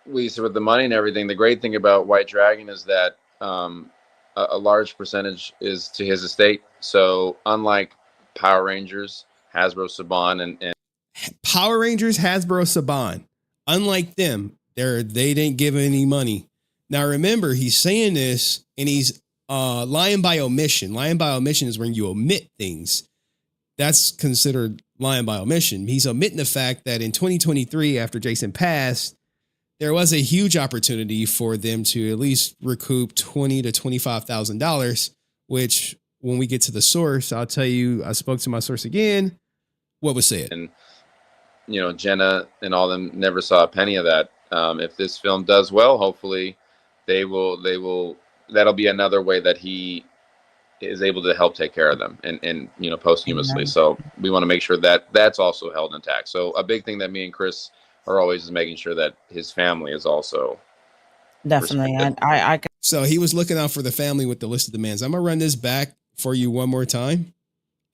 Speaker 14: with the money and everything, the great thing about White Dragon is that a large percentage is to his estate. So unlike Power Rangers, Hasbro, Saban, and
Speaker 5: Power Rangers, Hasbro, Saban, unlike them, they didn't give any money. Now remember, he's saying this and he's lying by omission. Lying by omission is when you omit things. That's considered lying by omission. He's omitting the fact that in 2023, after Jason passed, there was a huge opportunity for them to at least recoup $20,000 to $25,000, which when we get to the source, I'll tell you, I spoke to my source again. What was said?
Speaker 14: And, Jenna and all them never saw a penny of that. If this film does well, hopefully they will, that'll be another way that he is able to help take care of them and posthumously. So we want to make sure that that's also held intact. So a big thing that me and Chris are always is making sure that his family is also
Speaker 1: definitely. And I
Speaker 5: so he was looking out for the family with the list of demands. I'm gonna run this back for you one more time,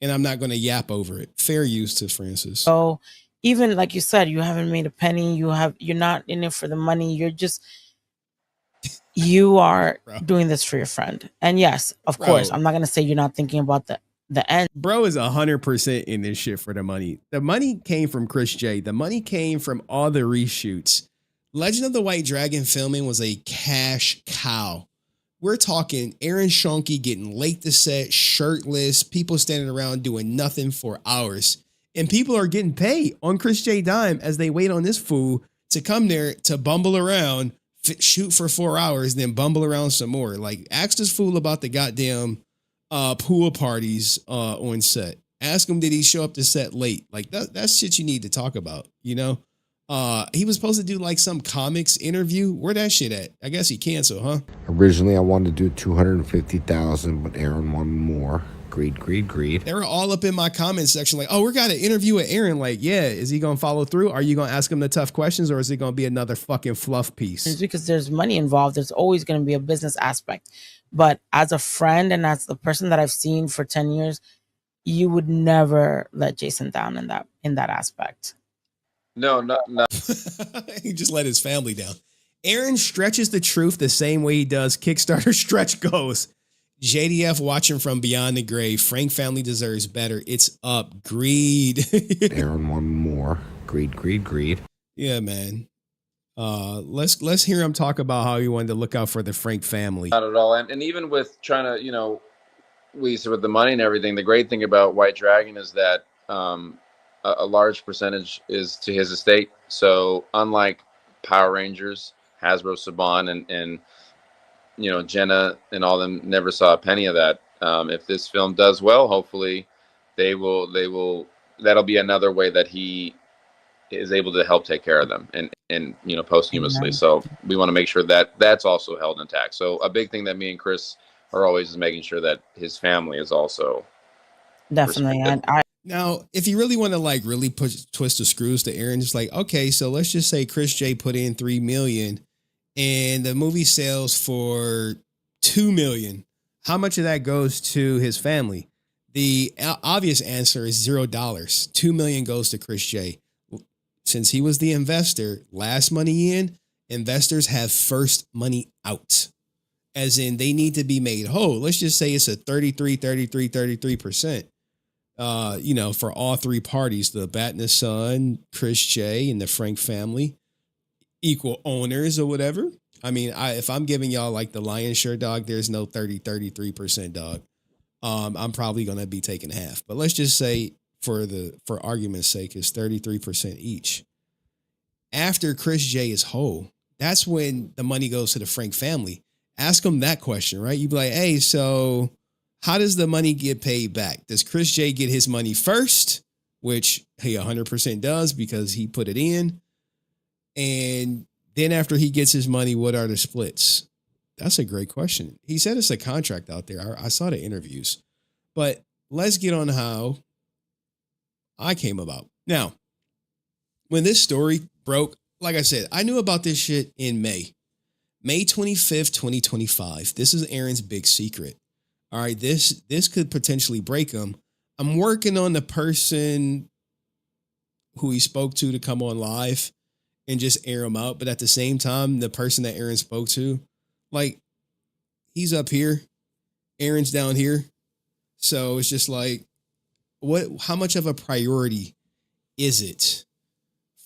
Speaker 5: and I'm not gonna yap over it. Fair use to Francis.
Speaker 1: So even like you said, you haven't made a penny. You're not in it for the money. You are doing this for your friend. And yes, of course, I'm not gonna say you're not thinking about the end.
Speaker 5: Bro is 100% in this shit for the money. The money came from Chris J. The money came from all the reshoots. Legend of the White Dragon filming was a cash cow. We're talking Aaron Shony getting late to set, shirtless, people standing around doing nothing for hours. And people are getting paid on Chris J dime as they wait on this fool to come there to bumble around, shoot for 4 hours, then bumble around some more. Like, ask this fool about the goddamn pool parties on set. Ask him, did he show up to set late? Like, that's shit you need to talk about, He was supposed to do like some comics interview. Where that shit at? I guess he canceled, huh?
Speaker 15: Originally, I wanted to do 250,000, but Aaron wanted more. Greed.
Speaker 5: They were all up in my comment section like, oh, we got an interview with Aaron. Like, yeah, is he going to follow through? Are you going to ask him the tough questions, or is it going to be another fucking fluff piece?
Speaker 1: It's because there's money involved. There's always going to be a business aspect. But as a friend and as the person that I've seen for 10 years, you would never let Jason down in that aspect.
Speaker 14: No.
Speaker 5: He just let his family down. Aaron stretches the truth the same way he does Kickstarter stretch goals. JDF watching from beyond the grave. Frank family deserves better. It's up. Greed.
Speaker 15: Aaron wanted more. Greed.
Speaker 5: Yeah, man. Let's hear him talk about how he wanted to look out for the Frank family.
Speaker 14: Not at all. And even with trying to, with the money and everything, the great thing about White Dragon is that a large percentage is to his estate. So unlike Power Rangers, Hasbro, Saban, and Jenna and all them never saw a penny of that. If this film does well, hopefully they will. That'll be another way that he is able to help take care of them and posthumously. So we want to make sure that that's also held intact. So a big thing that me and Chris are always is making sure that his family is also
Speaker 1: definitely. And
Speaker 5: now, if you really want to like really twist the screws to Aaron, just like, okay, so let's just say Chris J put in $3 million and the movie sells for $2 million. How much of that goes to his family? The obvious answer is $0. $2 million goes to Chris J. Since he was the investor, last money in, investors have first money out. As in, they need to be made whole. Let's just say it's a 33%. For all three parties, the Bat and the Son, Chris J, and the Frank family, equal owners or whatever. I mean, if I'm giving y'all like the lion's share, dog, there's no 33%, dog. I'm probably going to be taking half. But let's just say, for argument's sake, it's 33% each. After Chris J is whole, that's when the money goes to the Frank family. Ask them that question, right? You'd be like, hey, so how does the money get paid back? Does Chris J get his money first? Which he 100% does because he put it in. And then after he gets his money, what are the splits? That's a great question. He said it's a contract out there. I saw the interviews. But let's get on how I came about. Now, when this story broke, like I said, I knew about this shit in May 25th, 2025. This is Aaron's big secret. All right, this could potentially break him. I'm working on the person who he spoke to come on live and just air him out. But at the same time, the person that Aaron spoke to, like, he's up here, Aaron's down here. So it's just like, how much of a priority is it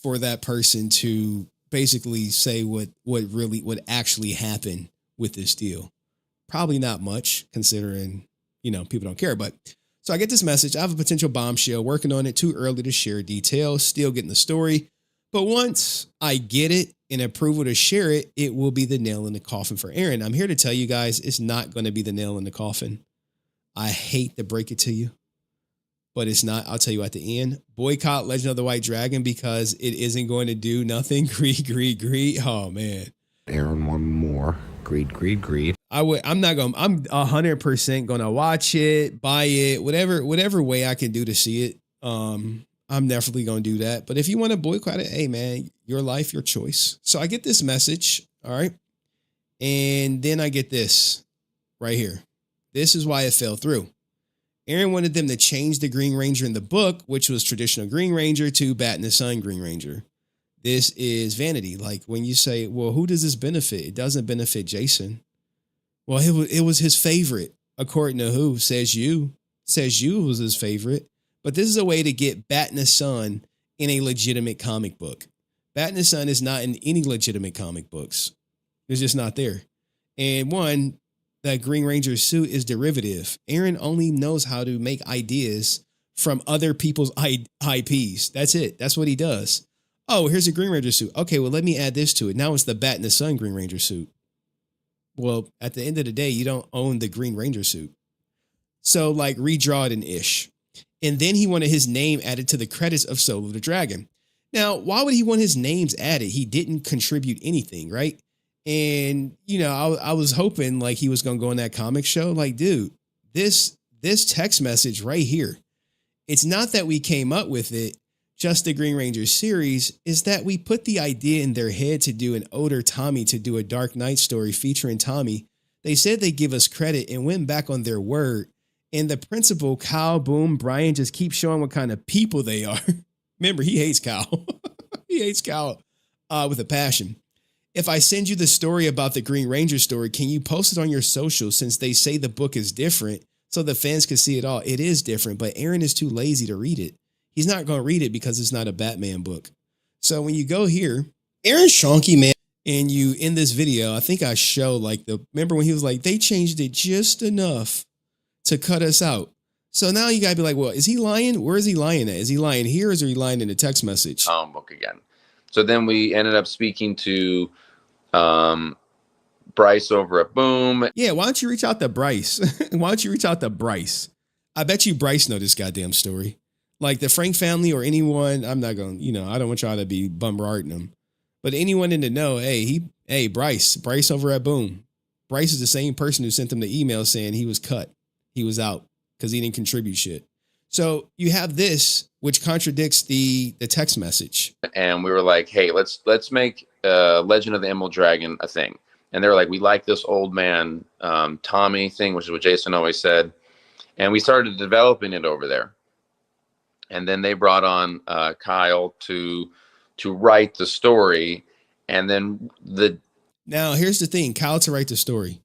Speaker 5: for that person to basically say what actually happened with this deal? Probably not much, considering, people don't care. But so I get this message. I have a potential bombshell, working on it, too early to share details, still getting the story. But once I get it and approval to share it, it will be the nail in the coffin for Aaron. I'm here to tell you guys, it's not going to be the nail in the coffin. I hate to break it to you, but it's not. I'll tell you at the end. Boycott Legend of the White Dragon because it isn't going to do nothing. Greed. Oh, man.
Speaker 15: Aaron wanted more. Greed.
Speaker 5: I'm 100% going to watch it, buy it, whatever way I can do to see it. I'm definitely going to do that. But if you want to boycott it, hey, man, your life, your choice. So I get this message. All right. And then I get this right here. This is why it fell through. Aaron wanted them to change the Green Ranger in the book, which was traditional Green Ranger, to Bat in the Sun Green Ranger. This is vanity. Like when you say, well, who does this benefit? It doesn't benefit Jason. Well, it was his favorite, according to who? Says you was his favorite. But this is a way to get Bat in the Sun in a legitimate comic book. Bat in the Sun is not in any legitimate comic books. It's just not there. And one, that Green Ranger suit is derivative. Aaron only knows how to make ideas from other people's IPs. That's it. That's what he does. Oh, here's a Green Ranger suit. Okay, well, let me add this to it. Now it's the Bat in the Sun Green Ranger suit. Well, at the end of the day, you don't own the Green Ranger suit. So, like, redraw it in ish. And then he wanted his name added to the credits of Soul of the Dragon. Now, why would he want his names added? He didn't contribute anything, right? And, I was hoping like he was going to go on that comic show. Like, dude, this text message right here, it's not that we came up with it, just the Green Ranger series, is that we put the idea in their head to do an older Tommy, to do a Dark Knight story featuring Tommy. They said they give us credit and went back on their word. And the principal, Kyle, Boom, Brian, just keep showing what kind of people they are. Remember, he hates Kyle. He hates Kyle with a passion. If I send you the story about the Green Ranger story, can you post it on your social, since they say the book is different so the fans can see it all? It is different, but Aaron is too lazy to read it. He's not going to read it because it's not a Batman book. So when you go here, Aaron Shony, man, and you in this video, I think I show remember when he was like, they changed it just enough to cut us out. So now you gotta be like, well, is he lying? Where is he lying at? Is he lying here, or is he lying in the text message?
Speaker 14: Book again. So then we ended up speaking to Bryce over at Boom.
Speaker 5: Yeah, why don't you reach out to Bryce? I bet you Bryce know this goddamn story. Like the Frank family or anyone, I'm not going to, I don't want y'all to be bombarding them. But anyone in the know, hey, Bryce over at Boom. Bryce is the same person who sent them the email saying he was cut. He was out because he didn't contribute shit. So you have this, which contradicts the text message.
Speaker 14: And we were like, hey, let's make Legend of the Emerald Dragon a thing. And they were like, we like this old man Tommy thing, which is what Jason always said. And we started developing it over there. And then they brought on Kyle to write the story. And then
Speaker 5: Now, here's the thing. Kyle to write the story.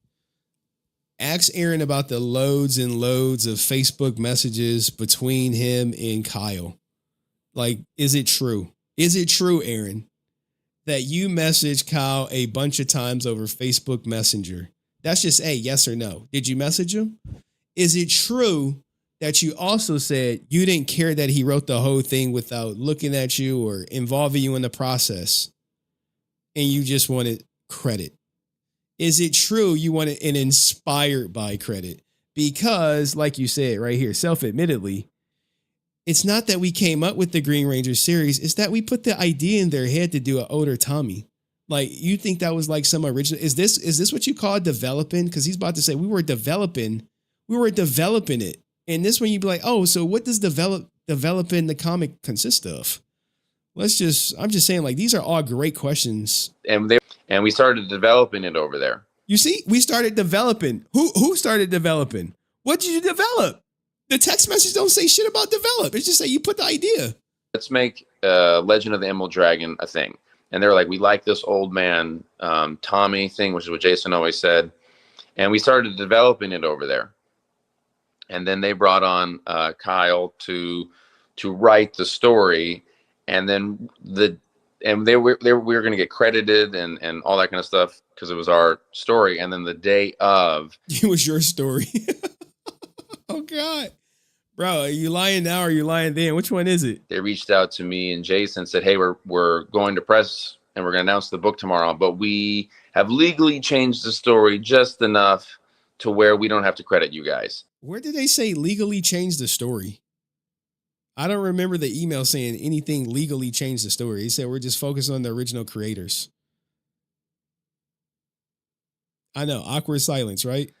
Speaker 5: Ask Aaron about the loads and loads of Facebook messages between him and Kyle. Like, is it true? Is it true, Aaron, that you messaged Kyle a bunch of times over Facebook Messenger? That's just a yes or no. Did you message him? Is it true that you also said you didn't care that he wrote the whole thing without looking at you or involving you in the process, and you just wanted credit? Is it true you wanted an inspired by credit? Because, like you said right here, self-admittedly, it's not that we came up with the Green Ranger series. It's that we put the idea in their head to do an older Tommy. Like, you think that was like some original? Is this what you call developing? Because he's about to say we were developing it. And this one you'd be like, oh, so what does developing the comic consist of? I'm just saying, like, these are all great questions.
Speaker 14: And we started developing it over there.
Speaker 5: You see, we started developing. Who started developing? What did you develop? The text message don't say shit about develop. It's just say you put the idea.
Speaker 14: Let's make Legend of the Emerald Dragon a thing. And they were like, we like this old man Tommy thing, which is what Jason always said. And we started developing it over there. And then they brought on Kyle to write the story. And then we were going to get credited and all that kind of stuff because it was our story. And then the day of,
Speaker 5: it was your story. Oh God, bro, are you lying now or are you lying then? Which one is it?
Speaker 14: They reached out to me and Jason, said, hey, we're going to press and we're going to announce the book tomorrow, but we have legally changed the story just enough to where we don't have to credit you guys.
Speaker 5: Where did they say legally change the story? I don't remember the email saying anything legally changed the story. He said we're just focused on the original creators. I know, awkward silence, right?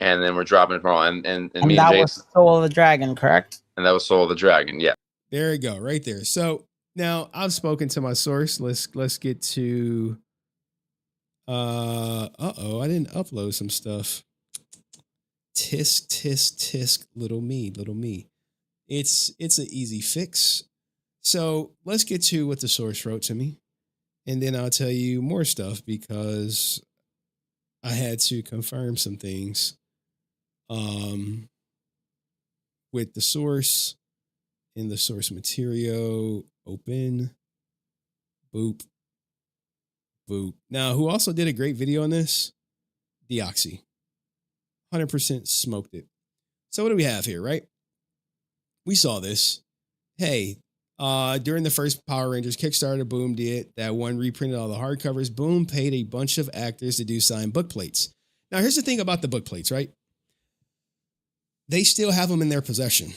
Speaker 14: And then we're dropping it tomorrow. And me
Speaker 1: that
Speaker 14: and Jason.
Speaker 1: Was Soul of the Dragon, correct?
Speaker 14: And that was Soul of the Dragon, yeah.
Speaker 5: There you go, right there. So now I've spoken to my source. Let's get to I didn't upload some stuff. Tisk, little me. It's an easy fix. So let's get to what the source wrote to me. And then I'll tell you more stuff because I had to confirm some things with the source in the source material. Open. Boop. Now, who also did a great video on this? Deoxy. 100% smoked it. So what do we have here, right? We saw this. Hey, during the first Power Rangers Kickstarter, Boom did that one, reprinted all the hardcovers. Boom paid a bunch of actors to do signed book plates. Now, here's the thing about the book plates, right? They still have them in their possession.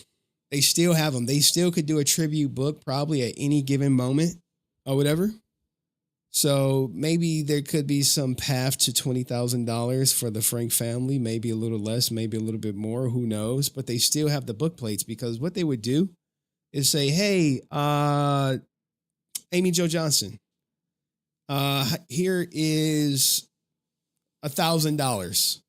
Speaker 5: They still have them. They still could do a tribute book probably at any given moment or whatever. So maybe there could be some path to $20,000 for the Frank family, maybe a little less, maybe a little bit more, who knows? But they still have the book plates because what they would do is say, hey, Amy Jo Johnson, here is $1,000.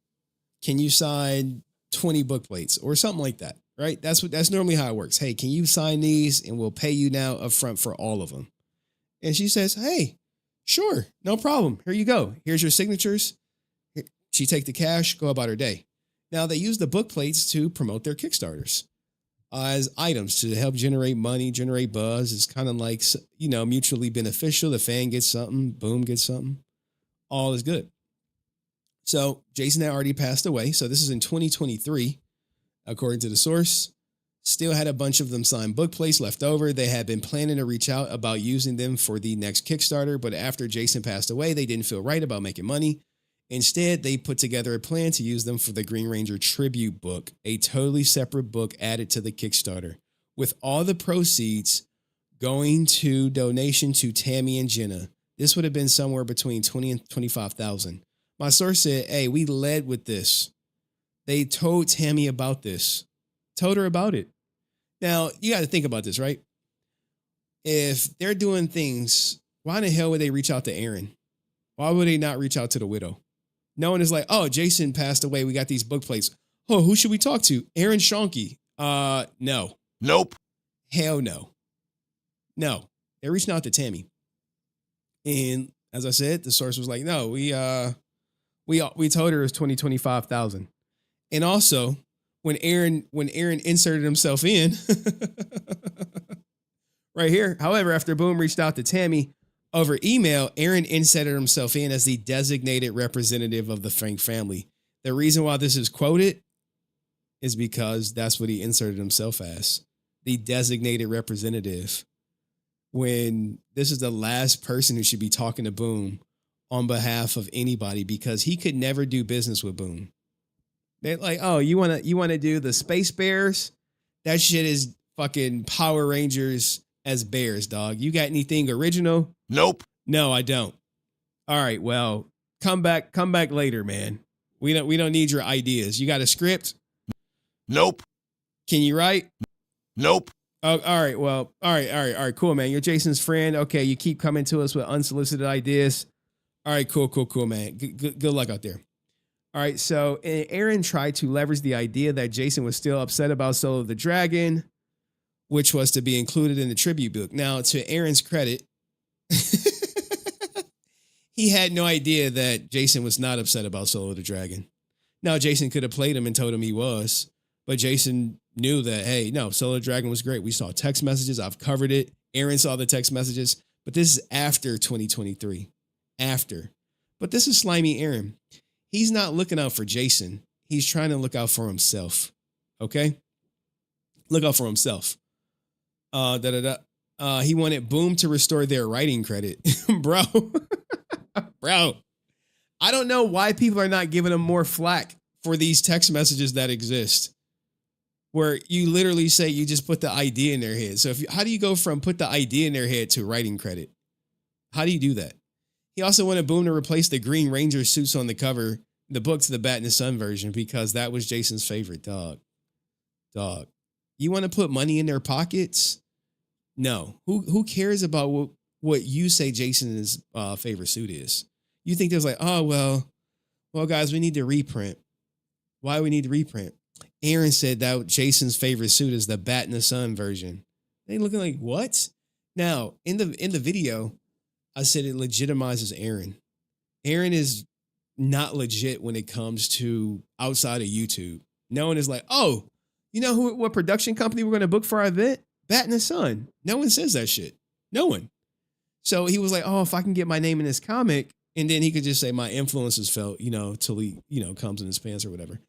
Speaker 5: Can you sign 20 book plates or something like that, right? That's normally how it works. Hey, can you sign these and we'll pay you now up front for all of them? And she says, hey, sure, no problem. Here you go. Here's your signatures. She take the cash, go about her day. Now they use the book plates to promote their Kickstarters as items to help generate money, generate buzz. It's kind of like, mutually beneficial. The fan gets something, Boom gets something. All is good. So Jason had already passed away. So this is in 2023, according to the source. Still had a bunch of them signed book plates left over. They had been planning to reach out about using them for the next Kickstarter, but after Jason passed away, they didn't feel right about making money. Instead, they put together a plan to use them for the Green Ranger tribute book, a totally separate book added to the Kickstarter, with all the proceeds going to donation to Tammy and Jenna. This would have been somewhere between $20,000 and $25,000. My source said, hey, we led with this. They told Tammy about this, told her about it. Now, you got to think about this, right? If they're doing things, why in the hell would they reach out to Aaron? Why would they not reach out to the widow? No one is like, oh, Jason passed away. We got these book plates. Oh, who should we talk to? Aaron Shony. No. Nope. Hell no. No. They're reaching out to Tammy. And as I said, the source was like, no, we told her it was $25,000. And also, when Aaron inserted himself in right here. However, after Boom reached out to Tammy over email, Aaron inserted himself in as the designated representative of the Frank family. The reason why this is quoted is because that's what he inserted himself as, the designated representative, when this is the last person who should be talking to Boom on behalf of anybody, because he could never do business with Boom. They're like, oh, you want to do the Space Bears? That shit is fucking Power Rangers as bears, dog. You got anything original? Nope. No, I don't. All right, well, come back later, man. We don't need your ideas. You got a script? Nope. Can you write? Nope. Oh, all right. Well, all right. Cool, man. You're Jason's friend. Okay, you keep coming to us with unsolicited ideas. All right, cool, man. Good luck out there. All right, so Aaron tried to leverage the idea that Jason was still upset about Solo the Dragon, which was to be included in the tribute book. Now, to Aaron's credit, he had no idea that Jason was not upset about Solo the Dragon. Now, Jason could have played him and told him he was, but Jason knew that, hey, no, Solo the Dragon was great. We saw text messages. I've covered it. Aaron saw the text messages, but this is after 2023. After. But this is slimy Aaron. He's not looking out for Jason. He's trying to look out for himself. Okay? Look out for himself. He wanted Boom to restore their writing credit. Bro. I don't know why people are not giving him more flack for these text messages that exist, where you literally say you just put the idea in their head. So how do you go from put the idea in their head to writing credit? How do you do that? He also wanted Boom to replace the Green Ranger suits on the cover, the book, to the Bat in the Sun version, because that was Jason's favorite. Dog. You want to put money in their pockets? No. Who cares about what you say Jason's favorite suit is? You think there's like, oh, well, guys, we need to reprint. Why do we need to reprint? Aaron said that Jason's favorite suit is the Bat in the Sun version. They looking like, what? Now, in the video, I said it legitimizes Aaron. Aaron is not legit when it comes to outside of YouTube. No one is like, oh, you know what production company we're going to book for our event? Bat in the Sun. No one says that shit. No one. So he was like, oh, if I can get my name in this comic, and then he could just say my influence is felt, till he, comes in his pants or whatever.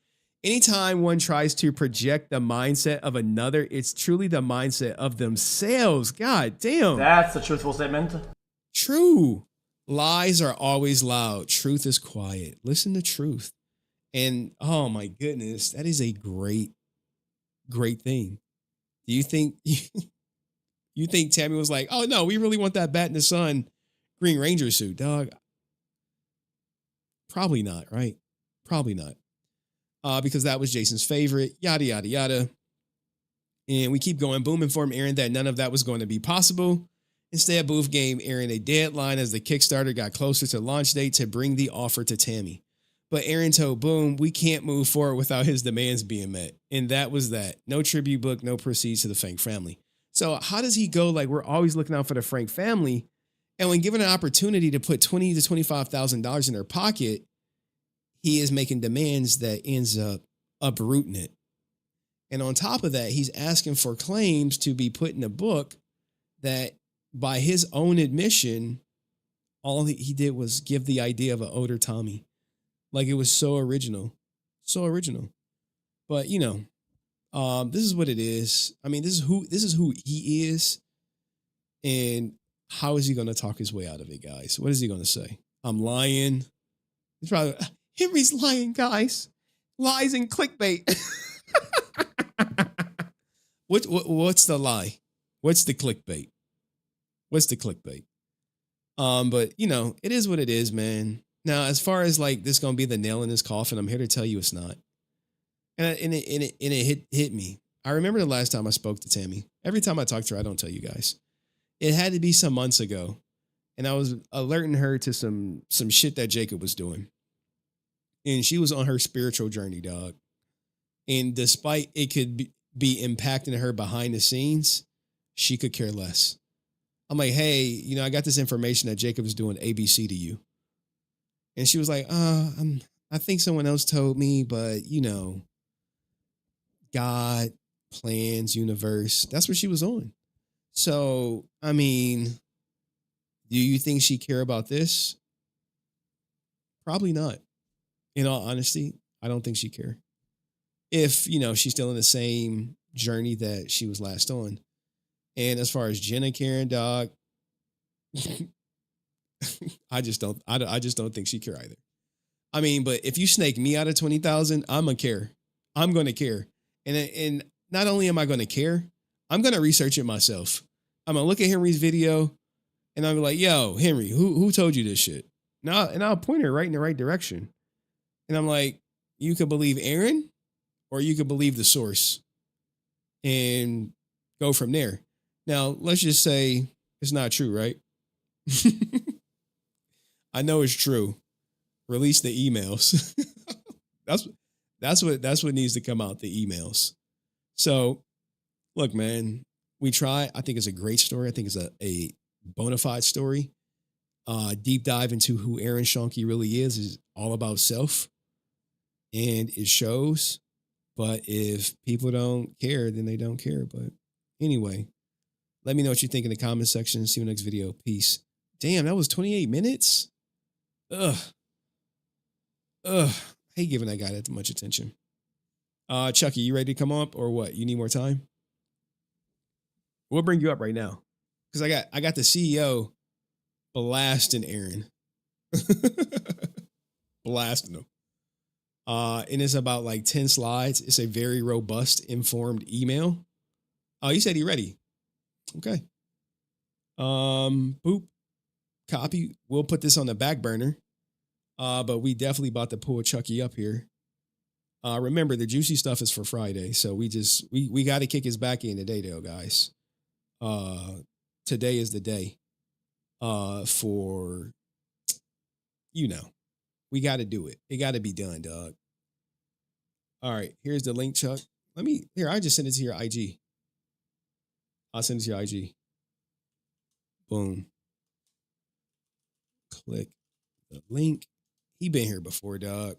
Speaker 5: Anytime one tries to project the mindset of another, it's truly the mindset of themselves. God damn.
Speaker 23: That's a truthful statement.
Speaker 5: True. Lies are always loud. Truth is quiet. Listen to truth. And oh my goodness, that is a great thing. Do you think Tammy was like, oh no, we really want that Bat in the Sun Green Ranger suit, dog? Probably not, right? Probably not. Because that was Jason's favorite, yada, yada, yada. And we keep going. Boom informed Aaron that none of that was going to be possible. Instead, Booth gave Aaron a deadline as the Kickstarter got closer to launch date to bring the offer to Tammy. But Aaron told Boom, we can't move forward without his demands being met. And that was that. No tribute book, no proceeds to the Frank family. So how does he go like, we're always looking out for the Frank family, and when given an opportunity to put $20,000 to $25,000 in their pocket, he is making demands that ends up uprooting it. And on top of that, he's asking for claims to be put in a book that, by his own admission, all he did was give the idea of an older Tommy. Like, it was so original. So original. But, this is what it is. I mean, this is who he is. And how is he going to talk his way out of it, guys? What is he going to say? I'm lying. He's probably, Henry's lying, guys. Lies and clickbait. What's the lie? What's the clickbait? What's the clickbait? But it is what it is, man. Now, as far as like this gonna be the nail in his coffin, I'm here to tell you it's not. And it hit me. I remember the last time I spoke to Tammy. Every time I talk to her, I don't tell you guys. It had to be some months ago, and I was alerting her to some shit that Jacob was doing, and she was on her spiritual journey, dog. And despite it could be impacting her behind the scenes, she could care less. I'm like, hey, I got this information that Jacob is doing ABC to you. And she was like, I think someone else told me, but God, plans, universe, that's what she was on. So, I mean, do you think she care about this? Probably not. In all honesty, I don't think she care. If, she's still in the same journey that she was last on. And as far as Jenna caring, dog, I just don't think she care either. I mean, but if you snake me out of 20,000, I'm gonna care. I'm gonna care. And not only am I gonna care, I'm gonna research it myself. I'm gonna look at Henry's video and I'm like, yo, Henry, who told you this shit? Now, and I'll point her right in the right direction. And I'm like, you could believe Aaron or you could believe the source. And go from there. Now, let's just say it's not true, right? I know it's true. Release the emails. that's what needs to come out, the emails. So, look, man, we try. I think it's a great story. I think it's a bona fide story. Deep dive into who Aaron Shony really is all about self. And it shows. But if people don't care, then they don't care. But anyway, let me know what you think in the comment section. See you next video. Peace. Damn, that was 28 minutes? Ugh. I hate giving that guy that much attention. Chucky, you ready to come up or what? You need more time? We'll bring you up right now. Because I got the CEO blasting Aaron. Blasting him. And it's about like 10 slides. It's a very robust, informed email. Oh, you said he ready. Okay. Boop. Copy. We'll put this on the back burner. But we definitely about to pull Chucky up here. Remember, the juicy stuff is for Friday. So we got to kick his back in today, though, guys. Today is the day. For, we got to do it. It got to be done, dog. All right, here's the link, Chuck. I just send it to your IG. I'll send it to your IG. Boom. Click the link. He been here before, dog.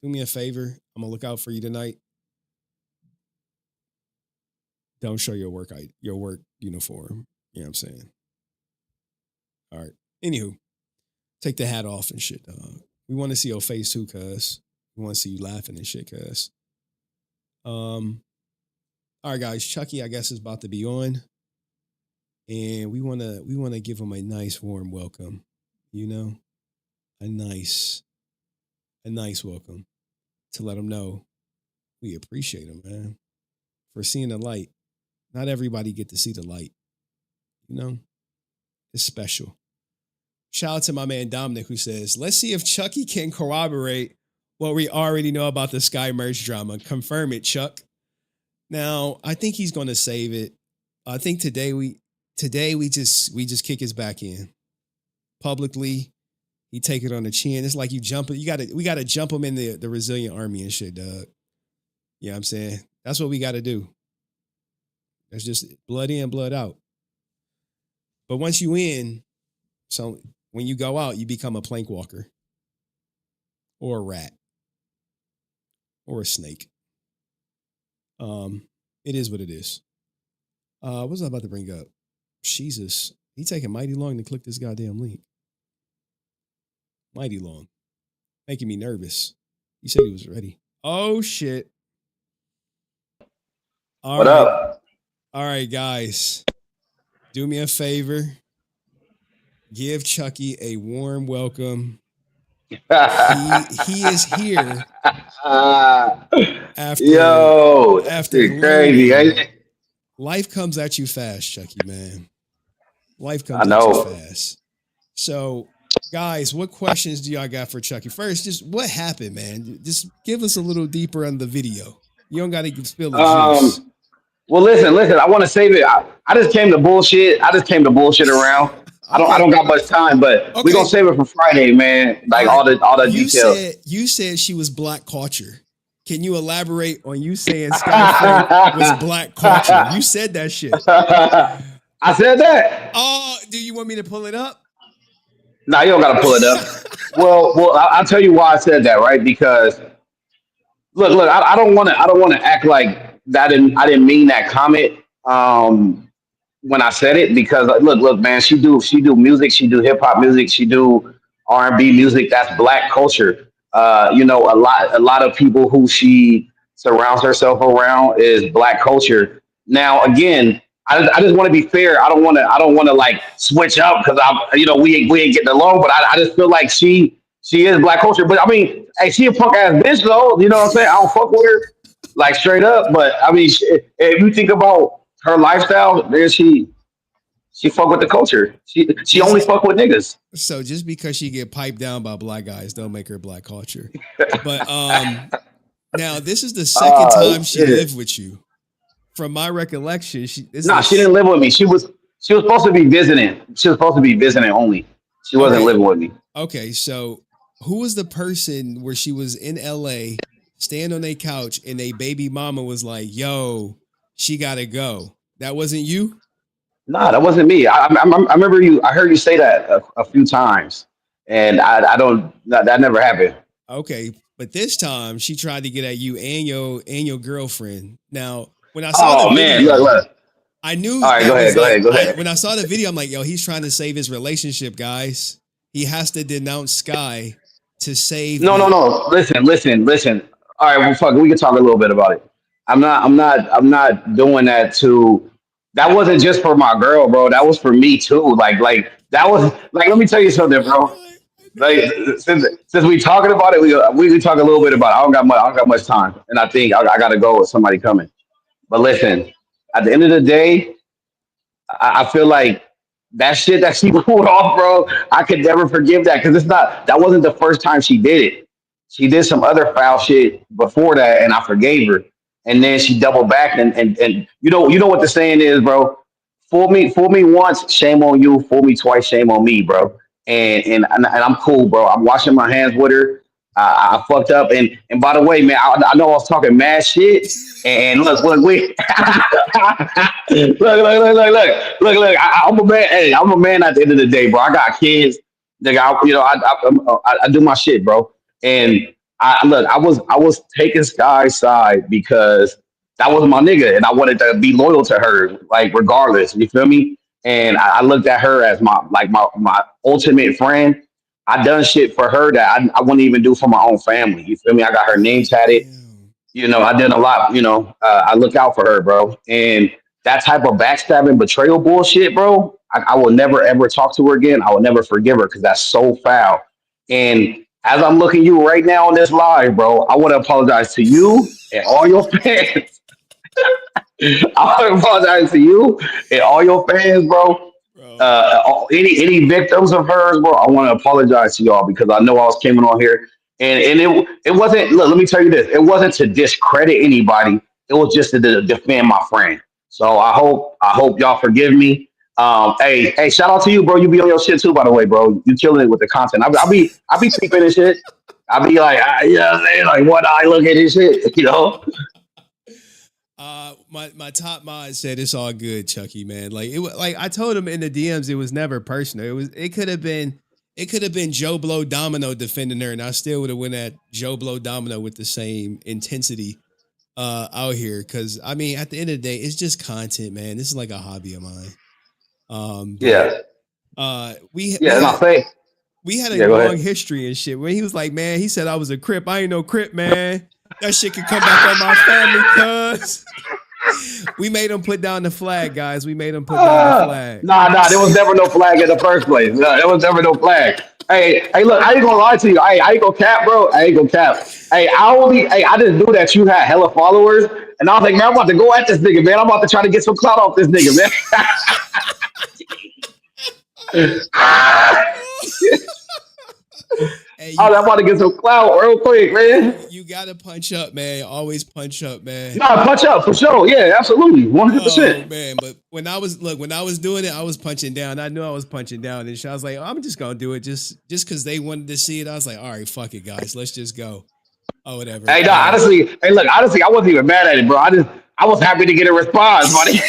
Speaker 5: Do me a favor. I'm going to look out for you tonight. Don't show your work uniform. You know what I'm saying? All right. Anywho, take the hat off and shit, dog. We want to see your face too, cuz. We want to see you laughing and shit, cuz. All right, guys. Chucky, I guess, is about to be on. And we want to give him a nice warm welcome. A nice welcome to let him know we appreciate him, man, for seeing the light. Not everybody get to see the light. It's special. Shout out to my man Dominic, who says, let's see if Chucky can corroborate what we already know about the Sky merch drama. Confirm it, Chuck. Now, I think he's going to save it. I think today we just kick his back in publicly. He take it on the chin. It's like we got to jump him in the resilient army and shit, dog. You know what I'm saying? That's what we got to do. That's just blood in, blood out. But once you in, so when you go out, you become a plank walker or a rat or a snake. It is what it is. What was I about to bring up? Jesus, he taking mighty long to click this goddamn link. Mighty long. Making me nervous. He said he was ready. Oh, shit.
Speaker 4: What up?
Speaker 5: All right, guys. Do me a favor. Give Chucky a warm welcome. He is here. After
Speaker 4: crazy.
Speaker 5: Life comes at you fast, Chucky, man. Life comes at you fast. So, guys, what questions do y'all got for Chucky? First, just what happened, man? Just give us a little deeper on the video. You don't got to spill the juice.
Speaker 4: Well, listen. I want to save it. I just came to bullshit. Around. I don't got much time, but we're gonna save it for Friday, man. Like all the details.
Speaker 5: You said she was black culture. Can you elaborate on you saying Skyfire was black culture? You said that shit.
Speaker 4: I said that.
Speaker 5: Oh, do you want me to pull it up?
Speaker 4: Nah, you don't gotta pull it up. well, I'll tell you why I said that, right? Because look, I don't want to act like that. I didn't mean that comment when I said it, because look, man, she do music, she do hip hop music, she do R&B music. That's black culture. A lot of people who she surrounds herself around is black culture. Now, again, I just want to be fair. I don't want to like switch up because we ain't getting along. But I just feel like she is black culture. But I mean, hey, she a punk ass bitch though. You know what I'm saying? I don't fuck with her like straight up. But I mean, if you think about her lifestyle, there she fuck with the culture. She only fuck with niggas.
Speaker 5: So just because she get piped down by black guys don't make her black culture. But now this is the second time she lived with you. from my recollection, she
Speaker 4: didn't live with me. She was supposed to be visiting. She was supposed to be visiting only. She wasn't living with me.
Speaker 5: Okay, so who was the person where she was in LA, stand on a couch, and a baby mama was like, "Yo, she gotta go." That wasn't you?
Speaker 4: Nah, that wasn't me. I remember you. I heard you say that a few times, and I don't. That never happened.
Speaker 5: Okay, but this time she tried to get at you and your girlfriend. Now, when I saw the video,
Speaker 4: look.
Speaker 5: I knew.
Speaker 4: All right, go ahead.
Speaker 5: When I saw the video, I'm like, yo, he's trying to save his relationship, guys. He has to denounce Sky to save.
Speaker 4: No. Listen. All right, well, fuck. We can talk a little bit about it. I'm not doing that to. That wasn't just for my girl, bro. That was for me too. Like that was like. Let me tell you something, bro. Like since we talking about it, we can talk a little bit about it. I don't got much time, and I think I gotta go with somebody coming. But listen, at the end of the day, I feel like that shit that she pulled off, bro. I could never forgive that because that wasn't the first time she did it. She did some other foul shit before that, and I forgave her. And then she doubled back, and you know what the saying is, bro. Fool me once, shame on you. Fool me twice, shame on me, bro. And I'm cool, bro. I'm washing my hands with her. I fucked up, and by the way, man, I know I was talking mad shit. And look, we look. I'm a man. Hey, I'm a man at the end of the day, bro. I got kids. Nigga, I do my shit, bro. And I was taking Sky's side because that was my nigga, and I wanted to be loyal to her, like regardless. You feel me? And I looked at her as my ultimate friend. I done shit for her that I wouldn't even do for my own family. You feel me? I got her name tatted. You know, I did a lot. You know, I look out for her, bro. And that type of backstabbing, betrayal bullshit, bro. I will never ever talk to her again. I will never forgive her because that's so foul. And as I'm looking you right now on this live, bro, I want to apologize to you and all your fans. I want to apologize to you and all your fans, bro. Any victims of hers, bro, I want to apologize to y'all because I know I was coming on here and it wasn't. Look, let me tell you this: it wasn't to discredit anybody. It was just to defend my friend. So I hope y'all forgive me. Hey, shout out to you, bro. You be on your shit too, by the way, bro. You killing it with the content. I be peeping and shit. I be like, you know what I'm saying? Like, what I look at this shit, you know?
Speaker 5: My top mod said it's all good, Chucky, man. Like I told him in the DMs, it was never personal. It could have been Joe Blow Domino defending her, and I still would have went at Joe Blow Domino with the same intensity out here. Cause I mean, at the end of the day, it's just content, man. This is like a hobby of mine. We had a long history and shit. When he was like, man, he said I was a Crip. I ain't no Crip, man. That shit could come back on my family, cuz. We made him put down the flag, guys. We made him put down the flag.
Speaker 4: Nah, there was never no flag in the first place. No, there was never no flag. Hey, look, I ain't gonna lie to you. Hey, I ain't gonna cap, bro. I ain't gonna cap. Hey, I just knew that you had hella followers, and I was like, man, I'm about to go at this nigga, man. I'm about to try to get some clout off this nigga, man. I'm about to get some clout real quick, man.
Speaker 5: You gotta punch up, man. Always punch up, man.
Speaker 4: Nah, punch up for sure. Yeah, absolutely, 100%.
Speaker 5: Oh, man, but when I was doing it, I was punching down. I knew I was punching down, and I was like, I'm just gonna do it just because they wanted to see it. I was like, all right, fuck it, guys, let's just go. Oh, whatever.
Speaker 4: Hey, honestly, I wasn't even mad at it, bro. I was happy to get a response, buddy.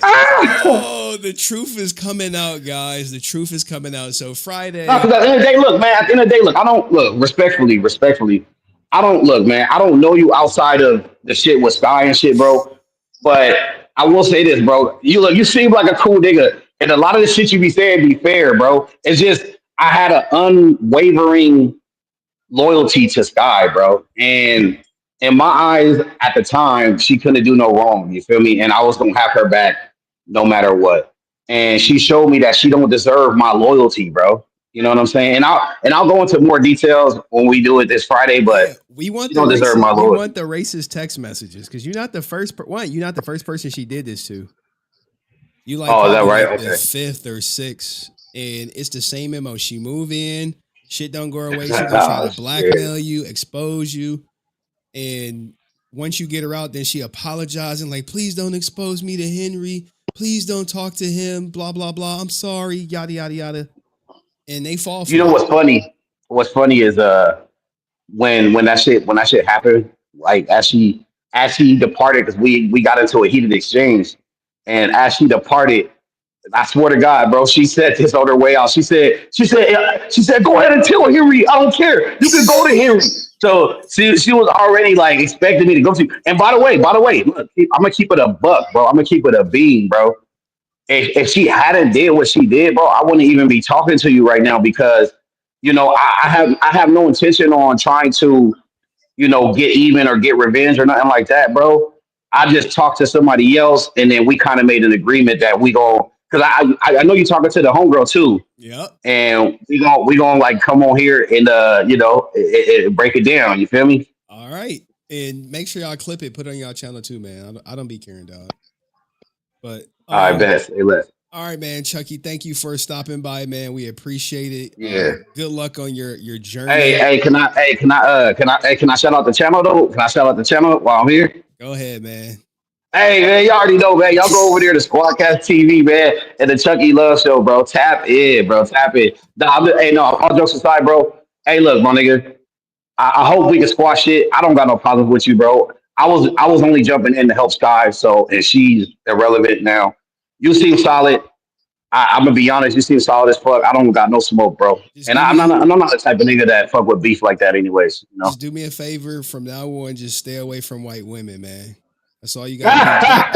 Speaker 5: Oh, the truth is coming out, guys. The truth is coming out. So Friday.
Speaker 4: At the end of the day, look, man. At the end of the day, look. I don't look respectfully. I don't look, man. I don't know you outside of the shit with Sky and shit, bro. But I will say this, bro. You seem like a cool nigga, and a lot of the shit you be saying be fair, bro. It's just I had an unwavering loyalty to Sky, bro, and in my eyes at the time, she couldn't do no wrong. You feel me? And I was gonna have her back no matter what. And she showed me that she don't deserve my loyalty, bro. You know what I'm saying? And I'll go into more details when we do it this Friday. But
Speaker 5: we want
Speaker 4: don't deserve my loyalty.
Speaker 5: We want the racist text messages because you're not the first. You're not the first person she did this to. You like?
Speaker 4: Oh, is that right?
Speaker 5: Like
Speaker 4: okay.
Speaker 5: The fifth or sixth, and it's the same MO. She move in, shit don't go away. She gonna try to blackmail you, expose you. And once you get her out, then she apologizing, like, please don't expose me to Henry. Please don't talk to him. Blah, blah, blah. I'm sorry. Yada, yada, yada. And they fall for
Speaker 4: You know
Speaker 5: it.
Speaker 4: what's funny? What's funny is when that shit happened, like as she departed, because we got into a heated exchange, and as she departed, I swear to God, bro, she said this on her way out. She said, go ahead and tell Henry. I don't care. You can go to Henry. So she was already like expecting me to go to. And by the way, look, I'm gonna keep it a buck, bro. I'm gonna keep it a bean, bro. If she hadn't did what she did, bro, I wouldn't even be talking to you right now because, I have no intention on trying to, get even or get revenge or nothing like that, bro. I just talked to somebody else, and then we kind of made an agreement that we go, because I know you're talking to the homegirl too.
Speaker 5: Yep.
Speaker 4: And we gonna like come on here and break it down. You feel me?
Speaker 5: All right. And make sure y'all clip it, put it on y'all channel too, man. I don't be caring, dog. But
Speaker 4: I bet. Say less.
Speaker 5: All right, man. Chucky, thank you for stopping by, man. We appreciate it.
Speaker 4: Yeah.
Speaker 5: Good luck on your journey.
Speaker 4: Hey, can I shout out the channel though? Can I shout out the channel while I'm here?
Speaker 5: Go ahead, man.
Speaker 4: Hey, man, y'all already know, man. Y'all go over there to Squadcast TV, man, and the Chucky Love Show, bro. Tap in, bro. Tap in. Hey, no, all jokes aside, bro. Hey, look, my nigga. I hope we can squash it. I don't got no problem with you, bro. I was only jumping in to help Sky, and she's irrelevant now. You seem solid. I'm gonna be honest. You seem solid as fuck. I don't got no smoke, bro. And I'm not the type of nigga that fuck with beef like that, anyways.
Speaker 5: Just do me a favor from now on. Just stay away from white women, man. That's all you got.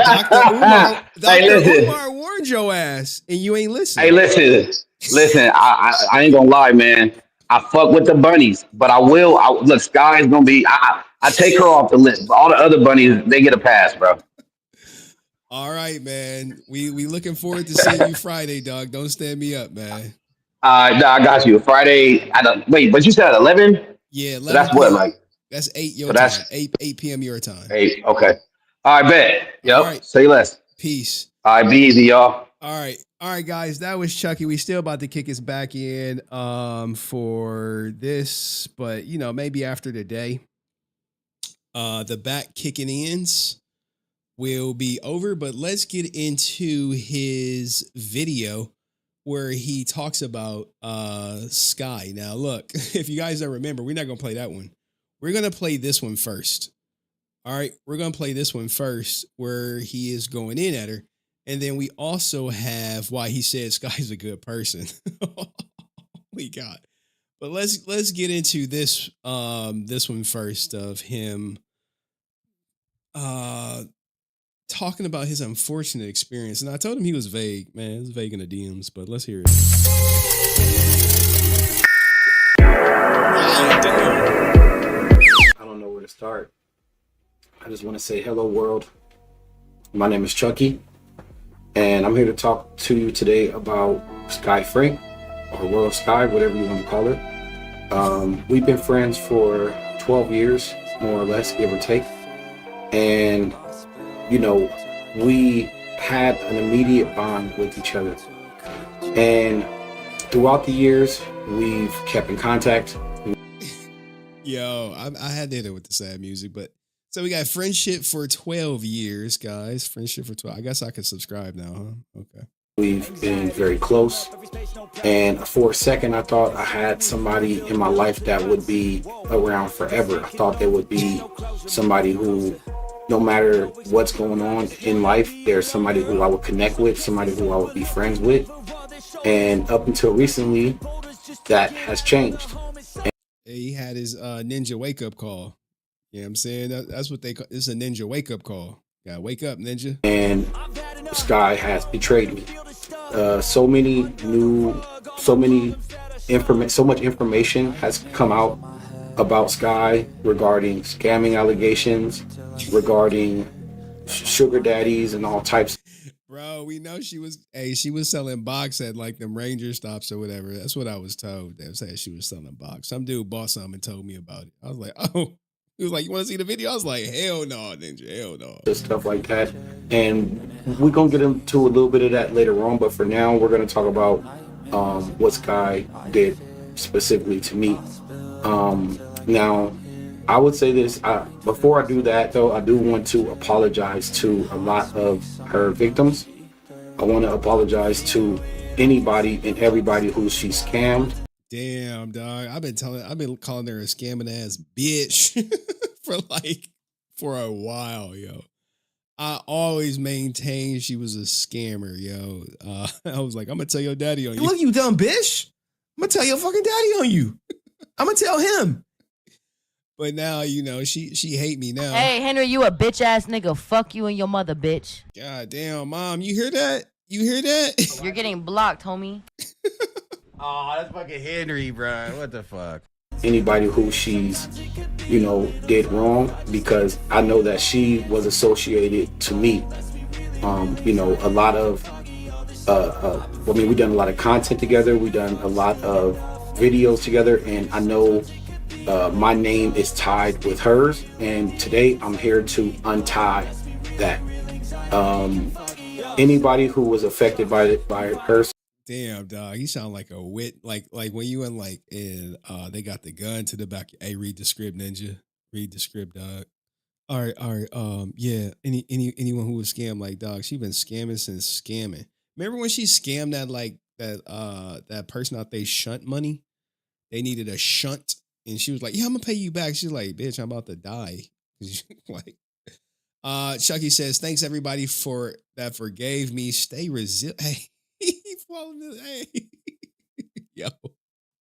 Speaker 5: Dr. Umar warned your ass, and you ain't listening.
Speaker 4: Hey, listen. I ain't gonna lie, man. I fuck with the bunnies, but I will. Look, Sky is gonna be. I take her off the list, but all the other bunnies, they get a pass, bro.
Speaker 5: All right, man. We looking forward to seeing you Friday, dog. Don't stand me up, man.
Speaker 4: I got you. Friday. Wait, but you said 11?
Speaker 5: Yeah, 11
Speaker 4: so that's what, like.
Speaker 5: That's 8 your time. 8 p.m. your time.
Speaker 4: 8. Okay. All right, bet. Yep. All right. Say less.
Speaker 5: Peace.
Speaker 4: All right, be easy, y'all.
Speaker 5: All right, guys. That was Chucky. We still about to kick us back in for this, but maybe after today. The back kicking ins will be over, but let's get into his video where he talks about Sky. Now, look, if you guys don't remember, we're not going to play that one. We're going to play this one first. All right, we're going to play this one first where he is going in at her. And then we also have why he said Sky's a good person. We got. But let's get into this one first of him talking about his unfortunate experience. And I told him he was vague, man. It was vague in the DMs, but let's hear it.
Speaker 8: I don't know where to start. I just want to say hello, world. My name is Chucky, and I'm here to talk to you today about Sky Frank, or World Sky, whatever you want to call it. We've been friends for 12 years, more or less, give or take. And, we had an immediate bond with each other. And throughout the years, we've kept in contact.
Speaker 5: Yo, I had to hit it with the sad music, but so we got friendship for 12 years, guys. Friendship for 12. I guess I could subscribe now, huh? Okay.
Speaker 8: We've been very close. And for a second, I thought I had somebody in my life that would be around forever. I thought there would be somebody who, no matter what's going on in life, there's somebody who I would connect with, somebody who I would be friends with. And up until recently, that has changed.
Speaker 5: He had his ninja wake-up call. You know what I'm saying? That's what they call it's a ninja wake-up call. Gotta wake up, ninja.
Speaker 8: And Sky has betrayed me. So much information has come out about Sky regarding scamming allegations, regarding sugar daddies and all types.
Speaker 5: Bro, we know she was selling box at like them Ranger stops or whatever. That's what I was told. They said she was selling box. Some dude bought something and told me about it. I was like, oh. He was like, you want to see the video? I was like, hell no, ninja, hell no.
Speaker 8: Just stuff like that. And we're going to get into a little bit of that later on. But for now, we're going to talk about what Sky did specifically to me. Now, I would say this, before I do that though, I do want to apologize to a lot of her victims. I want to apologize to anybody and everybody who she scammed.
Speaker 5: Damn, dog. I've been calling her a scamming ass bitch for a while, yo. I always maintained she was a scammer, yo. I was like, I'm gonna tell your daddy on you.
Speaker 7: Look, you dumb bitch. I'm gonna tell your fucking daddy on you. I'm gonna tell him.
Speaker 5: But now, you know, she hate me now.
Speaker 11: Hey, Henry, you a bitch ass nigga. Fuck you and your mother, bitch.
Speaker 5: God damn, Mom, you hear that? You hear that?
Speaker 11: You're getting blocked, homie.
Speaker 16: Oh, that's fucking Henry, bro. What the fuck?
Speaker 8: Anybody who she's, you know, did wrong, because I know that she was associated to me. You know, a lot of, I mean, we done a lot of content together. We done a lot of videos together, and I know my name is tied with hers. And today I'm here to untie that. Anybody who was affected by her.
Speaker 5: Damn, dog, you sound like a wit. Like when you in they got the gun to the back. Hey, read the script, ninja. Read the script, dog. All right. Yeah. Anyone who was scammed, like, dog, she been scamming since scamming. Remember when she scammed that person out there shunt money? They needed a shunt, and she was like, "Yeah, I'm gonna pay you back." She's like, "Bitch, I'm about to die." Like, Chucky says, "Thanks everybody for that forgave me. Stay resilient." Hey. He followed this. Hey, yo,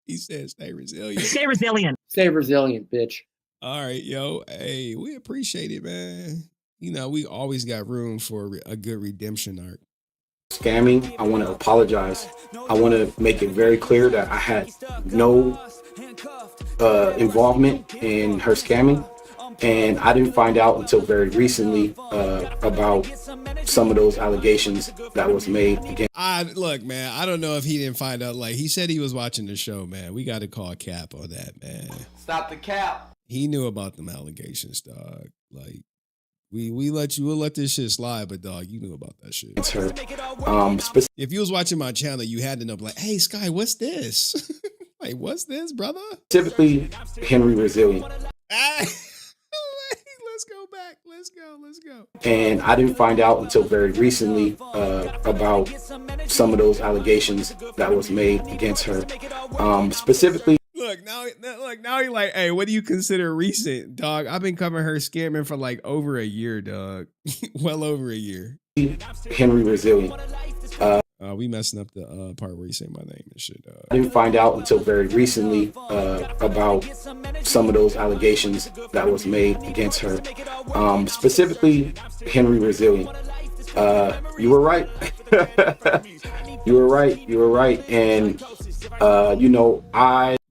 Speaker 5: he said, "Stay resilient.
Speaker 23: Stay resilient.
Speaker 17: Stay resilient, bitch."
Speaker 5: All right, yo. Hey, we appreciate it, man. You know, we always got room for a good redemption arc.
Speaker 8: Scamming, I want to apologize. I want to make it very clear that I had no involvement in her scamming. And I didn't find out until very recently about some of those allegations that was made against.
Speaker 5: Look, man, I don't know if he didn't find out. Like, he said he was watching the show, man. We got to call cap on that, man.
Speaker 16: Stop the cap.
Speaker 5: He knew about them allegations, dog. Like, we'll let this shit slide, but dog, you knew about that shit.
Speaker 8: It's her.
Speaker 5: If you was watching my channel, you had to know, like, hey, Sky, what's this? Like, what's this, brother?
Speaker 8: Specifically, HenryResilient.
Speaker 5: Let's go.
Speaker 8: And I didn't find out until very recently about some of those allegations that was made against her. Specifically.
Speaker 5: Look, now he like, hey, what do you consider recent, dog? I've been covering her scamming for like over a year, dog. Well over a year.
Speaker 8: HenryResilient.
Speaker 5: We messing up the part where you say my name and shit.
Speaker 8: I didn't find out until very recently about some of those allegations that was made against her. Specifically, HenryResilient. You were right. You were right. And you know,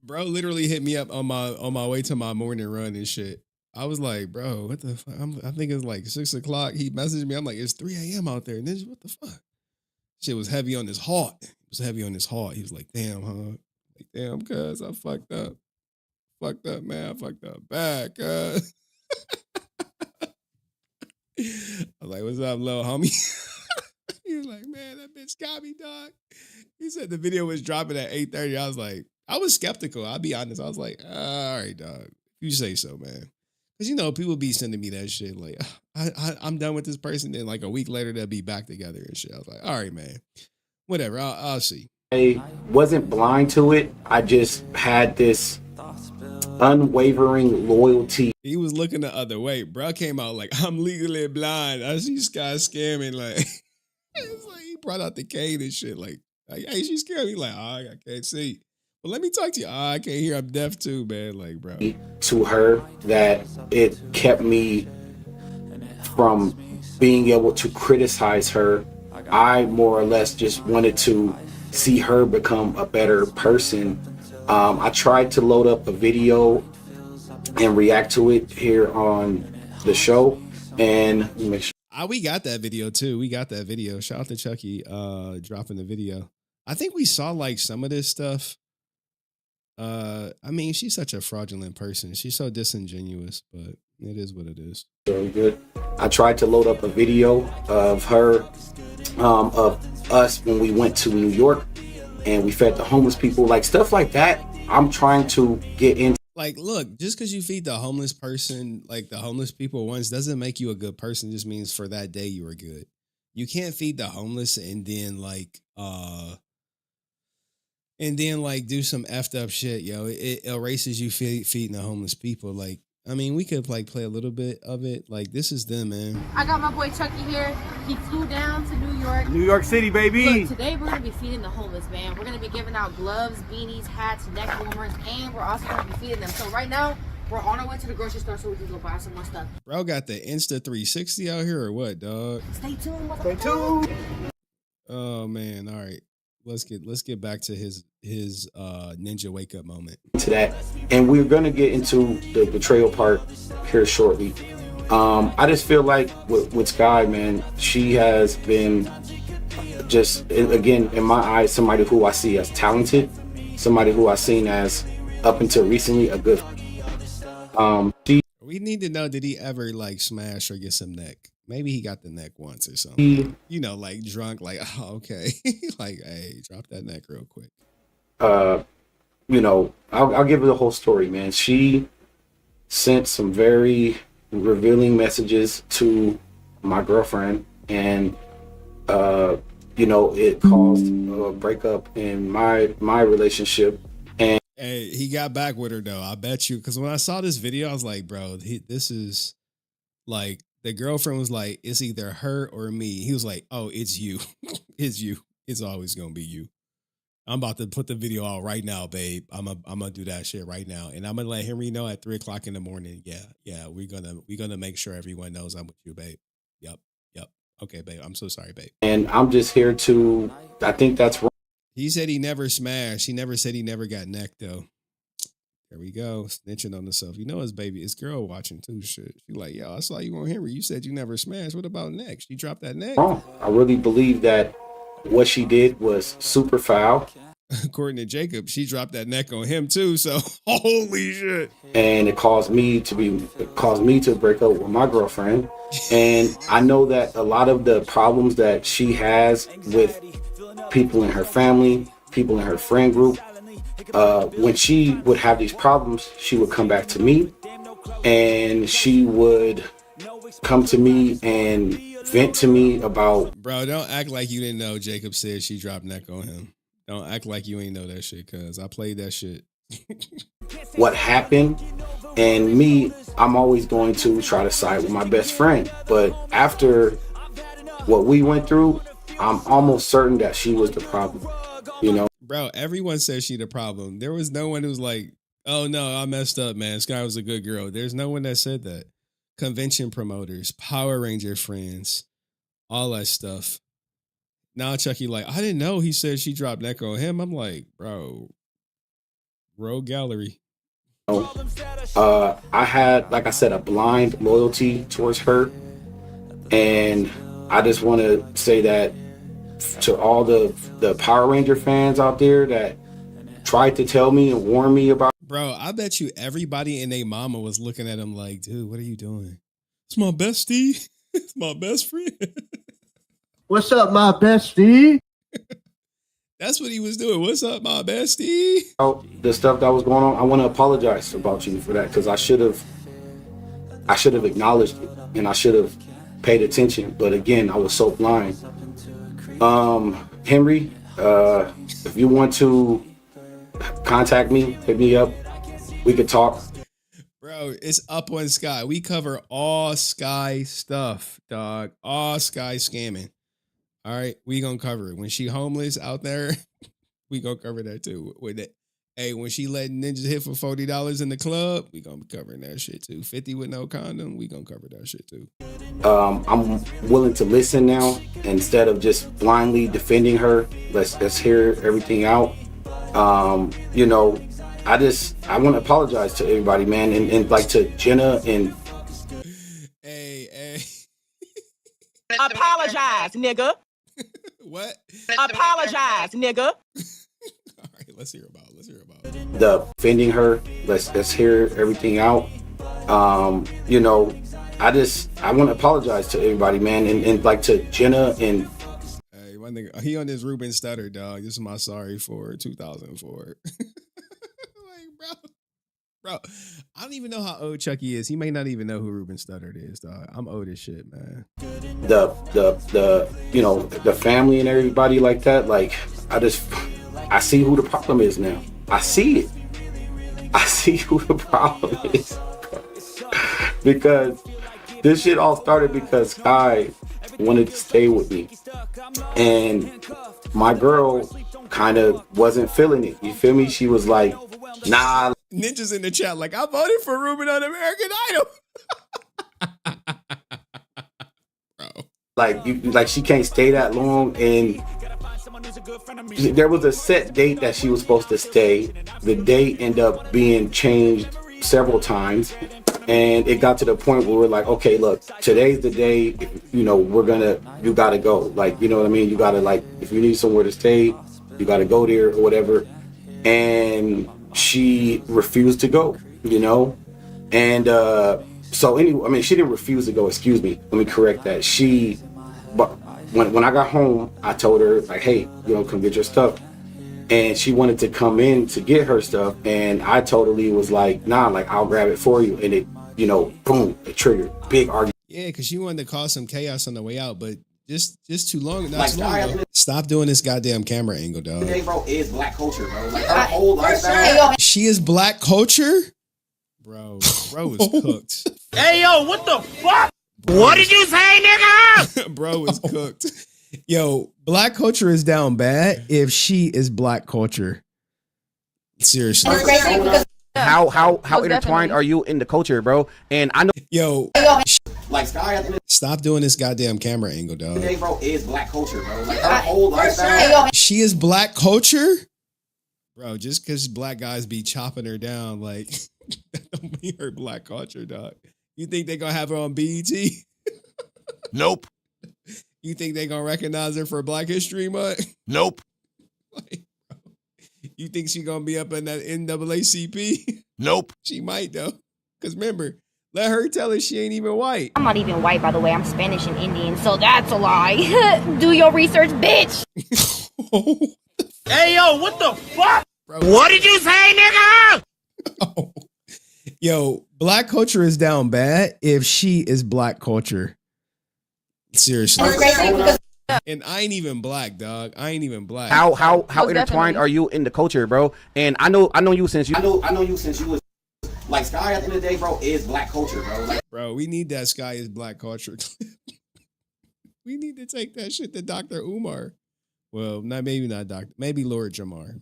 Speaker 5: bro literally hit me up on my way to my morning run and shit. I was like, bro, what the fuck? I think it's like 6 o'clock. He messaged me. I'm like, it's 3 a.m. out there. And then what the fuck? Shit was heavy on his heart. It was heavy on his heart. He was like, damn, huh? Like, damn, cuz I fucked up. Fucked up, man. I fucked up bad, cuz. I was like, what's up, little homie? He was like, man, that bitch got me, dog. He said the video was dropping at 8:30. I was like, I was skeptical. I'll be honest. I was like, all right, dog. You say so, man. Because, you know, people be sending me that shit. Like, I'm done with this person. Then, like, a week later, they'll be back together and shit. I was like, all right, man. Whatever. I'll see.
Speaker 8: I wasn't blind to it. I just had this unwavering loyalty.
Speaker 5: He was looking the other way. Bro came out like, I'm legally blind. I see Sky scamming. Like, it's like he brought out the cane and shit. Like hey, she's scamming. He like, I can't see. Well, let me talk to you. I can't hear. I'm deaf too, man. Like, bro.
Speaker 8: To her that it kept me from being able to criticize her. I more or less just wanted to see her become a better person. I tried to load up a video and react to it here on the show. And make sure.
Speaker 5: We got that video too. We got that video. Shout out to Chucky dropping the video. I think we saw like some of this stuff. I mean, she's such a fraudulent person. She's so disingenuous, but it is what it is.
Speaker 8: Very good. I tried to load up a video of her, of us when we went to New York and we fed the homeless people, like stuff like that. I'm trying to get into.
Speaker 5: Like, look, just because you feed the homeless person, like the homeless people once, doesn't make you a good person. It just means for that day you were good. You can't feed the homeless and then do some effed up shit, yo. It erases you feeding the homeless people. Like, I mean, we could like play a little bit of it. Like, this is them, man.
Speaker 17: I got my boy Chucky here. He flew down to New York.
Speaker 9: New York City, baby.
Speaker 17: Look, today we're gonna be feeding the homeless, man. We're gonna be giving out gloves, beanies, hats, neck warmers, and we're also gonna be feeding them. So right now, we're on our way to the grocery store so we can go buy some more stuff.
Speaker 5: Bro got the Insta 360 out here or what, dog?
Speaker 17: Stay tuned.
Speaker 9: Stay tuned.
Speaker 5: Oh man, all right. Let's get back to his ninja wake up moment.
Speaker 8: To that, and we're gonna get into the betrayal part here shortly. I just feel like with Sky, man, she has been just, again, in my eyes, somebody who I see as talented, somebody who I've seen as, up until recently, a good.
Speaker 5: We need to know, did he ever like smash or get some neck? Maybe he got the neck once or something. You know, like drunk, like, oh, okay. Like, hey, drop that neck real quick.
Speaker 8: You know, I'll give her the whole story, man. She sent some very revealing messages to my girlfriend, and you know, it caused a breakup in my relationship. And
Speaker 5: hey, he got back with her though, I bet you, because when I saw this video, I was like, bro, this is like, the girlfriend was like, it's either her or me. He was like, oh, it's you. It's you. It's always gonna be you. I'm about to put the video out right now, babe. I'm gonna do that shit right now, and I'm gonna let Henry know at 3:00 in the morning. Yeah, we're gonna make sure everyone knows I'm with you, babe. Yep. Okay, babe. I'm so sorry, babe.
Speaker 8: And I'm just here to. I think that's wrong.
Speaker 5: He said he never smashed. He never said he never got necked though. There we go, snitching on himself. You know his baby, his girl watching too. Shit, she like, yo, I saw you on Henry. You said you never smashed. What about neck? She dropped that neck.
Speaker 8: I really believe that what she did was super foul.
Speaker 5: According to Jacob, she dropped that neck on him too. So holy shit.
Speaker 8: And it caused me to break up with my girlfriend. And I know that a lot of the problems that she has with people in her family, people in her friend group, when she would have these problems, she would come back to me, and she would come to me and vent to me about.
Speaker 5: Bro, don't act like you didn't know Jacob said she dropped neck on him. Don't act like you ain't know that shit, cause I played that shit.
Speaker 8: What happened, and me, I'm always going to try to side with my best friend. But after what we went through, I'm almost certain that she was the problem. You know,
Speaker 5: bro, everyone says she the problem. There was no one who's like, oh no, I messed up, man. Sky was a good girl. There's no one that said that. Convention promoters, Power Ranger friends, all that stuff. Now Chucky like, I didn't know he said she dropped neck on him. I'm like, bro, rogue gallery.
Speaker 8: I had, like I said, a blind loyalty towards her. And I just want to say that to all the Power Ranger fans out there that tried to tell me and warn me about.
Speaker 5: Bro, I bet you everybody and their mama was looking at him like, dude, what are you doing? It's my bestie. It's my best friend.
Speaker 9: What's up, my bestie?
Speaker 5: That's what he was doing. What's up, my bestie?
Speaker 8: The stuff that was going on, I want to apologize about you for that, because I should have acknowledged it, and I should have paid attention. But again, I was so blind. Henry, if you want to contact me, hit me up. We could talk.
Speaker 5: Bro, it's up on Sky. We cover all Sky stuff, dog. All Sky scamming. All right, we gonna cover it. When she homeless out there, we gonna cover that too. With it. Hey, when she letting ninjas hit for $40 in the club, we gonna be covering that shit too. 50 with no condom, we gonna cover that shit too.
Speaker 8: I'm willing to listen now instead of just blindly defending her. Let's hear everything out. You know, I want to apologize to everybody, man, and like to Jenna and.
Speaker 5: Hey.
Speaker 10: Apologize, nigga.
Speaker 5: What?
Speaker 10: Apologize, nigga.
Speaker 5: All right, let's hear about it.
Speaker 8: The defending her. Let's hear everything out. You know, I want to apologize to everybody, man, and like to Jenna and.
Speaker 5: Hey, my nigga, he on this Ruben Stutter, dog. This is my sorry for 2004. Like, bro. Bro, I don't even know how old Chucky is. He may not even know who Ruben Studdard is, dog. I'm old as shit, man.
Speaker 8: The you know, the family and everybody like that, like I see who the problem is now. I see it. I see who the problem is. Because this shit all started because Sky wanted to stay with me. And my girl kind of wasn't feeling it. You feel me? She was like, nah.
Speaker 5: Ninjas in the chat like, I voted for Ruben on American Idol. Bro.
Speaker 8: Like she can't stay that long, and there was a set date that she was supposed to stay. The date ended up being changed several times, and it got to the point where we're like, okay, look, today's the day, you know, you gotta go. Like, you know what I mean? You gotta, like, if you need somewhere to stay, you gotta go there or whatever. And she refused to go, you know? And so anyway, I mean, she didn't refuse to go, excuse me. Let me correct that. But when I got home, I told her, like, hey, you know, come get your stuff. And she wanted to come in to get her stuff. And I totally was like, nah, like, I'll grab it for you. And it, you know, boom, it triggered. Big argument.
Speaker 5: Yeah, because she wanted to cause some chaos on the way out, but just too long. Not too long ago. Stop doing this goddamn camera angle, dog.
Speaker 8: Today, bro, is black culture, bro. Like, her whole lifestyle.
Speaker 5: She is black culture? Bro is cooked.
Speaker 13: Hey, yo, what the fuck? What did you say, nigga?
Speaker 5: Bro is cooked. Yo, black culture is down bad if she is black culture. Seriously.
Speaker 8: How intertwined are you in the culture, bro? And I know,
Speaker 5: yo,
Speaker 8: like, Sky,
Speaker 5: stop doing this goddamn camera angle, dog.
Speaker 8: Today, bro, is black culture, bro. Like, her whole lifestyle.
Speaker 5: She is black culture? Bro, just because black guys be chopping her down, like, that don't mean her black culture, dog. You think they gonna have her on BET?
Speaker 12: Nope.
Speaker 5: You think they gonna recognize her for Black History Month?
Speaker 12: Nope.
Speaker 5: Like, bro, you think she gonna be up in that NAACP?
Speaker 12: Nope.
Speaker 5: She might, though. Because remember, let her tell us she ain't even white.
Speaker 17: I'm not even white, by the way. I'm Spanish and Indian, so that's a lie. Do your research, bitch.
Speaker 13: Hey, yo, what the fuck?
Speaker 5: Bro.
Speaker 13: What did you say, nigga?
Speaker 5: Oh. Yo, black culture is down bad if she is black culture. Seriously. And I ain't even black, dog. I ain't even black.
Speaker 8: How intertwined are you in the culture, bro? And I know you since you was like, Sky, at the end of the day, bro, is black culture, bro. Like,
Speaker 5: bro, we need that Sky is black culture. We need to take that shit to Dr. Umar. Well, maybe not Doctor. Maybe Lord Jamar.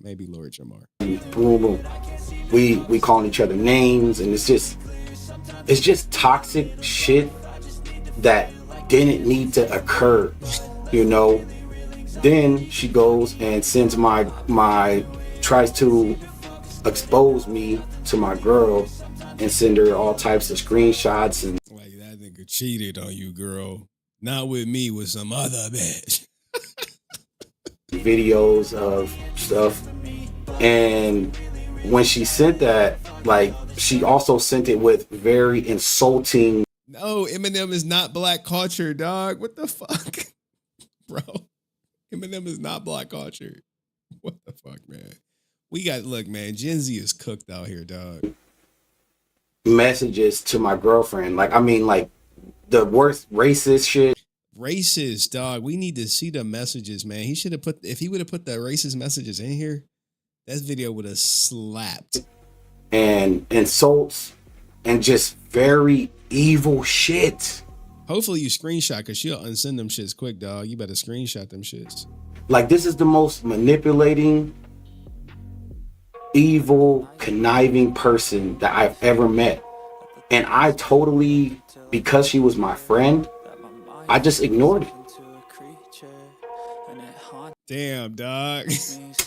Speaker 8: Boom, boom. We calling each other names, and it's just toxic shit that didn't need to occur, you know. Then she goes and sends tries to expose me to my girl and send her all types of screenshots and
Speaker 5: like, that nigga cheated on you, girl. Not with me, with some other bitch.
Speaker 8: videos of stuff. And when she sent that, like, she also sent it with very insulting.
Speaker 5: No, Eminem is not black culture, dog. What the fuck? Bro, Eminem is not black culture. What the fuck, man? Look, man, Gen Z is cooked out here, dog.
Speaker 8: Messages to my girlfriend. Like, I mean, like, the worst racist shit.
Speaker 5: Racist, dog. We need to see the messages, man. He should have if he would have put the racist messages in here, that video would have slapped.
Speaker 8: And insults and just very evil shit.
Speaker 5: Hopefully you screenshot, because she'll unsend them shits quick, dog. You better screenshot them shits.
Speaker 8: Like, this is the most manipulating, evil, conniving person that I've ever met. And I totally, because she was my friend, I just ignored it.
Speaker 5: Damn, dog.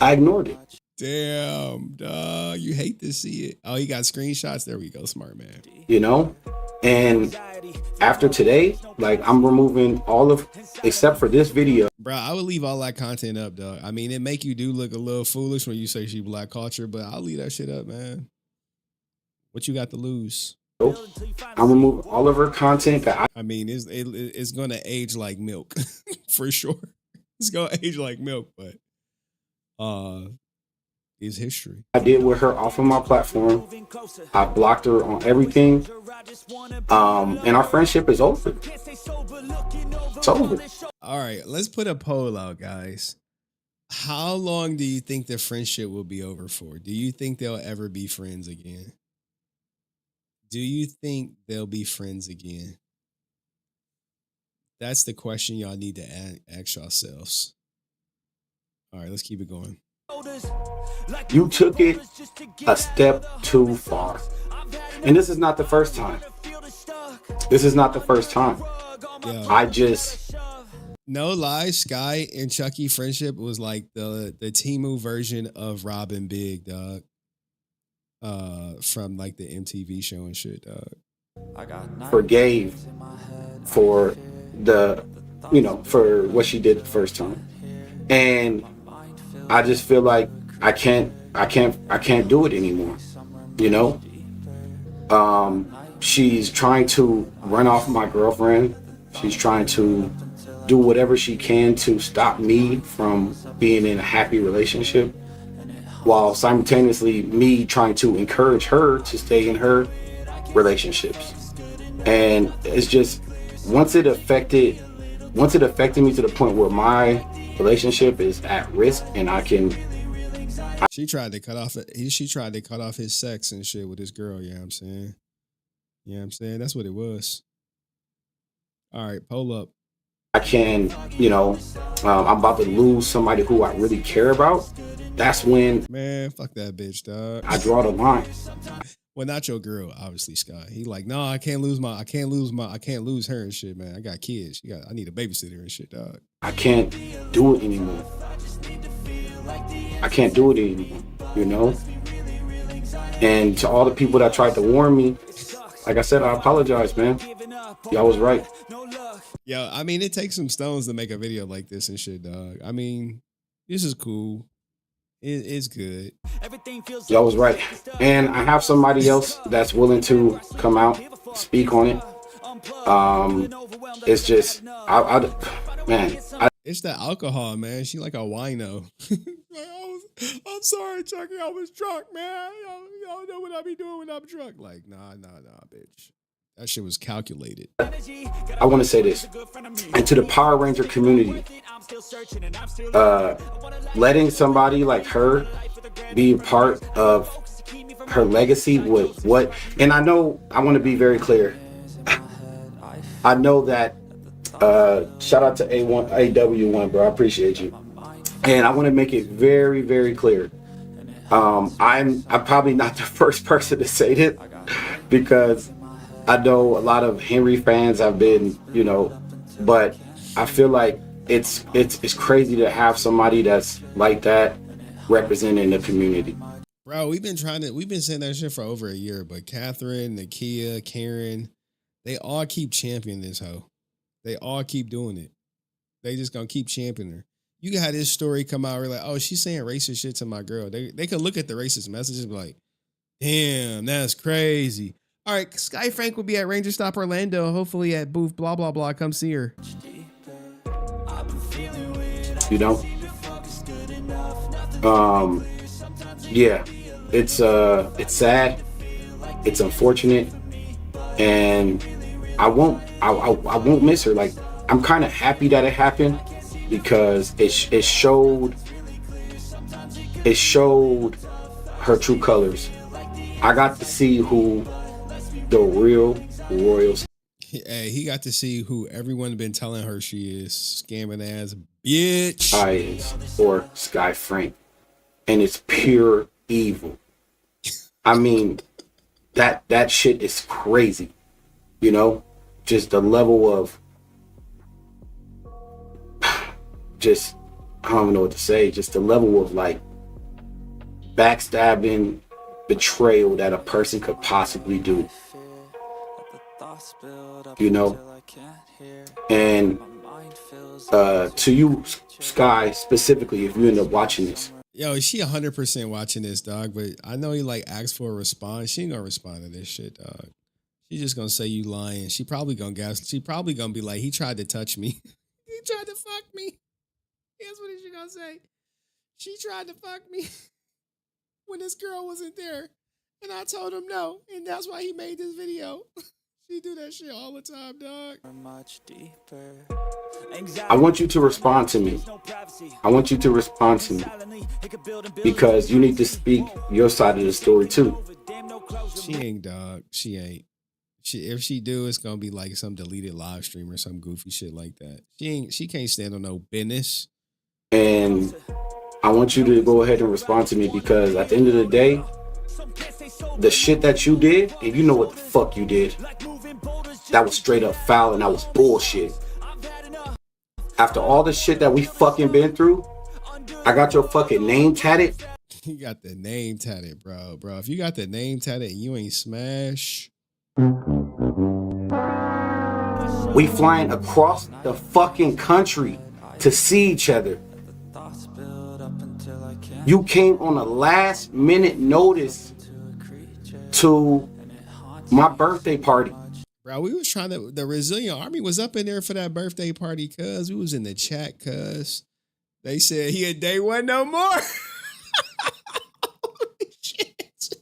Speaker 8: I ignored it.
Speaker 5: Damn, dog. You hate to see it. Oh, he got screenshots. There we go, smart man.
Speaker 8: You know? And after today, like, I'm removing all of, except for this video.
Speaker 5: Bro, I would leave all that content up, dog. I mean, it make you do look a little foolish when you say she black culture, but I'll leave that shit up, man. What you got to lose?
Speaker 8: I'm removing all of her content.
Speaker 5: I mean, it's going to age like milk, for sure. It's going to age like milk, but is history.
Speaker 8: I did with her off of my platform. I blocked her on everything. And our friendship is over. It's over.
Speaker 5: All right, let's put a poll out, guys. How long do you think the friendship will be over for? Do you think they'll ever be friends again? Do you think they'll be friends again? That's the question y'all need to ask yourselves. All right, let's keep it going.
Speaker 8: You took it a step too far. And this is not the first time. This is not the first time.
Speaker 5: Yeah.
Speaker 8: I just...
Speaker 5: No lie, Sky and Chucky friendship was like the Temu version of Rob and Big, dog. From like the MTV show and shit, dog.
Speaker 8: Forgave for the, you know, for what she did the first time. And I just feel like I can't do it anymore. You know? She's trying to run off my girlfriend. She's trying to do whatever she can to stop me from being in a happy relationship, while simultaneously me trying to encourage her to stay in her relationships. And it's just, once it affected me to the point where my relationship is at risk and
Speaker 5: she tried to cut off his sex and shit with his girl, you know what I'm saying? You know what I'm saying? That's what it was. All right, pull up.
Speaker 8: I can, you know, I'm about to lose somebody who I really care about. That's when,
Speaker 5: man, fuck that bitch, dog.
Speaker 8: I draw the line.
Speaker 5: Well, not your girl, obviously, Scott. He like, no, I can't lose her and shit, man. I got kids. I need a babysitter and shit, dog.
Speaker 8: I can't do it anymore. You know? And to all the people that tried to warn me, like I said, I apologize, man. Y'all was right.
Speaker 5: Yeah, I mean, it takes some stones to make a video like this and shit, dog. I mean, this is cool. It's good.
Speaker 8: Y'all was right. And I have somebody else that's willing to come out, speak on it. It's just,
Speaker 5: it's the alcohol, man. She like a wino. I'm sorry, Chucky. I was drunk, man. Y'all know what I be doing when I'm drunk. Like, nah, bitch. That shit was calculated.
Speaker 8: I want to say this, and to the Power Ranger community, letting somebody like her be a part of her legacy with what, and I know, I want to be very clear. I know that, shout out to AW1, bro. I appreciate you. And I want to make it very, very clear. I'm probably not the first person to say this, because I know a lot of Henry fans have been, you know, but I feel like it's crazy to have somebody that's like that representing the community.
Speaker 5: Bro, we've been saying that shit for over a year, but Catherine, Nakia, Karen, they all keep championing this hoe. They all keep doing it. They just gonna keep championing her. You can have this story come out, we're like, oh, she's saying racist shit to my girl. They could look at the racist messages and be like, damn, that's crazy. All right, Sky Frank will be at Ranger Stop Orlando, hopefully at booth blah blah blah. Come see her.
Speaker 8: You know? Yeah, it's sad, it's unfortunate, and I won't miss her. Like, I'm kind of happy that it happened, because it showed her true colors. I got to see who the real Royals.
Speaker 5: Hey, he got to see who everyone been telling her she is. Scamming ass bitch.
Speaker 8: Or Sky Frank. And it's pure evil. I mean, that shit is crazy. You know? Just the level of just, I don't even know what to say. Just the level of like backstabbing, betrayal that a person could possibly do. You know? And to you, Sky, specifically, if you end up watching this.
Speaker 5: Yo, is she 100% watching this, dog? But I know he like asked for a response. She ain't gonna respond to this shit, dog. She's just gonna say you lying. She probably gonna guess. She probably gonna be like, he tried to touch me. He tried to fuck me. Here's what is she gonna say? She tried to fuck me. when this girl wasn't there. And I told him no. And that's why he made this video. She do that shit all the time, dog.
Speaker 8: I want you to respond to me. I want you to respond to me. Because you need to speak your side of the story too.
Speaker 5: She ain't, dog. She ain't. If she do, it's gonna be like some deleted live stream or some goofy shit like that. She can't stand on no business.
Speaker 8: And I want you to go ahead and respond to me because at the end of the day, the shit that you did, and you know what the fuck you did, that was straight up foul and that was bullshit. After all the shit that we fucking been through, I got your fucking name tatted.
Speaker 5: You got the name tatted, bro. Bro, if you got the name tatted and you ain't smash.
Speaker 8: We flying across the fucking country to see each other. You came on a last minute notice to my birthday party.
Speaker 5: Bro, we was trying to, the Resilient Army was up in there for that birthday party, cuz. We was in the chat, cuz. They said he had day one no more. Holy shit.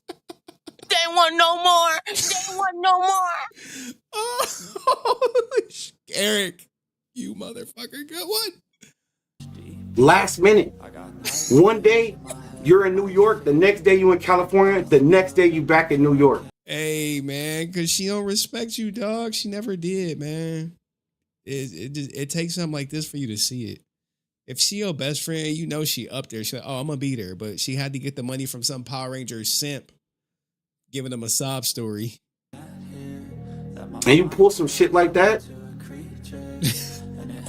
Speaker 10: Day one no more. Day one no more.
Speaker 5: Oh, Eric, you motherfucker, good one.
Speaker 8: Last minute. One day you're in New York, the next day you in California, the next day you back in New York.
Speaker 5: Hey, man, because she don't respect you, dog. She never did, man. It takes something like this for you to see it. If she your best friend, you know she up there. She's like, oh, I'm going to be there. But she had to get the money from some Power Ranger simp, giving them a sob story.
Speaker 8: And you pull some shit like that?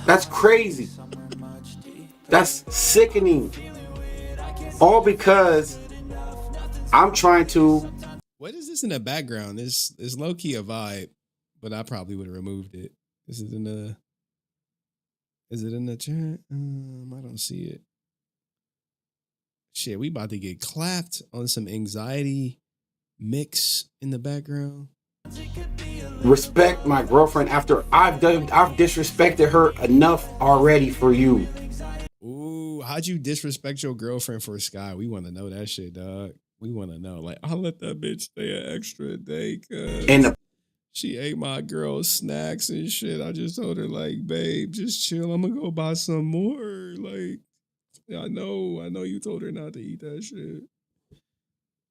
Speaker 8: That's crazy. That's sickening. All because I'm trying to...
Speaker 5: What is this in the background? It's low-key a vibe, but I probably would have removed it. Is it in the chat? I don't see it. Shit, we about to get clapped on some anxiety mix in the background.
Speaker 8: Respect my girlfriend after I've disrespected her enough already for you.
Speaker 5: Ooh, how'd you disrespect your girlfriend for Sky? We want to know that shit, dog. We want to know. Like, I'll let that bitch stay an extra day, cuz she ate my girl's snacks and shit. I just told her, like, babe, just chill. I'm gonna go buy some more. Like, I know you told her not to eat that shit.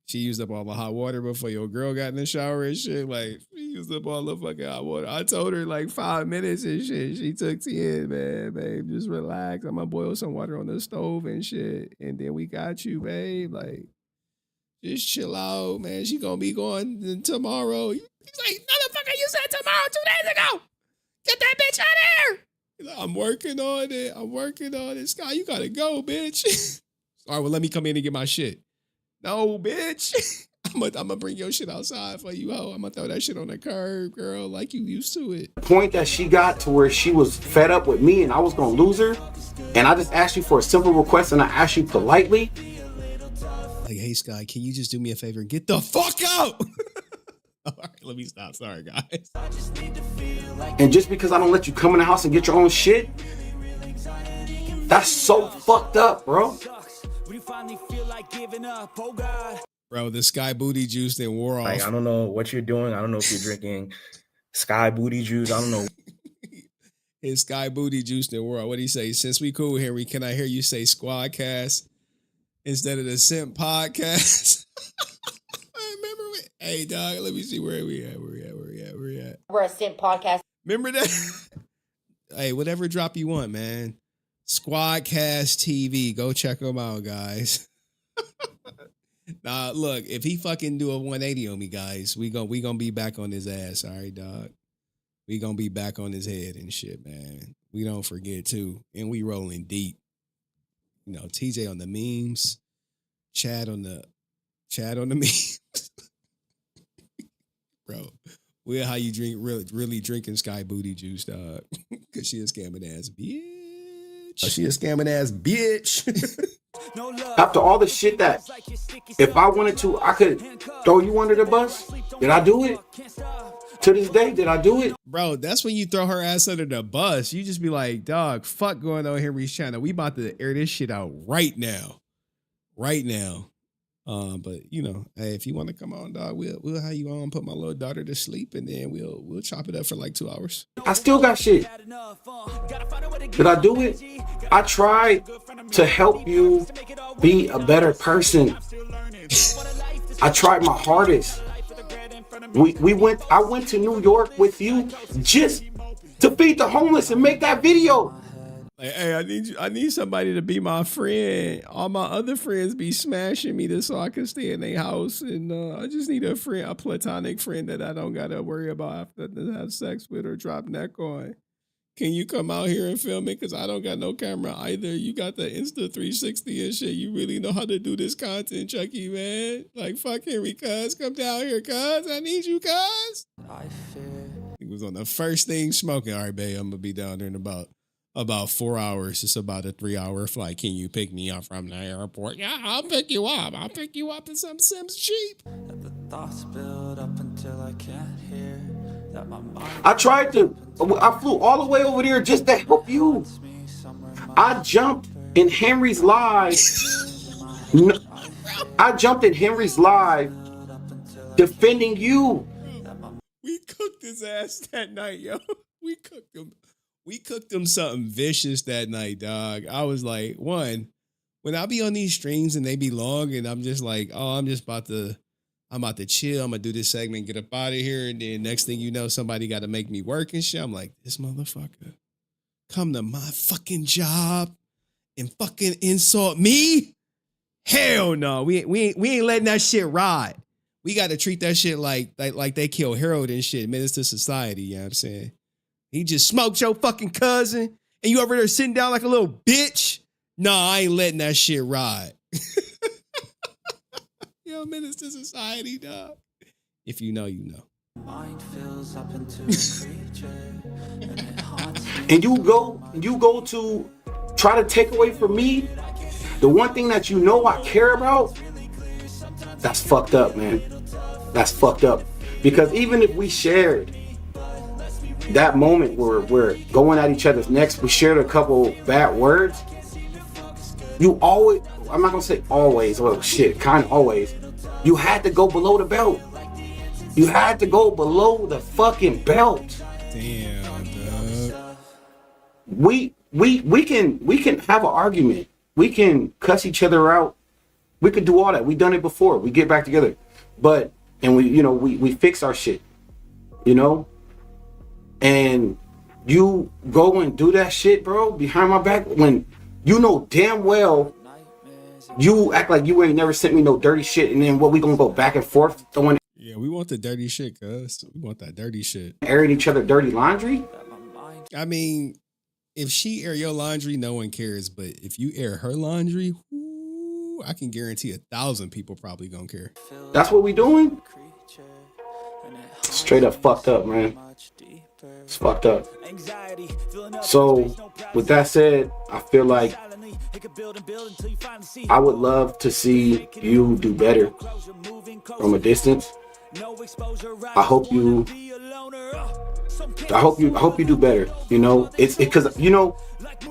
Speaker 5: She used up all the hot water before your girl got in the shower and shit. Like, she used up all the fucking hot water. I told her like 5 minutes and shit. She took 10, man, babe. Just relax. I'm gonna boil some water on the stove and shit. And then we got you, babe. Like, just chill out, man. She gonna be going tomorrow. He's like, motherfucker, you said tomorrow 2 days ago. Get that bitch out of here. He's like, I'm working on it. I'm working on it. Sky, you gotta go, bitch. All right, well, let me come in and get my shit. No, bitch. I'm gonna bring your shit outside for you, ho. I'm gonna throw that shit on the curb, girl, like you used to it.
Speaker 8: The point that she got to where she was fed up with me and I was gonna lose her, and I just asked you for a simple request and I asked you politely.
Speaker 5: Like, hey, Sky, can you just do me a favor and get the fuck out? All right, let me stop. Sorry, guys.
Speaker 8: And just because I don't let you come in the house and get your own shit, that's so fucked up, bro.
Speaker 5: Bro, the Sky booty juice then wore off.
Speaker 3: Like, I don't know what you're doing. I don't know if you're drinking Sky booty juice. I don't know.
Speaker 5: His Sky booty juice then wore off. What'd he say? Since we cool, Henry, can I hear you say Squadcast instead of the Simp Podcast? I remember it. Hey, dog, let me see where we at.
Speaker 11: We're a Simp Podcast.
Speaker 5: Remember that? Hey, whatever drop you want, man. Squadcast TV. Go check them out, guys. Nah, look, if he fucking do a 180 on me, guys, we gonna be back on his ass, all right, dog? We gonna be back on his head and shit, man. We don't forget, too. And we rolling deep. You know, TJ on the memes, Chad on the memes. Bro, we're how you drink, really drinking Sky booty juice, dog. Because she a scamming ass bitch. She a scamming ass bitch.
Speaker 8: After all the shit that, if I wanted to, I could throw you under the bus. Did I do it? To this day, did I do it?
Speaker 5: Bro, that's when you throw her ass under the bus. You just be like, dog, fuck going on Henry's channel. We about to air this shit out right now. Right now. But you know, hey, if you want to come on, dog, we'll have you on, put my little daughter to sleep, and then we'll chop it up for like 2 hours.
Speaker 8: I still got shit. Did I do it? I tried to help you be a better person. I tried my hardest. I went to New York with you just to feed the homeless and make that video.
Speaker 5: Like, hey, I need somebody to be my friend. All my other friends be smashing me just so I can stay in their house, and I just need a platonic friend that I don't gotta worry about after to have sex with or drop neck on. Can you come out here and film it? Because I don't got no camera either. You got the Insta 360 and shit. You really know how to do this content, Chucky, man. Like, fuck Henry, cuz. Come down here, cuz. I need you, cuz. He was on the first thing smoking. All right, babe, I'm going to be down there in about 4 hours. It's about a 3-hour flight. Can you pick me up from the airport? Yeah, I'll pick you up. I'll pick you up in some Sims cheap.
Speaker 19: The thoughts build up until I can't hear.
Speaker 8: I flew all the way over there just to help you. I jumped in Henry's live. I jumped in Henry's live defending you.
Speaker 5: We cooked his ass that night, yo. We cooked him something vicious that night, dog. I was like, when I be on these streams and they be long and I'm just like, oh, I'm about to chill. I'm going to do this segment, get up out of here. And then next thing you know, somebody got to make me work and shit. I'm like, this motherfucker come to my fucking job and fucking insult me? Hell no. We ain't letting that shit ride. We got to treat that shit like they kill Harold and shit. Menace to society, you know what I'm saying? He just smoked your fucking cousin and you over there sitting down like a little bitch? Nah, I ain't letting that shit ride. Yo, menace to society, dog. If you know, you know.
Speaker 19: Mind fills up into a creature, and it haunts me.
Speaker 8: And you go to try to take away from me the one thing that you know I care about. That's fucked up, man. That's fucked up. Because even if we shared that moment where we're going at each other's necks, we shared a couple bad words. You always, I'm not gonna say always, well shit, kind of always. You had to go below the belt. You had to go below the fucking belt.
Speaker 5: Damn, dog.
Speaker 8: We can have an argument. We can cuss each other out. We could do all that. We've done it before. We get back together. But we fix our shit. You know? And you go and do that shit, bro, behind my back when you know damn well you act like you ain't never sent me no dirty shit, and then what, we gonna go back and forth throwing?
Speaker 5: Yeah, we want the dirty shit, cuz. We want that dirty shit.
Speaker 8: Airing each other dirty laundry?
Speaker 5: I mean, if she air your laundry, no one cares. But if you air her laundry, whoo, I can guarantee 1,000 people probably gonna care.
Speaker 8: That's what we doing? Straight up fucked up, man. It's fucked up. So, with that said, I feel like I would love to see you do better from a distance. I hope you do better. You know, it's because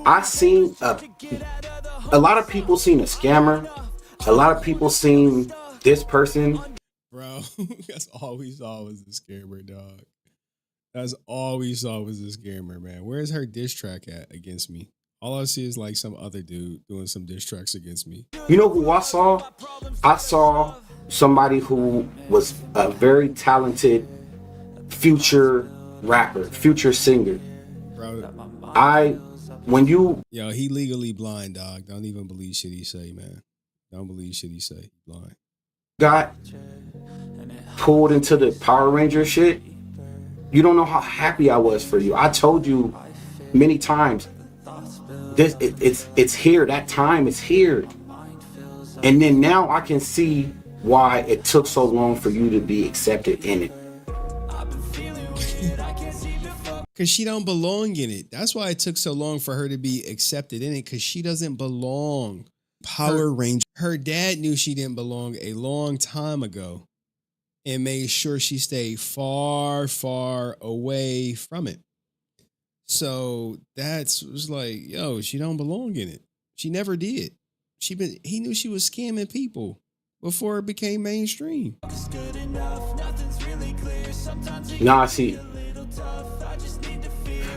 Speaker 8: I seen a lot of people seen a scammer. A lot of people seen this person.
Speaker 5: Bro, that's all we saw was the scammer, dog. That's all we saw was the scammer, man. Where's her diss track at against me? All I see is like some other dude doing some diss tracks against me.
Speaker 8: You know who I saw? I saw somebody who was a very talented future rapper, future singer.
Speaker 5: Bro,
Speaker 8: Yo,
Speaker 5: he legally blind, dog. Don't even believe shit he say, man. Don't believe shit he say. Blind.
Speaker 8: Got pulled into the Power Ranger shit. You don't know how happy I was for you. I told you many times. It's here. That time is here. And then now I can see why it took so long for you to be accepted in it.
Speaker 5: Because she don't belong in it. That's why it took so long for her to be accepted in it, because she doesn't belong. Power Ranger. Her dad knew she didn't belong a long time ago and made sure she stayed far, far away from it. So was like, yo, she don't belong in it. She never did. He knew she was scamming people. before it became mainstream.
Speaker 8: Now I see.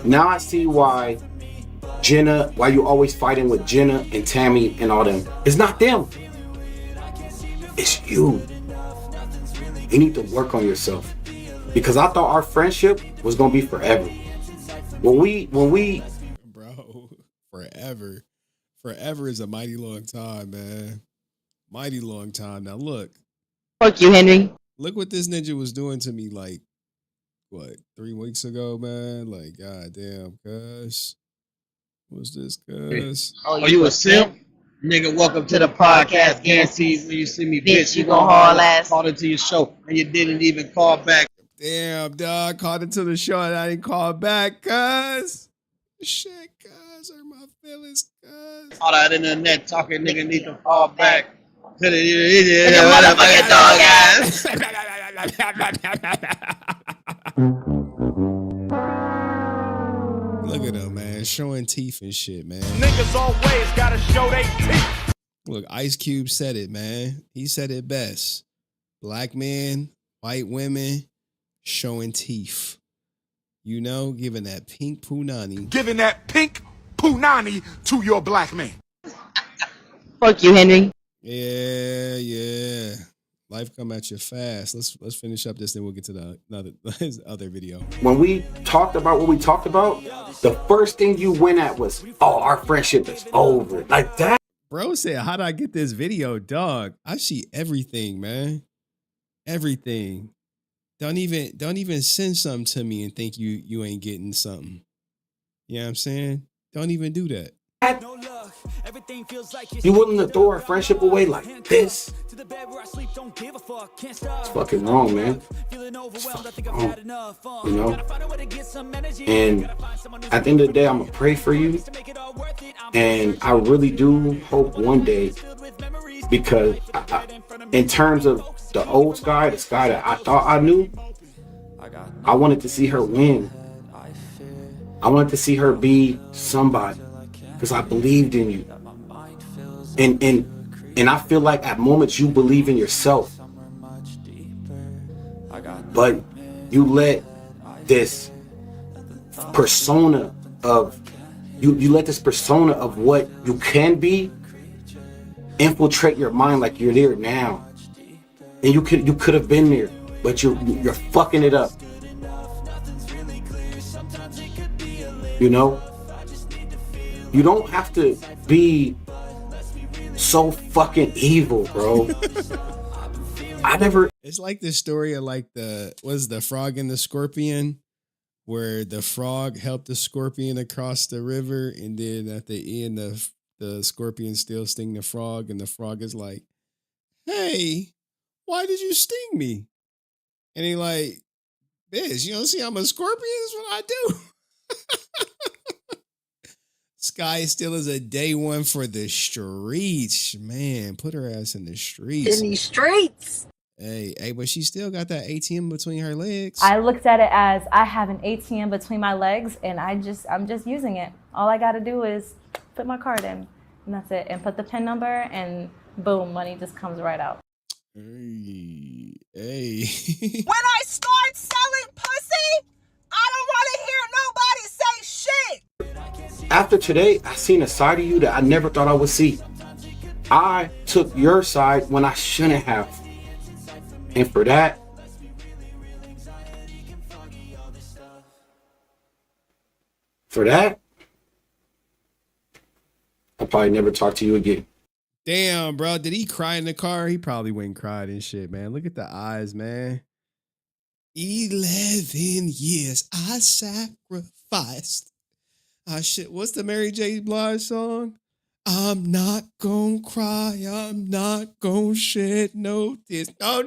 Speaker 8: Now I see why Jenna, why you always fighting with Jenna and Tammy and all them. It's not them. It's you. You need to work on yourself. Because I thought our friendship was gonna be forever. When we
Speaker 5: Bro, forever. Forever is a mighty long time, man. Mighty long time. Now look.
Speaker 23: Fuck you, Henry.
Speaker 5: Look what this ninja was doing to me like, what, 3 weeks ago, man? Like, goddamn, cuz. What's this, cuz?
Speaker 23: Oh, you a simp? Nigga, welcome to the podcast. Guarantees when you see me, bitch, you gon' haul ass. Called into your show, and you didn't even call back.
Speaker 5: Damn, dog. Called into the show and I didn't call back, cuz. Shit, cuz. Hurt my feelings, cuz.
Speaker 23: All that internet talking, nigga, need to fall back. To the motherfucking dog ass.
Speaker 5: Look at them, man. Showing teeth and shit, man.
Speaker 12: Niggas always gotta show they teeth.
Speaker 5: Look, Ice Cube said it, man. He said it best. Black men, white women, showing teeth. You know, giving that pink punani.
Speaker 12: Giving that pink punani to your black man.
Speaker 23: Fuck you, Henry.
Speaker 5: Yeah. Life come at you fast. Let's finish up this, then we'll get to the other video.
Speaker 8: when we talked about what we talked about, the first thing you went at was, oh, our friendship is over. Like that.
Speaker 5: Bro said, how'd I get this video, dog? I see everything, man. Everything. Don't even send something to me and think you ain't getting something. You know what I'm saying? Don't even do that.
Speaker 8: You willing to throw our friendship away like this? It's fucking wrong, man. It's fucking wrong. You know? And at the end of the day, I'm gonna pray for you. And I really do hope one day, because in terms of the old Sky, the Sky that I thought I knew, I wanted to see her win. I wanted to see her be somebody, because I believed in you. And I feel like at moments you believe in yourself, but you let this persona of you let this persona of what you can be infiltrate your mind like you're there now, and you could have been there, but you're fucking it up. You know, you don't have to be so fucking evil, bro.
Speaker 5: It's like this story of like the frog and the scorpion, where the frog helped the scorpion across the river, and then at the end the scorpion still sting the frog, and the frog is like, hey, why did you sting me? And he like, bitch, you don't see I'm a scorpion? That's what I do. Sky still is a day one for the streets. Man, put her ass in the streets.
Speaker 18: In these streets.
Speaker 5: Hey, but she still got that ATM between her legs.
Speaker 20: I looked at it as I have an ATM between my legs, and I'm just using it. All I got to do is put my card in, and that's it. And put the PIN number, and boom, money just comes right out.
Speaker 5: Hey.
Speaker 10: When I start selling pussy, I don't want to hear nobody say shit.
Speaker 8: After today, I seen a side of you that I never thought I would see. I took your side when I shouldn't have. And for that, I'll probably never talk to you again.
Speaker 5: Damn, bro. Did he cry in the car? He probably went and cried and shit, man. Look at the eyes, man. 11 years I sacrificed. What's the Mary J. Blige song? I'm not gonna cry. I'm not gonna shed no tears. No.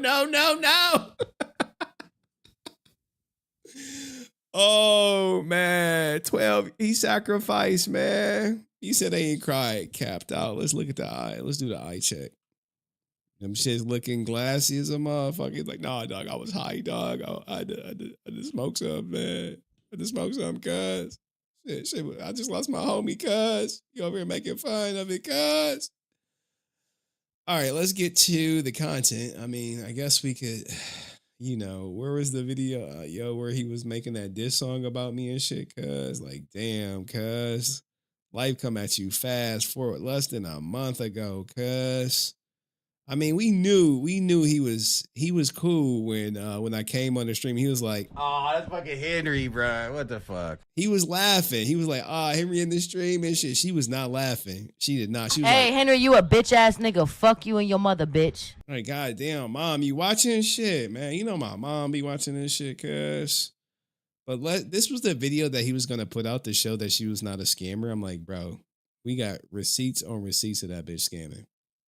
Speaker 5: Oh, man. 12. He sacrificed, man. He said they ain't cried. Capped out. Let's look at the eye. Let's do the eye check. Them shit's looking glassy as a motherfucker. He's like, nah, dog. I was high, dog. I just smoked some, man. I just smoked some, cuz. Shit, I just lost my homie, cuz. You over here making fun of it, cuz. All right, let's get to the content. I mean, I guess we could, where was the video, where he was making that diss song about me and shit? Cuz, like, damn, cuz, life come at you fast forward less than a month ago, cuz. I mean, we knew he was cool when I came on the stream. He was like,
Speaker 16: Oh, that's fucking Henry, bro. What the fuck?
Speaker 5: he was laughing. He was like, Henry in the stream and shit. She was not laughing. She did not. She was
Speaker 11: Hey,
Speaker 5: like,
Speaker 11: Henry, you a bitch ass nigga. Fuck you and your mother, bitch.
Speaker 5: like, God damn, mom, you watching shit, man. You know my mom be watching this shit, cuz. But this was the video that he was gonna put out to show that she was not a scammer. I'm like, bro, we got receipts on receipts of that bitch scamming.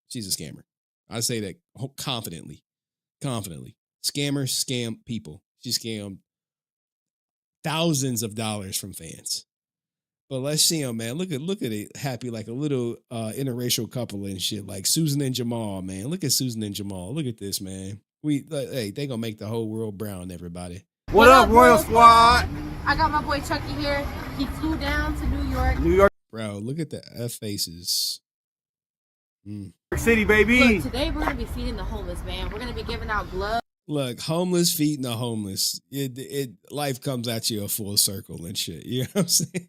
Speaker 5: She's a scammer. I say that confidently. Scammers scam people. She scammed thousands of dollars from fans. But let's see him, man. Look at it, happy like a little interracial couple and shit, like Susan and Jamal, man. Look at Susan and Jamal. Look at this, man. Hey, they gonna make the whole world brown, everybody.
Speaker 9: What up, Royal Squad?
Speaker 17: I got my boy Chucky here. He flew down to New York.
Speaker 9: New York
Speaker 5: Bro, look at the F faces.
Speaker 9: City, baby.
Speaker 17: Look, today we're gonna be feeding the homeless, man. We're gonna be giving out gloves.
Speaker 5: Look, homeless feeding the homeless. It life comes at you a full circle and shit. You know what I'm saying?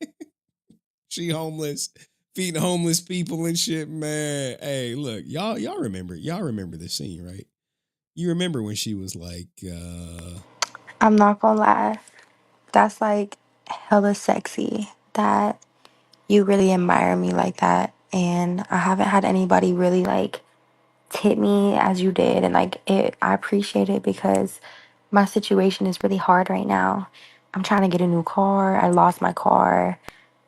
Speaker 5: She homeless, feeding homeless people and shit, man. Hey, look, y'all remember this scene, right? You remember when she was like,
Speaker 18: I'm not gonna lie. That's like hella sexy that you really admire me like that. And I haven't had anybody really like tip me as you did. And like I appreciate it because my situation is really hard right now. I'm trying to get a new car. I lost my car.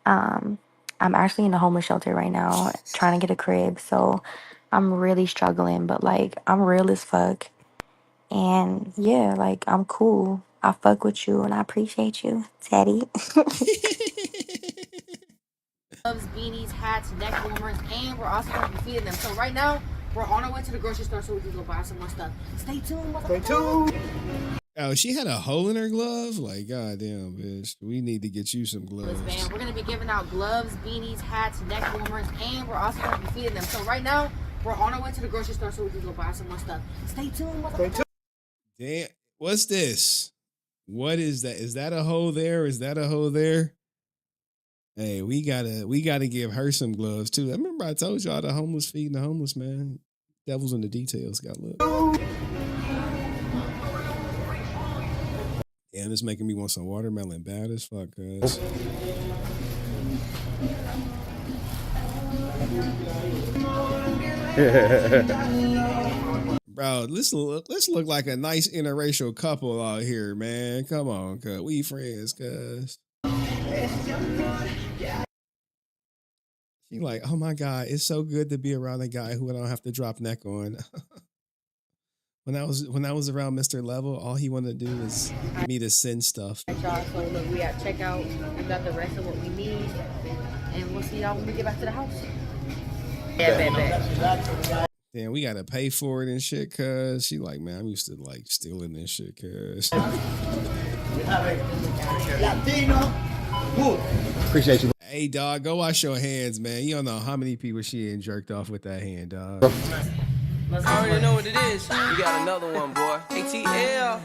Speaker 18: I'm actually in a homeless shelter right now, trying to get a crib. So I'm really struggling, but like I'm real as fuck. And yeah, like I'm cool. I fuck with you and I appreciate you, Teddy.
Speaker 17: Gloves, beanies, hats, neck warmers, and we're also going to be feeding them. So right now, we're on our way to the grocery store so we can go buy some more stuff. Stay tuned. Stay tuned.
Speaker 5: oh, she had a hole in her glove? Like, goddamn, bitch. We need to get you some gloves.
Speaker 17: Man, we're going to be giving out gloves, beanies, hats, neck warmers, and we're also going to be feeding them. So right now, we're on our way to the grocery store so we can go buy some more stuff. Stay tuned. Stay tuned.
Speaker 5: Damn, what's this? What is that? Is that a hole there? Is that a hole there? Hey, we gotta give her some gloves too. I remember I told y'all the homeless feeding the homeless, man. Devil's in the details. Got look. Damn, it's making me want some watermelon bad as fuck, cuz. Bro, let's look like a nice interracial couple out here, man. Come on, cuz. We friends, cuz. She like, oh my God, it's so good to be around a guy who I don't have to drop neck on. When I was around Mr. Level, all he wanted to do was me to send stuff.
Speaker 17: Y'all, so look, we at checkout. We got the rest of what we need, and we'll see y'all when we get back to the house. Yeah,
Speaker 5: Damn, we gotta pay for it and shit, cuz. She like, man, I'm used to like stealing this shit, cuz.
Speaker 15: Appreciate you.
Speaker 5: Hey, dog, go wash your hands, man. You don't know how many people she ain't jerked off with that hand, dog.
Speaker 2: I already know what it is. You got another one, boy. ATL.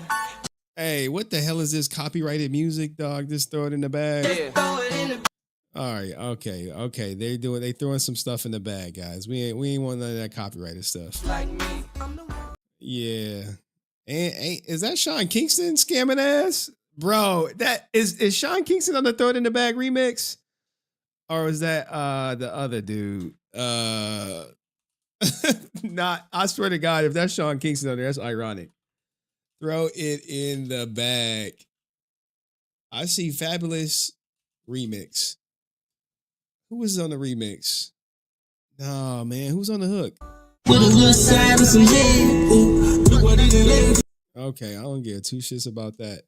Speaker 5: Hey, what the hell is this copyrighted music, dog? Just throw it in the bag.
Speaker 2: Yeah.
Speaker 5: All right, okay. They throwing some stuff in the bag, guys. We ain't want none of that copyrighted stuff.
Speaker 2: Like me.
Speaker 5: Yeah. And is that Sean Kingston scamming ass? Bro, that is Sean Kingston on the Throw It in the Bag remix? Or is that the other dude? Not, I swear to God, if that's Sean Kingston on there, that's ironic. Throw It in the Bag. I see Fabulous remix. Who was on the remix? No, man, who's on the hook? Okay, I don't give two shits about that.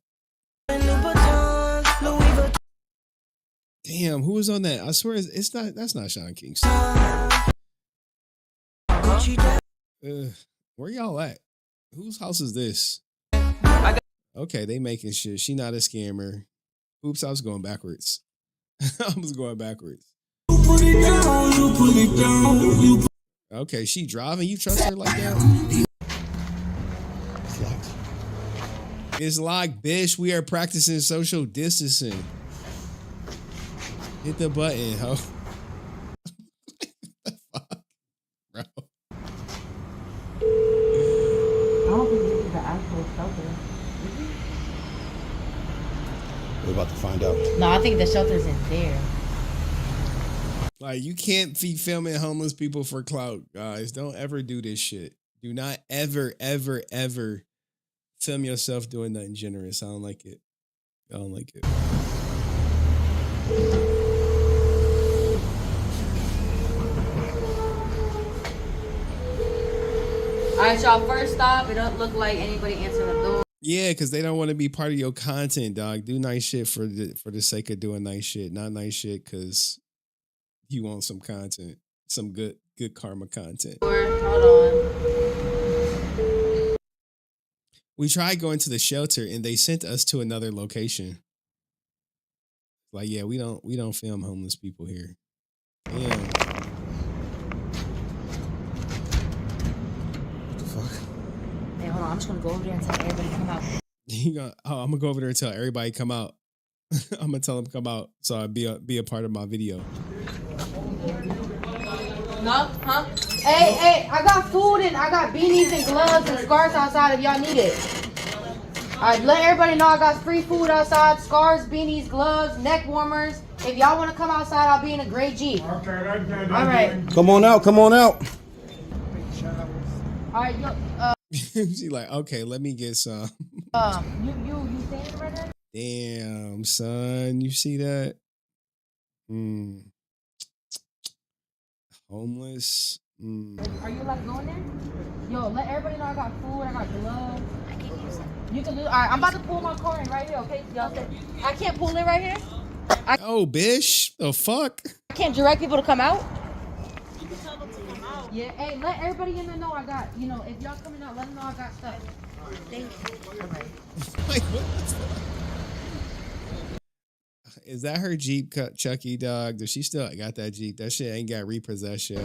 Speaker 5: Damn, who was on that? I swear it's not. That's not Sean Kingston. Where y'all at? Whose house is this? Okay, they making shit. She not a scammer. Oops, I was going backwards. I was going backwards. Okay, she driving. You trust her like that? It's locked, bitch. We are practicing social distancing. Hit the button, ho. Fuck, bro.
Speaker 17: I don't think this is the actual shelter.
Speaker 8: We're about to find out.
Speaker 17: No, I think the shelter's in there.
Speaker 5: Like, you can't be filming homeless people for clout, guys. Don't ever do this shit. Do not ever, ever, ever film yourself doing nothing generous. I don't like it. I don't like it.
Speaker 17: All right, y'all. First stop. It don't look like anybody answering the door.
Speaker 5: Yeah, because they don't want to be part of your content, dog. Do nice shit for the sake of doing nice shit, not nice shit because you want some content, some good karma content.
Speaker 17: Hold on.
Speaker 5: We tried going to the shelter and they sent us to another location. Like, yeah, we don't film homeless people here. Damn. What the fuck?
Speaker 17: Hey, hold on. I'm just gonna go over there and tell everybody to come out.
Speaker 5: I'm gonna go over there and tell everybody come out. I'm gonna tell them come out so I be a part of my video.
Speaker 17: No? Huh? Hey, I got food and I got beanies and gloves and scarves outside if y'all need it. Alright, let everybody know I got free food outside. Scarves, beanies, gloves, neck warmers. If y'all want to come outside, I'll be in a gray Jeep. Alright.
Speaker 8: Come on out. Come on out.
Speaker 17: Alright, yo,
Speaker 5: She like, okay, let me get some.
Speaker 17: you standing right there?
Speaker 5: Damn, son, you see that? Homeless.
Speaker 17: Are you like going there? Yo, let everybody know I got food, I got gloves. I can use them. You can do. All right, I'm about to pull my car in right here. Okay, y'all say I can't pull in right here.
Speaker 5: Oh, bitch, the fuck?
Speaker 17: I can't direct people to come out. You can tell them to come out. Yeah, hey, let everybody in there know I got. You know, if y'all coming out, let them know I got stuff. Thank you. All right.
Speaker 5: Like, what is that? Is that her Jeep, Chucky, dog? Does she still got that Jeep? That shit ain't got repossessed yet.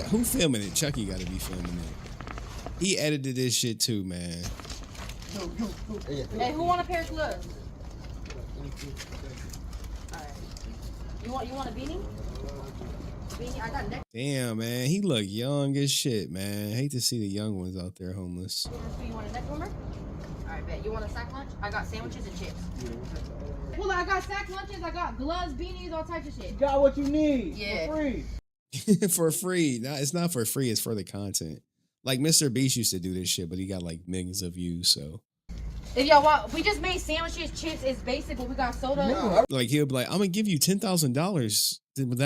Speaker 5: Who filming it? Chucky got to be filming it. He edited this shit too, man.
Speaker 17: Hey, who want a pair of gloves? All right. You want a beanie? Beanie, I got neck.
Speaker 5: Damn, man, he look young as shit, man. Hate to see the young ones out there homeless.
Speaker 17: You want a neck warmer? All right, bet. You want a sack lunch? I got sandwiches and chips. Well, I got sack lunches. I got gloves, beanies, all types of shit.
Speaker 9: You got what you need.
Speaker 17: Yeah.
Speaker 9: For free.
Speaker 5: For free. No, it's not for free. It's for the content. Like Mr. Beast used to do this shit, but he got like millions of views. So
Speaker 17: if y'all want, we just made sandwiches, chips. It's basic, but we got soda.
Speaker 5: like he'll be like, I'm gonna give you $10,000. Would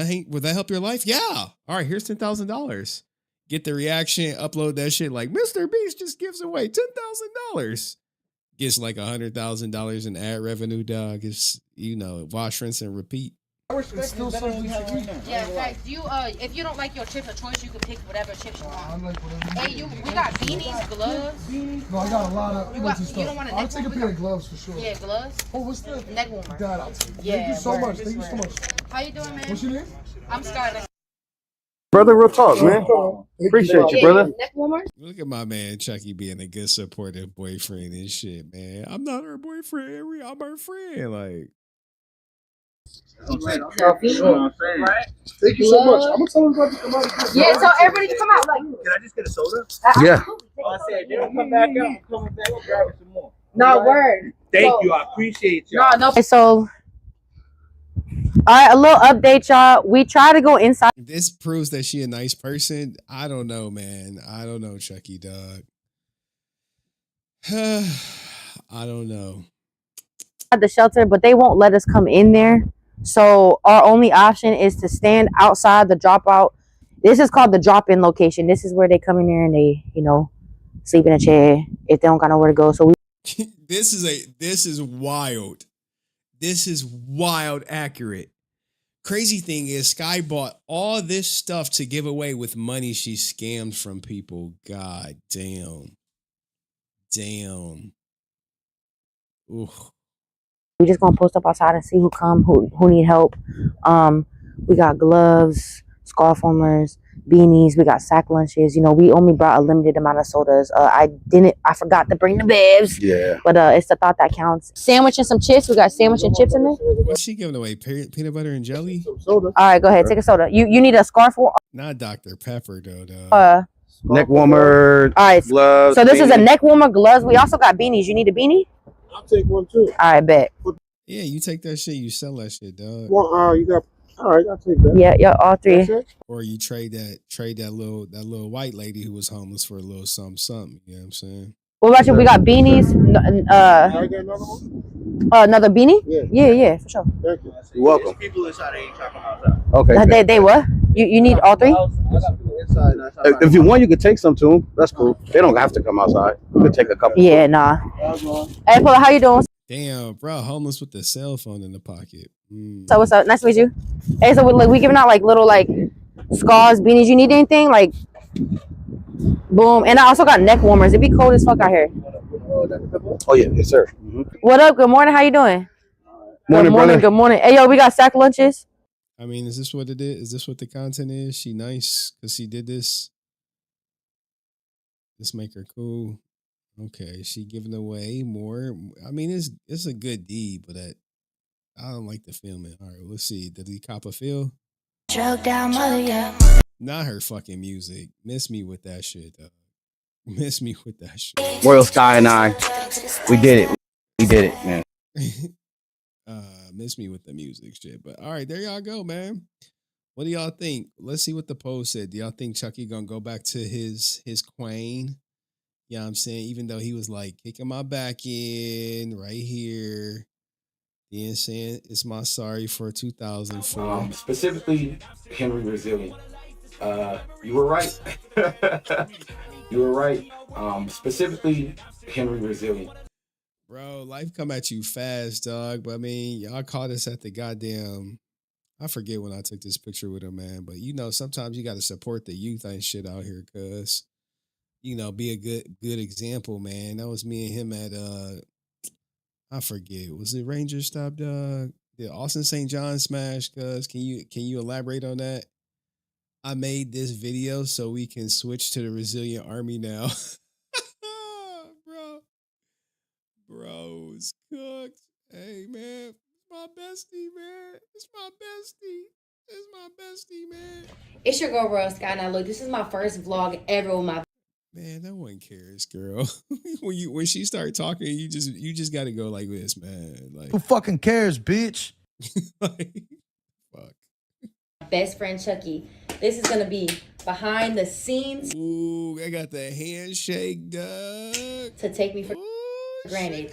Speaker 5: that help your life? Yeah. All right, here's $10,000. Get the reaction, upload that shit. Like Mr. Beast just gives away $10,000. Gets like $100,000 in ad revenue, dog. It's, you know, wash, rinse, and repeat.
Speaker 9: It's still something we have right now.
Speaker 17: Yeah, guys, if you don't like your chips of choice, you can pick whatever chips you want. Hey, we got beanies, gloves.
Speaker 9: No, I got a lot of stuff.
Speaker 17: You don't want a
Speaker 9: I'll
Speaker 17: neck
Speaker 9: take a
Speaker 17: warmer?
Speaker 9: pair of gloves for sure.
Speaker 17: Yeah, gloves.
Speaker 9: Oh, what's the
Speaker 17: neck warmer?
Speaker 9: That I'll take.
Speaker 17: Yeah,
Speaker 9: Thank you so
Speaker 17: word.
Speaker 9: much. Thank you so much.
Speaker 17: How you doing, man?
Speaker 9: What's your name?
Speaker 17: I'm Scarlett.
Speaker 9: Brother, real talk, man. Appreciate you, brother.
Speaker 17: Neck warmer?
Speaker 5: Look at my man Chucky being a good supportive boyfriend and shit, man. I'm not her boyfriend. I'm her friend. Like,
Speaker 9: Right. Thank you so much. I'm gonna tell everybody to come out.
Speaker 17: Yeah, tell everybody to come out. Like,
Speaker 9: can I just get a soda?
Speaker 17: Yeah.
Speaker 9: I said, they don't come back out. I'm coming back and grabbing some more.
Speaker 17: No word.
Speaker 9: Thank you. I appreciate y'all.
Speaker 17: No. So, all right, a little update, y'all. We try to go inside.
Speaker 5: this proves that she a nice person. I don't know, man. I don't know, Chucky, dog. I don't know.
Speaker 17: The shelter, but they won't let us come in there. So our only option is to stand outside the dropout. This is called the drop-in location. This is where they come in there and they, you know, sleep in a chair if they don't got nowhere to go. So we
Speaker 5: This is wild. This is wild accurate. Crazy thing is Sky bought all this stuff to give away with money she scammed from people. God damn. Damn. Ooh.
Speaker 17: We just gonna post up outside and see who come, who need help. We got gloves, scarf warmers, beanies. We got sack lunches. You know, we only brought a limited amount of sodas. I forgot to bring the bibs.
Speaker 8: Yeah.
Speaker 17: But it's the thought that counts. Sandwich and some chips. We got sandwich and chips in there.
Speaker 5: What's she giving away? Peanut butter and jelly?
Speaker 17: All right, go ahead. Take a soda. You need a scarf.
Speaker 5: Not Dr. Pepper though.
Speaker 4: Neck warmer.
Speaker 17: All right.
Speaker 4: Gloves.
Speaker 17: So this is a neck warmer, gloves. We also got beanies. You need a beanie?
Speaker 9: I'll take one too.
Speaker 17: All right, bet.
Speaker 5: Yeah, you take that shit. You sell that shit, dog.
Speaker 9: Well, you got. All right, I'll take that.
Speaker 17: Yeah, all three.
Speaker 5: Or you trade that little white lady who was homeless for a little something. You know what I'm saying?
Speaker 17: What about you? We got beanies.
Speaker 9: I get another one.
Speaker 17: Another beanie?
Speaker 9: Yeah.
Speaker 17: Yeah, for sure.
Speaker 9: Thank you.
Speaker 4: You're welcome.
Speaker 23: People inside ain't talking about that.
Speaker 4: Okay.
Speaker 17: They what? You need all three?
Speaker 4: If you want, you could take some to them. That's cool. They don't have to come outside. You could take a couple.
Speaker 17: Yeah, nah. Hey, Paula, how you doing?
Speaker 5: Damn, bro, homeless with the cell phone in the pocket.
Speaker 17: So what's up? Nice to meet you. Hey, so we giving out like little like scarves, beanies. You need anything? Like, boom. And I also got neck warmers. It be cold as fuck out here.
Speaker 4: Oh yeah, yes sir. Mm-hmm.
Speaker 17: What up? Good morning. How you doing?
Speaker 4: Morning, brother.
Speaker 17: Good morning. Hey, yo, we got sack lunches.
Speaker 5: I mean, is this what it is? Is this what the content is? She nice because she did this. This make her cool. Okay, she giving away more. I mean, it's a good deed, but I don't like the filming. All right, let's see. Did he cop a feel?
Speaker 18: Drug down mother, yeah.
Speaker 5: Not her fucking music. Miss me with that shit, though. Miss me with that shit.
Speaker 4: Royal Sky and I, we did it. We did it, man.
Speaker 5: Miss me with the music shit. But all right, there y'all go, man. What do y'all think? Let's see what the post said. Do y'all think Chucky gonna go back to his queen? You know what I'm saying? Even though he was like kicking my back in right here. You know what I'm saying? It's my sorry for 2004.
Speaker 8: Specifically, Henry Resilient. You were right. You were right. Specifically, Henry Resilient.
Speaker 5: Bro, life come at you fast, dog. But I mean, y'all caught us at the goddamn. I forget when I took this picture with her, man. But you know, sometimes you got to support the youth and shit out here, cuz you know, be a good example, man. That was me and him at I forget. Was it Ranger Stop, dog? The Austin St. John smash, cuz can you elaborate on that? I made this video so we can switch to the Resilient Army now. Bro, it's cooked. Hey, man. It's my bestie, man. It's my bestie. It's my bestie, man.
Speaker 11: It's your girl, Royal Sky. Now, look, this is my first vlog ever with my.
Speaker 5: Man, no one cares, girl. when she start talking, you just got to go like this, man. Like,
Speaker 6: who fucking cares, bitch?
Speaker 5: Like, fuck.
Speaker 11: Best friend Chucky. This is gonna be behind the scenes.
Speaker 5: Ooh, I got the handshake, dog.
Speaker 11: To take me for granted.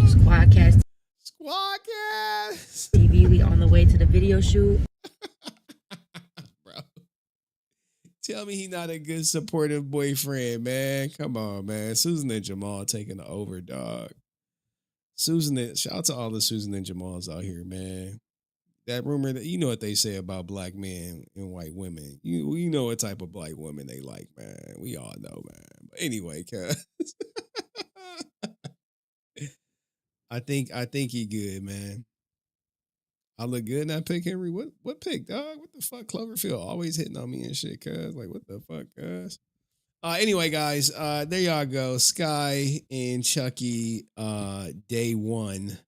Speaker 5: Squadcast.
Speaker 11: TV. We on the way to the video shoot.
Speaker 5: Bro, tell me he not a good supportive boyfriend, man. Come on, man. Susan and Jamal taking the over, dog. Shout out to all the Susan and Jamals out here, man. That rumor that you know what they say about black men and white women. You know what type of black women they like, man. We all know, man. But anyway, cuz I think he good, man. I look good in that pick, Henry. What pick, dog? What the fuck? Cloverfield always hitting on me and shit, cuz. Like, what the fuck, cuz? Anyway, guys, there y'all go. Sky and Chucky, day one.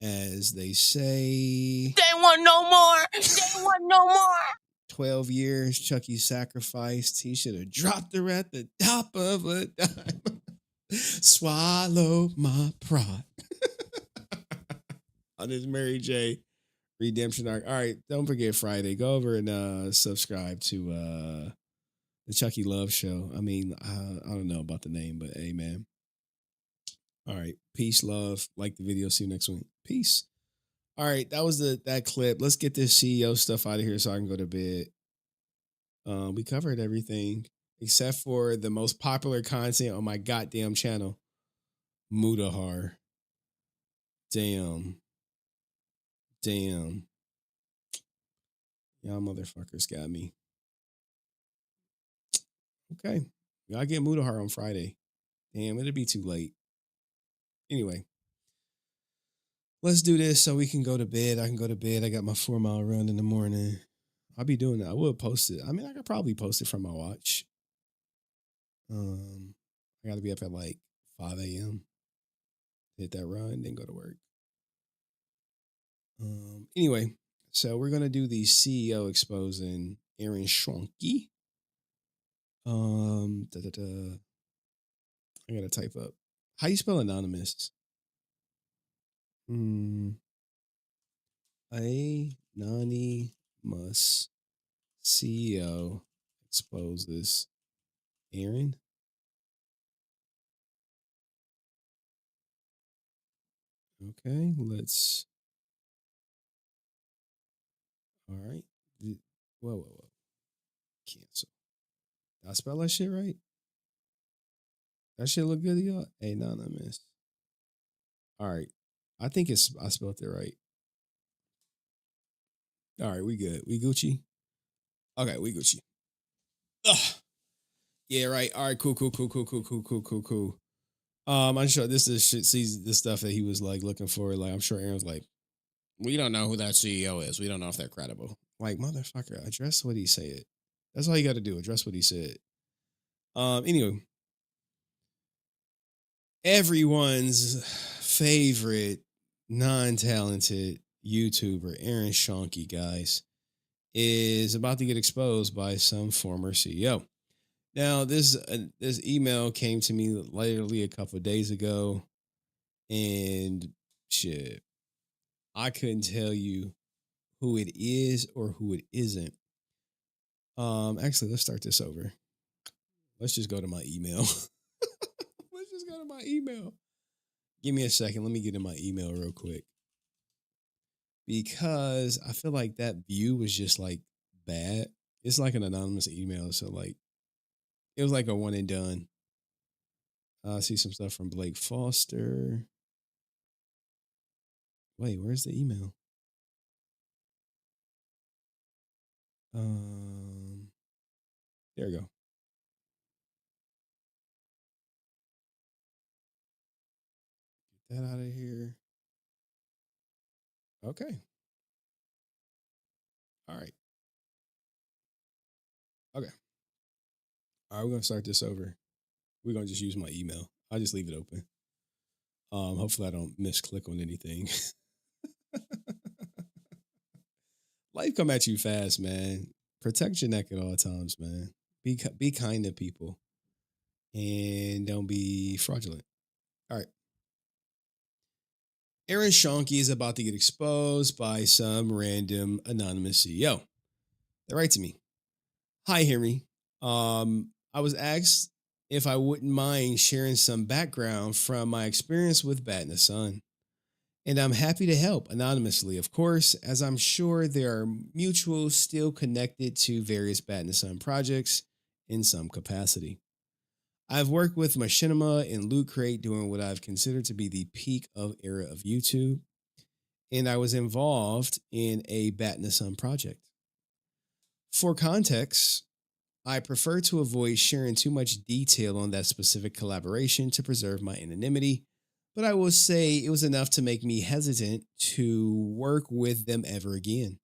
Speaker 5: As they say,
Speaker 10: Day one no more. Day one no more.
Speaker 5: 12 years, Chucky sacrificed. He should have dropped her at the top of a dime. Swallow my pride. On this Mary J. redemption arc. All right, don't forget Friday. Go over and subscribe to the Chucky Love Show. I mean, I don't know about the name, but hey, man. All right, peace, love. Like the video. See you next week. Peace. All right, that was that clip. Let's get this CEO stuff out of here so I can go to bed. We covered everything except for the most popular content on my goddamn channel, Mudahar. Damn. Y'all motherfuckers got me. Okay. Y'all get Mudahar on Friday. Damn, it'll be too late. Anyway. let's do this so we can go to bed. I can go to bed. I got my 4-mile run in the morning. I'll be doing that. I will post it. I mean, I could probably post it from my watch. I got to be up at like 5 a.m. Hit that run, then go to work. Anyway, so we're gonna do the CEO exposing Aaron Shony. I gotta type up. How you spell anonymous? Anonymous CEO exposes Aaron. Okay, let's. All right. Whoa. Cancel. Did I spell that shit right? That shit look good to y'all? Anonymous. All right. I think I spelled it right. All right, we good. We Gucci? Okay, we Gucci. Ugh. Yeah, right. All right, cool. I'm sure this is shit. Sees this stuff that he was like looking for. Like, I'm sure Aaron's like, we don't know who that CEO is. We don't know if they're credible. Like, motherfucker, address what he said. That's all you got to do. Address what he said. Anyway, everyone's favorite non-talented YouTuber, Aaron Shony, guys, is about to get exposed by some former CEO. Now, this email came to me literally a couple of days ago, and shit, I couldn't tell you who it is or who it isn't. Actually, let's start this over. Let's just go to my email. Let's just go to my email. Give me a second. Let me get in my email real quick. Because I feel like that view was just like bad. It's like an anonymous email. So like, it was like a one and done. I see some stuff from Blake Foster. Wait, where's the email? There we go. Get that out of here. Okay. All right. Okay. All right, we're gonna start this over. We're gonna just use my email. I'll just leave it open. Hopefully I don't misclick on anything. Life come at you fast, man. Protect your neck at all times, man. Be kind to people, and don't be fraudulent. All right. Aaron Shony is about to get exposed by some random anonymous CEO. They write to me. Hi, Henry. I was asked if I wouldn't mind sharing some background from my experience with Bat in the Sun. And I'm happy to help anonymously, of course, as I'm sure there are mutuals still connected to various Bat in the Sun projects in some capacity. I've worked with Machinima and Loot Crate doing what I've considered to be the peak of era of YouTube, and I was involved in a Bat in the Sun project. For context, I prefer to avoid sharing too much detail on that specific collaboration to preserve my anonymity, but I will say it was enough to make me hesitant to work with them ever again,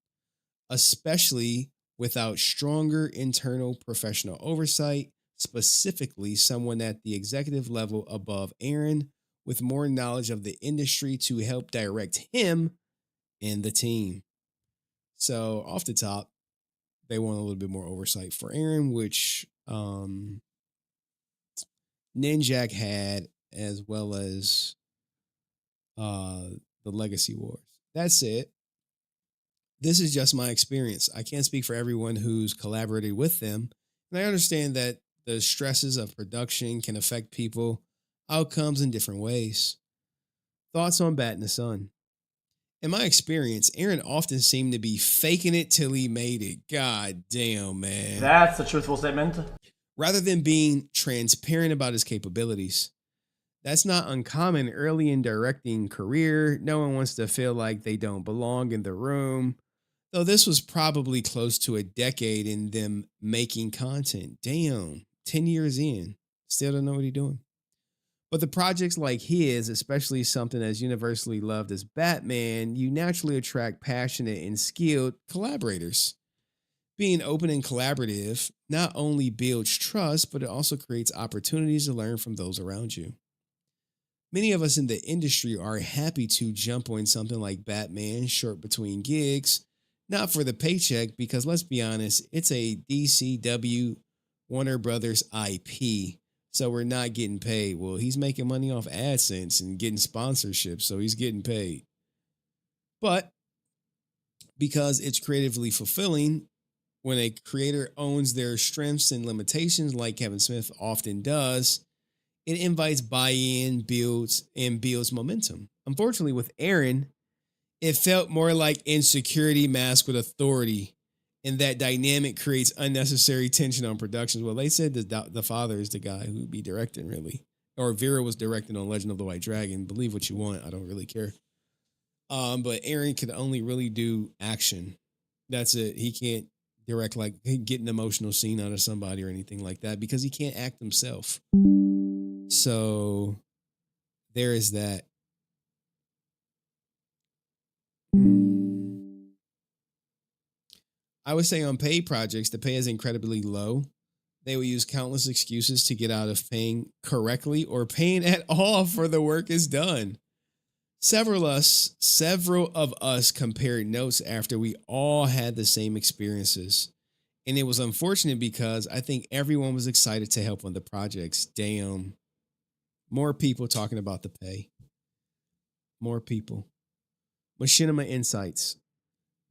Speaker 5: especially without stronger internal professional oversight, specifically someone at the executive level above Aaron with more knowledge of the industry to help direct him and the team. So off the top, they want a little bit more oversight for Aaron, which Ninjak had, as well as the Legacy Wars. That's it. This is just my experience. I can't speak for everyone who's collaborated with them, and I understand that the stresses of production can affect people, outcomes in different ways. Thoughts on Bat in the Sun? In my experience, Aaron often seemed to be faking it till he made it. God damn, man.
Speaker 6: That's a truthful statement.
Speaker 5: Rather than being transparent about his capabilities. That's not uncommon early in directing career. No one wants to feel like they don't belong in the room. Though this was probably close to a decade in them making content. Damn, 10 years in. Still don't know what he's doing. But the projects like his, especially something as universally loved as Batman, you naturally attract passionate and skilled collaborators. Being open and collaborative not only builds trust, but it also creates opportunities to learn from those around you. Many of us in the industry are happy to jump on something like Batman short between gigs, not for the paycheck, because let's be honest, it's a DCW Warner Brothers IP. So we're not getting paid. Well, he's making money off AdSense and getting sponsorships, so he's getting paid. But because it's creatively fulfilling, when a creator owns their strengths and limitations, like Kevin Smith often does, it invites buy-in, builds momentum. Unfortunately, with Aaron, it felt more like insecurity masked with authority, and that dynamic creates unnecessary tension on productions. Well, they said that the father is the guy who would be directing, really. Or Vera was directing on Legend of the White Dragon. Believe what you want. I don't really care. But Aaron could only really do action. That's it. He can't direct, like, get an emotional scene out of somebody or anything like that because he can't act himself. So there is that. I would say on paid projects, the pay is incredibly low. They will use countless excuses to get out of paying correctly or paying at all for the work is done. Several of us compared notes after we all had the same experiences. And it was unfortunate because I think everyone was excited to help on the projects. Damn. More people talking about the pay. More people. Machinima Insights.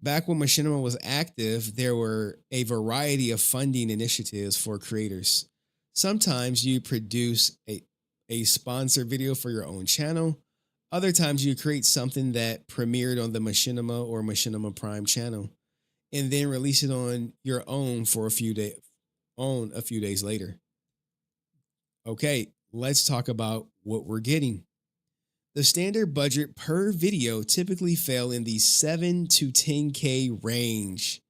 Speaker 5: Back when Machinima was active, there were a variety of funding initiatives for creators. Sometimes you produce a sponsored video for your own channel. Other times you create something that premiered on the Machinima or Machinima Prime channel and then release it on your own for a few days later. Okay, let's talk about what we're getting. The standard budget per video typically fell in the 7 to 10K range.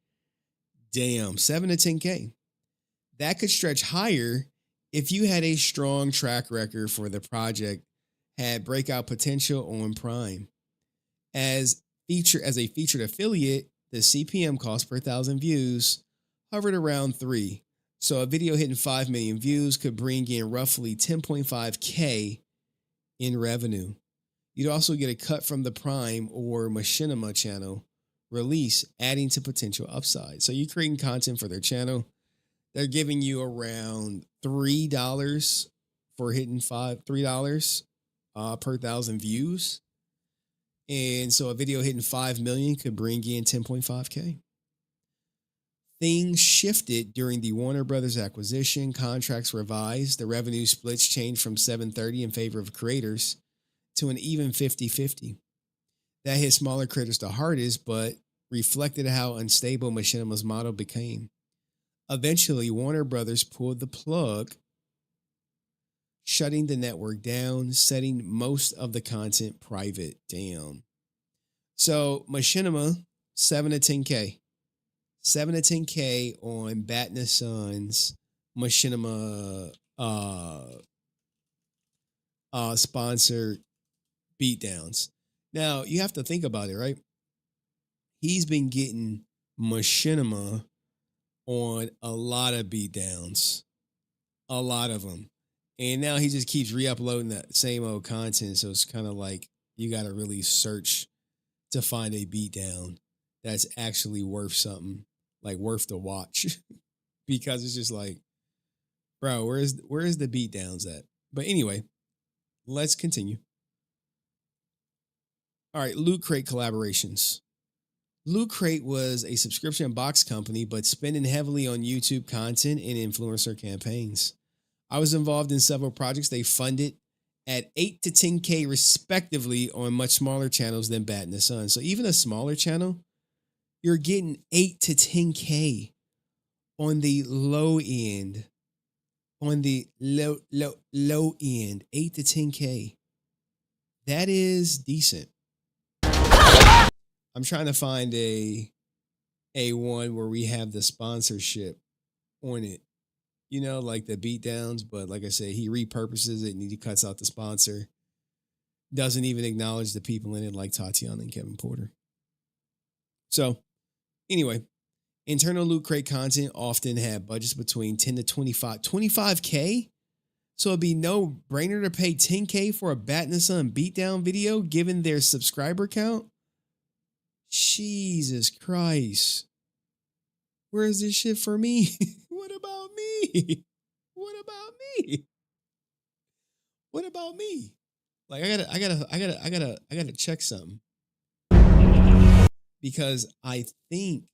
Speaker 5: Damn, 7 to 10K. That could stretch higher if you had a strong track record for the project, had breakout potential on Prime. As a featured affiliate, the CPM cost per 1,000 views hovered around 3. So a video hitting 5 million views could bring in roughly 10.5K in revenue. You'd also get a cut from the Prime or Machinima channel release, adding to potential upside. So you're creating content for their channel. They're giving you around $3 for hitting $3 per 1,000 views. And so a video hitting 5 million could bring in 10.5K. Things shifted during the Warner Brothers acquisition. Contracts revised. The revenue splits changed from 730 in favor of creators to an even 50-50. That hit smaller creators the hardest, but reflected how unstable Machinima's model became. Eventually, Warner Brothers pulled the plug, shutting the network down, setting most of the content private. Damn. So Machinima, 7 to 10K. 7 to 10K on Batna Sons Machinima sponsored beatdowns. Now, you have to think about it, right? He's been getting Machinima on a lot of beatdowns. A lot of them. And now he just keeps re-uploading that same old content. So it's kind of like you got to really search to find a beatdown that's actually worth something, like worth the watch. Because it's just like, bro, where is the beatdowns at? But anyway, let's continue. All right, Loot Crate collaborations. Loot Crate was a subscription box company, but spending heavily on YouTube content and influencer campaigns. I was involved in several projects they funded at 8 to 10K respectively on much smaller channels than Bat in the Sun. So even a smaller channel, you're getting 8 to 10K on the low end. On the low end, 8 to 10K. That is decent. I'm trying to find a one where we have the sponsorship on it. you know, like the beatdowns. But like I said, he repurposes it and he cuts out the sponsor. Doesn't even acknowledge the people in it like Tatiana and Kevin Porter. So anyway, internal Loot Crate content often had budgets between 10 to 25K. So it'd be no brainer to pay 10K for a Bat in the Sun beatdown video given their subscriber count. Jesus Christ. Where is this shit for me? What about me? What about me? What about me? Like I gotta check something. Because I think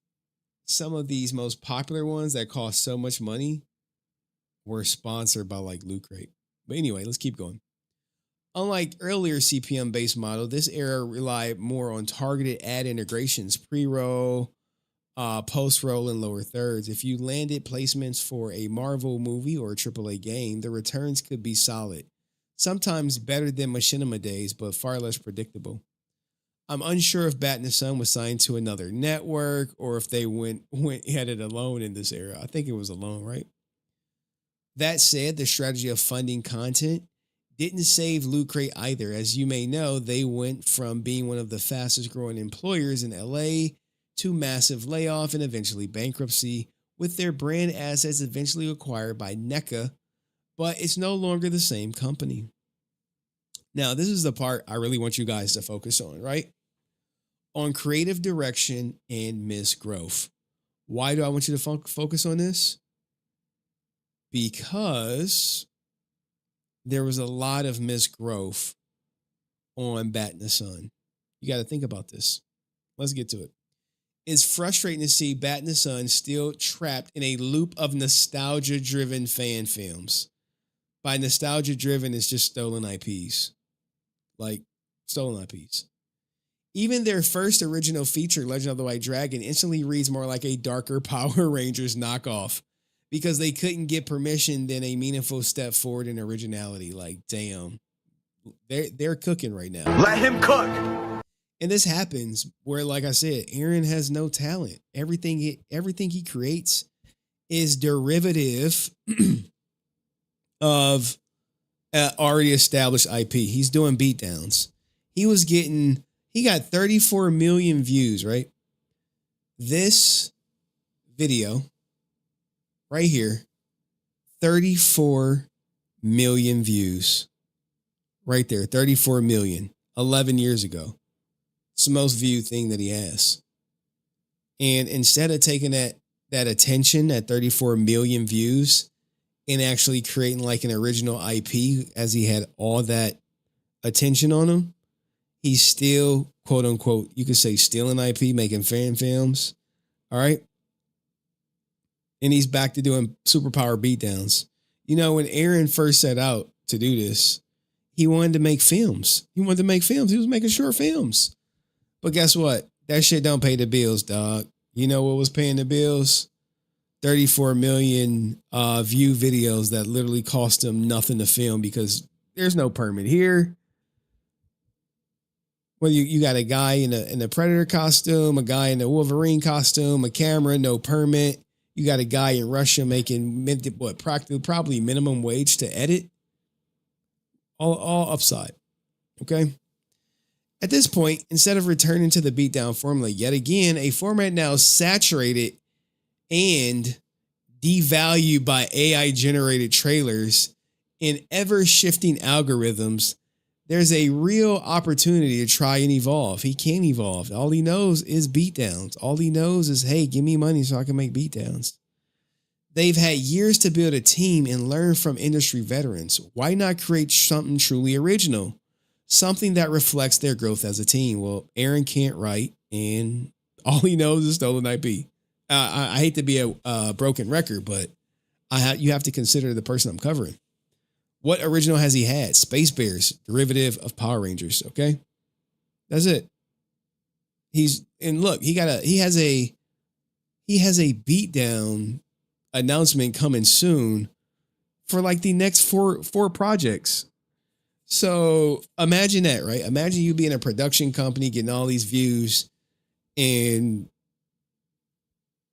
Speaker 5: some of these most popular ones that cost so much money were sponsored by like Loot Crate. But anyway, let's keep going. Unlike earlier CPM-based model, this era relied more on targeted ad integrations, pre-roll, post-roll, and lower thirds. If you landed placements for a Marvel movie or a AAA game, the returns could be solid. Sometimes better than Machinima days, but far less predictable. I'm unsure if Bat in the Sun was signed to another network or if they had it alone in this era. I think it was alone, right? That said, the strategy of funding content didn't save Loot Crate either. As you may know, they went from being one of the fastest growing employers in LA to massive layoff and eventually bankruptcy, with their brand assets eventually acquired by NECA, but it's no longer the same company. Now, this is the part I really want you guys to focus on, right? On creative direction and misgrowth. Why do I want you to focus on this? Because there was a lot of misgrowth on Bat in the Sun. You got to think about this. Let's get to it. It's frustrating to see Bat in the Sun still trapped in a loop of nostalgia-driven fan films. By nostalgia-driven, it's just stolen IPs. Like, stolen IPs. Even their first original feature, Legend of the White Dragon, instantly reads more like a darker Power Rangers knockoff because they couldn't get permission than a meaningful step forward in originality. Like, damn, they're cooking right now.
Speaker 12: Let him cook.
Speaker 5: And this happens where, like I said, Aaron has no talent. Everything he creates is derivative of already established IP. He's doing beatdowns. He got 34 million views, right? This video right here, 34 million views. Right there, 34 million, 11 years ago. It's the most viewed thing that he has. And instead of taking that attention, that 34 million views, and actually creating like an original IP as he had all that attention on him, he's still, quote unquote, you could say stealing IP, making fan films. All right. And he's back to doing superpower beatdowns. You know, when Aaron first set out to do this, he wanted to make films. He was making short films. But guess what? That shit don't pay the bills, dog. You know what was paying the bills? 34 million view videos that literally cost him nothing to film because there's no permit here. Well, you got a guy in a Predator costume, a guy in a Wolverine costume, a camera, no permit. You got a guy in Russia making probably minimum wage to edit. All upside. Okay. At this point, instead of returning to the beatdown formula yet again, a format now saturated and devalued by AI generated trailers and ever shifting algorithms, there's a real opportunity to try and evolve. He can't evolve. All he knows is beatdowns. All he knows is, hey, give me money so I can make beatdowns. They've had years to build a team and learn from industry veterans. Why not create something truly original? Something that reflects their growth as a team. Well, Aaron can't write, and all he knows is stolen IP. I hate to be a broken record, but you have to consider the person I'm covering. What original has he had? Space Bears, derivative of Power Rangers. Okay, that's it. He has a beatdown announcement coming soon for like the next four projects. So imagine that, right? Imagine you being a production company, getting all these views, and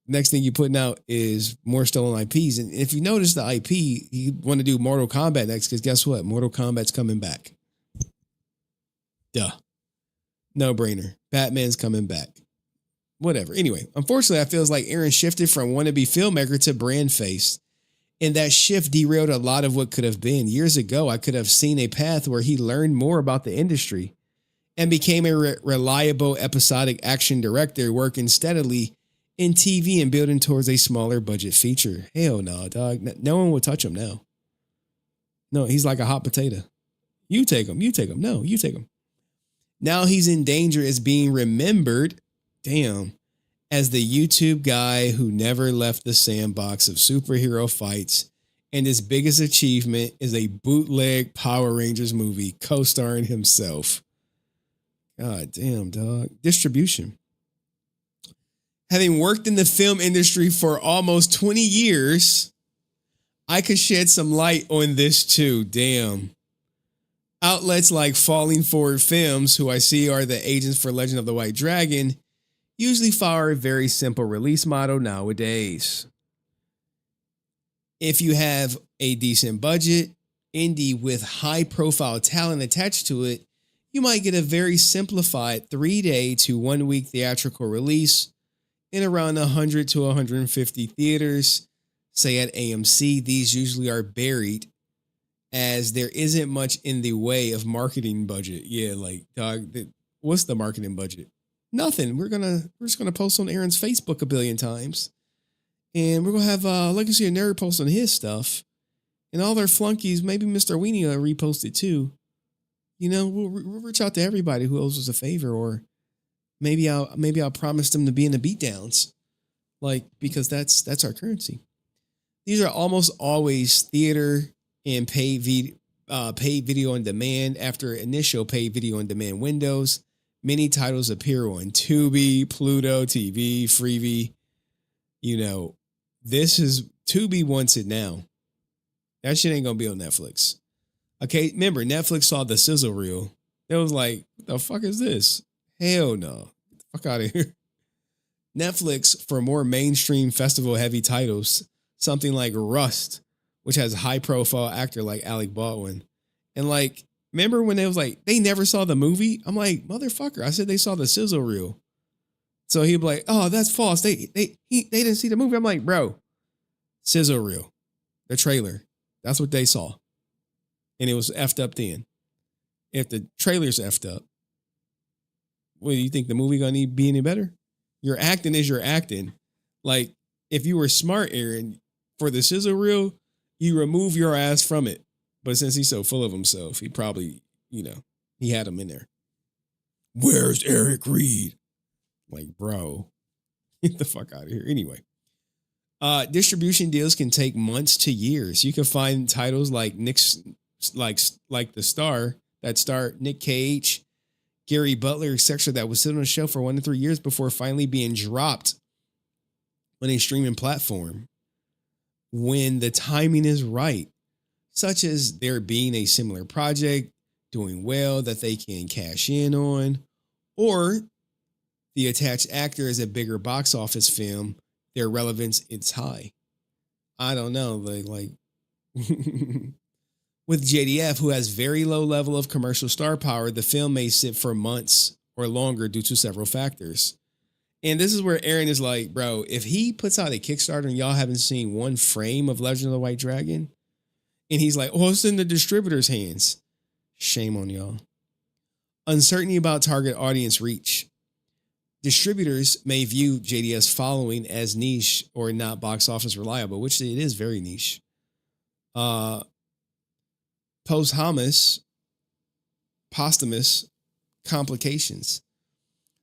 Speaker 5: next thing you're putting out is more stolen IPs. And if you notice the IP, you want to do Mortal Kombat next, because guess what? Mortal Kombat's coming back. Duh. No brainer. Batman's coming back. Whatever. Anyway, unfortunately, I feel like Aaron shifted from wannabe filmmaker to brand face. And that shift derailed a lot of what could have been. Years ago, I could have seen a path where he learned more about the industry and became a reliable episodic action director working steadily in TV and building towards a smaller budget feature. Hell no, dog. No one will touch him now. No, he's like a hot potato. You take him. You take him. No, you take him. Now he's in danger as being remembered, damn, as the YouTube guy who never left the sandbox of superhero fights, and his biggest achievement is a bootleg Power Rangers movie co-starring himself. God damn, dog. Distribution. Having worked in the film industry for almost 20 years, I could shed some light on this too. Damn. Outlets like Falling Forward Films, who I see are the agents for Legend of the White Dragon, usually follow a very simple release model nowadays. If you have a decent budget, indie with high-profile talent attached to it, you might get a very simplified 3-day to 1-week theatrical release in around 100 to 150 theaters. Say at AMC, these usually are buried as there isn't much in the way of marketing budget. Yeah, like, dog, what's the marketing budget? Nothing. We're just gonna post on Aaron's Facebook a billion times, and we're gonna have Legacy of Nerd post on his stuff, and all their flunkies. Maybe Mr. Weenie will repost it too. You know, we'll reach out to everybody who owes us a favor, or maybe I'll promise them to be in the beatdowns, like, because that's our currency. These are almost always theater and paid video on demand. After initial paid video on demand windows, many titles appear on Tubi, Pluto TV, Freevee. You know, this is Tubi wants it now. That shit ain't gonna be on Netflix. Okay, remember, Netflix saw the sizzle reel. It was like, what the fuck is this? Hell no. Get the fuck out of here. Netflix, for more mainstream festival-heavy titles, something like Rust, which has a high-profile actor like Alec Baldwin. And like, remember when they was like, they never saw the movie? I'm like, motherfucker, I said they saw the sizzle reel. So he'd be like, oh, that's false. They didn't see the movie. I'm like, bro, sizzle reel, the trailer. That's what they saw. And it was effed up then. If the trailer's effed up, what do you think the movie gonna be any better? Your acting is your acting. Like, if you were smart, Aaron, for the sizzle reel, you remove your ass from it. But since he's so full of himself, he probably, he had him in there. Where's Eric Reed? Like, bro, get the fuck out of here. Anyway, distribution deals can take months to years. You can find titles like The Star, that star Nick Cage, Gary Butler, etc., that was sitting on the shelf for 1 to 3 years before finally being dropped on a streaming platform when the timing is right, such as there being a similar project doing well that they can cash in on, or the attached actor is a bigger box office film, their relevance is high. I don't know, like with JDF, who has very low level of commercial star power, the film may sit for months or longer due to several factors. And this is where Aaron is like, bro, if he puts out a Kickstarter and y'all haven't seen one frame of Legend of the White Dragon, and he's like, oh, it's in the distributor's hands, shame on y'all. Uncertainty about target audience reach. Distributors may view JDS following as niche or not box office reliable, which it is very niche. Posthumous complications.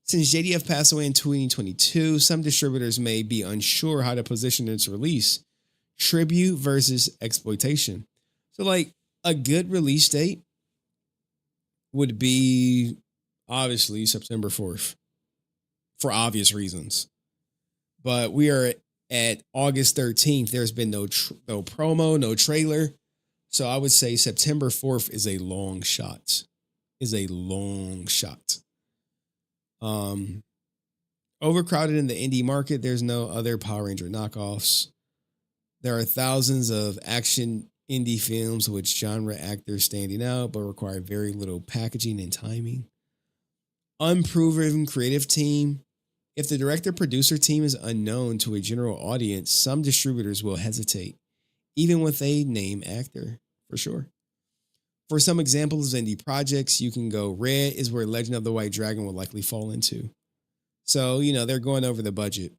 Speaker 5: Since JDF passed away in 2022, some distributors may be unsure how to position its release. Tribute versus exploitation. So like a good release date would be obviously September 4th for obvious reasons. But we are at August 13th. There's been no promo, no trailer. So I would say September 4th is a long shot. Overcrowded in the indie market, there's no other Power Ranger knockoffs. There are thousands of action indie films with genre actors standing out, but require very little packaging and timing. Unproven creative team. If the director-producer team is unknown to a general audience, some distributors will hesitate, even with a name actor, for sure. For some examples of indie projects, you can go Red is where Legend of the White Dragon will likely fall into. So, you know, they're going over the budget.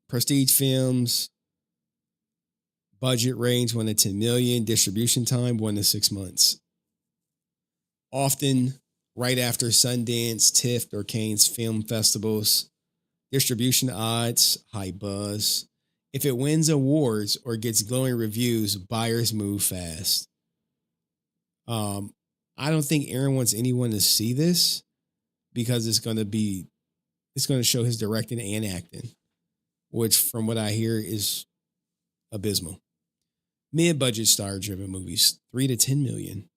Speaker 5: Prestige films, budget range 1 to 10 million, distribution time 1 to 6 months. Often right after Sundance, TIFF, or Cannes film festivals. Distribution odds, high buzz. If it wins awards or gets glowing reviews, buyers move fast. I don't think Aaron wants anyone to see this because it's going to show his directing and acting, which from what I hear is abysmal. Mid-budget star-driven movies, 3 to 10 million.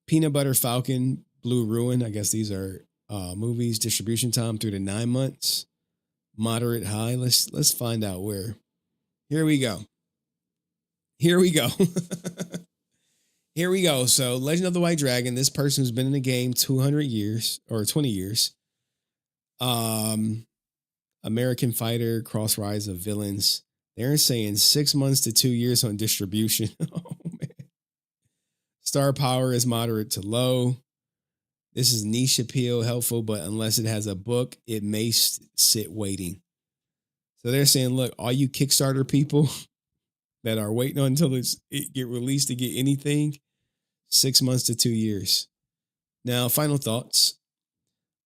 Speaker 5: Peanut Butter Falcon, Blue Ruin, I guess these are movies, distribution time 3 to 9 months. Moderate high. Let's find out where. Here we go. Here we go. Here we go. So Legend of the White Dragon, this person who's been in the game 200 years or 20 years. American Fighter, Cross Rise of Villains. They're saying 6 months to 2 years on distribution. Oh, man. Star power is moderate to low. This is niche appeal, helpful, but unless it has a book, it may sit waiting. So they're saying, look, all you Kickstarter people that are waiting until it get released to get anything, 6 months to 2 years. Now, final thoughts.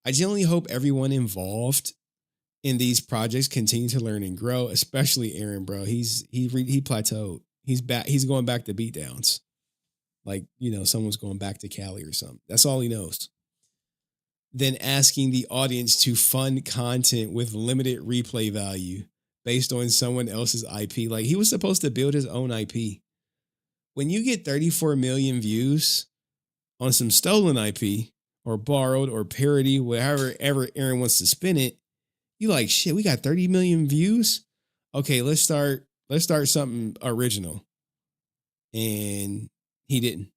Speaker 5: I genuinely hope everyone involved in these projects continue to learn and grow, especially Aaron, bro. He plateaued. He's back. He's going back to beatdowns. Like, you know, someone's going back to Cali or something. That's all he knows. Then asking the audience to fund content with limited replay value based on someone else's IP. Like, he was supposed to build his own IP. When you get 34 million views on some stolen IP or borrowed or parody, wherever Aaron wants to spin it, you like, shit, we got 30 million views. Okay, let's start something original. And he didn't.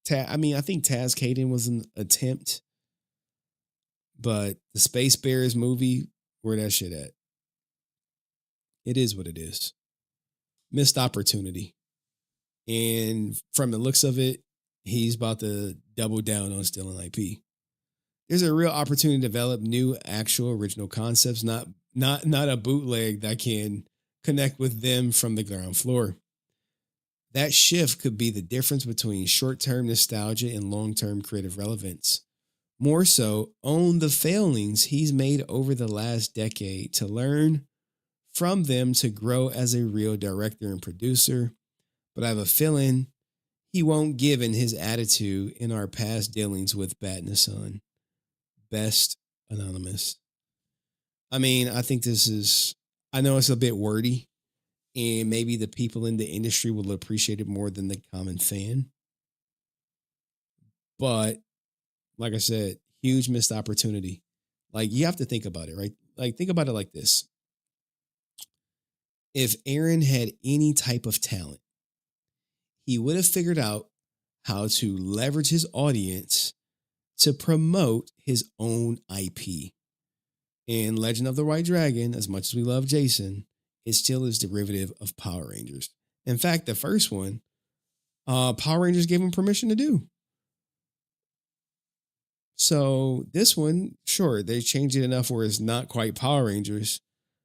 Speaker 5: I think Taz Caden was an attempt, but the Space Bears movie, where that shit at? It is what it is. Missed opportunity. And from the looks of it, he's about to double down on stealing IP. There's a real opportunity to develop new, actual, original concepts, not a bootleg that can connect with them from the ground floor. That shift could be the difference between short-term nostalgia and long-term creative relevance. More so, own the failings he's made over the last decade to learn from them to grow as a real director and producer. But I have a feeling he won't give in his attitude in our past dealings with Bat in the Sun. Best Anonymous. I mean, I think I know it's a bit wordy, and maybe the people in the industry will appreciate it more than the common fan. But like I said, huge missed opportunity. Like, you have to think about it, right? Like, think about it like this. If Aaron had any type of talent, he would have figured out how to leverage his audience to promote his own IP. And Legend of the White Dragon, as much as we love Jason, it still is derivative of Power Rangers. In fact, the first one, Power Rangers gave him permission to do. So this one, sure, they changed it enough where it's not quite Power Rangers,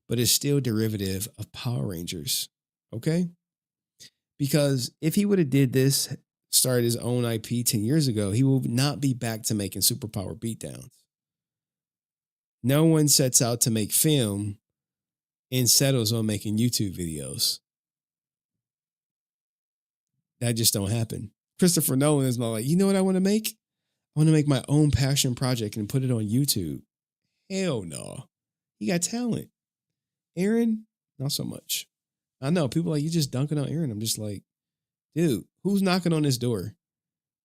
Speaker 5: but it's still derivative of Power Rangers. Okay? Because if he would have did this, started his own IP 10 years ago, he will not be back to making superpower beatdowns. No one sets out to make film and settles on making YouTube videos. That just don't happen. Christopher Nolan is not like, you know what I want to make? I want to make my own passion project and put it on YouTube. Hell no. He got talent. Aaron, not so much. I know people are like, you just dunking on Aaron. I'm just like, dude, who's knocking on this door?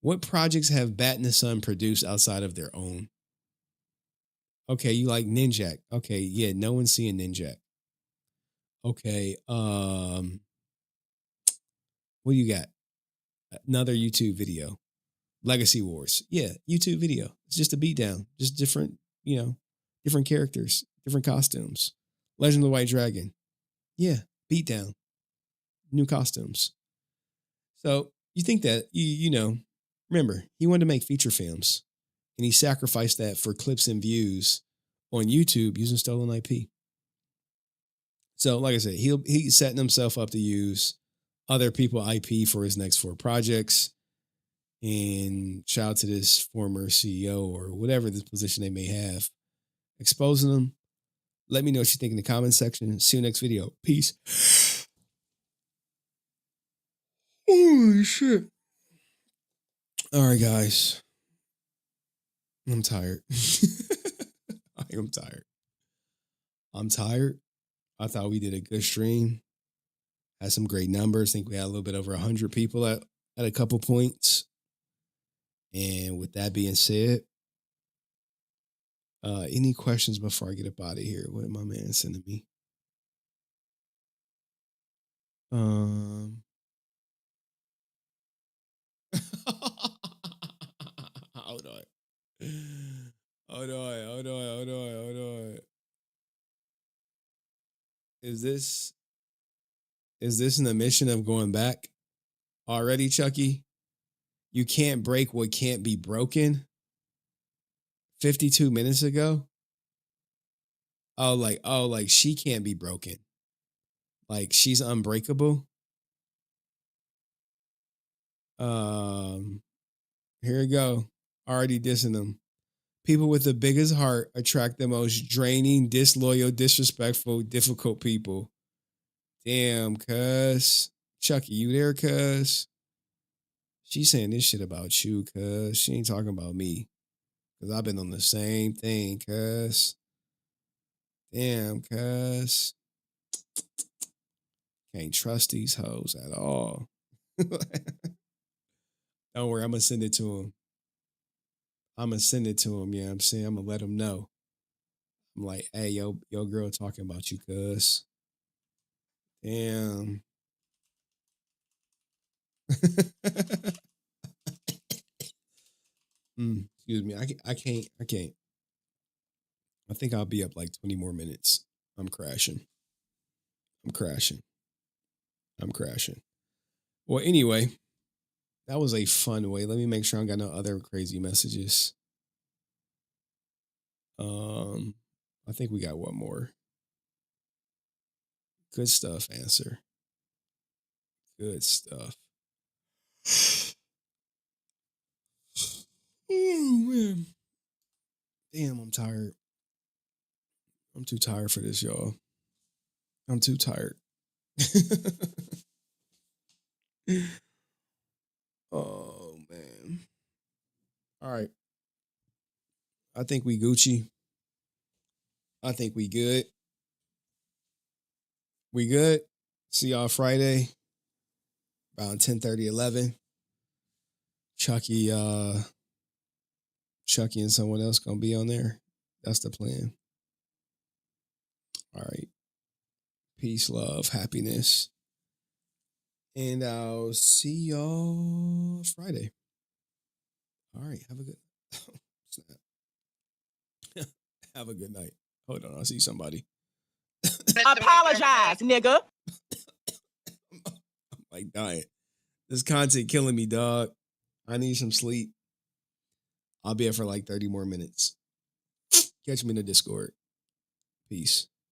Speaker 5: What projects have Bat and the Sun produced outside of their own? Okay, you like Ninjak. Okay, yeah, no one's seeing Ninjak. Okay, what do you got? Another YouTube video. Legacy Wars. Yeah, YouTube video. It's just a beatdown. Just different, different characters, different costumes. Legend of the White Dragon. Yeah, beatdown. New costumes. So you think that, remember, he wanted to make feature films and he sacrificed that for clips and views on YouTube using stolen IP. So like I said, he's setting himself up to use other people IP for his next 4 projects. And shout out to this former CEO or whatever this position they may have, exposing them. Let me know what you think in the comment section. See you next video. Peace. Holy shit. All right, guys. I'm tired. I am tired. I'm tired. I thought we did a good stream. Had some great numbers. I think we had a little bit over 100 people at a couple points. And with that being said, any questions before I get up out of here? What my man sending me? Hold on. Hold on. Is this an admission of going back already, Chucky? You can't break what can't be broken. 52 minutes ago? Oh, like she can't be broken. Like she's unbreakable. Here we go. Already dissing them. People with the biggest heart attract the most draining, disloyal, disrespectful, difficult people. Damn, cuz. Chucky, you there, cuz? She's saying this shit about you, cuz. She ain't talking about me. Cuz I've been on the same thing, cuz. Damn, cuz. Can't trust these hoes at all. Don't worry, I'm going to send it to him. Yeah, I'm saying? I'm going to let him know. I'm like, hey, yo girl talking about you, cuz. Damn. Excuse me. I can't. I think I'll be up like 20 more minutes. I'm crashing. Well, anyway, that was a fun way. Let me make sure I got no other crazy messages. I think we got one more. Good stuff, answer. Good stuff. Oh, man. Damn, I'm tired. I'm too tired for this, y'all. I'm too tired. Oh, man. All right. I think we Gucci. I think we good. We good. See y'all Friday. Around 10:30, 11. Chucky and someone else gonna be on there. That's the plan. All right. Peace, love, happiness. And I'll see y'all Friday. All right. Have a good have a good night. Hold on. I'll see somebody.
Speaker 10: Apologize, nigga.
Speaker 5: I'm like dying. This content killing me, dog. I need some sleep. I'll be here for like 30 more minutes. Catch me in the Discord. Peace.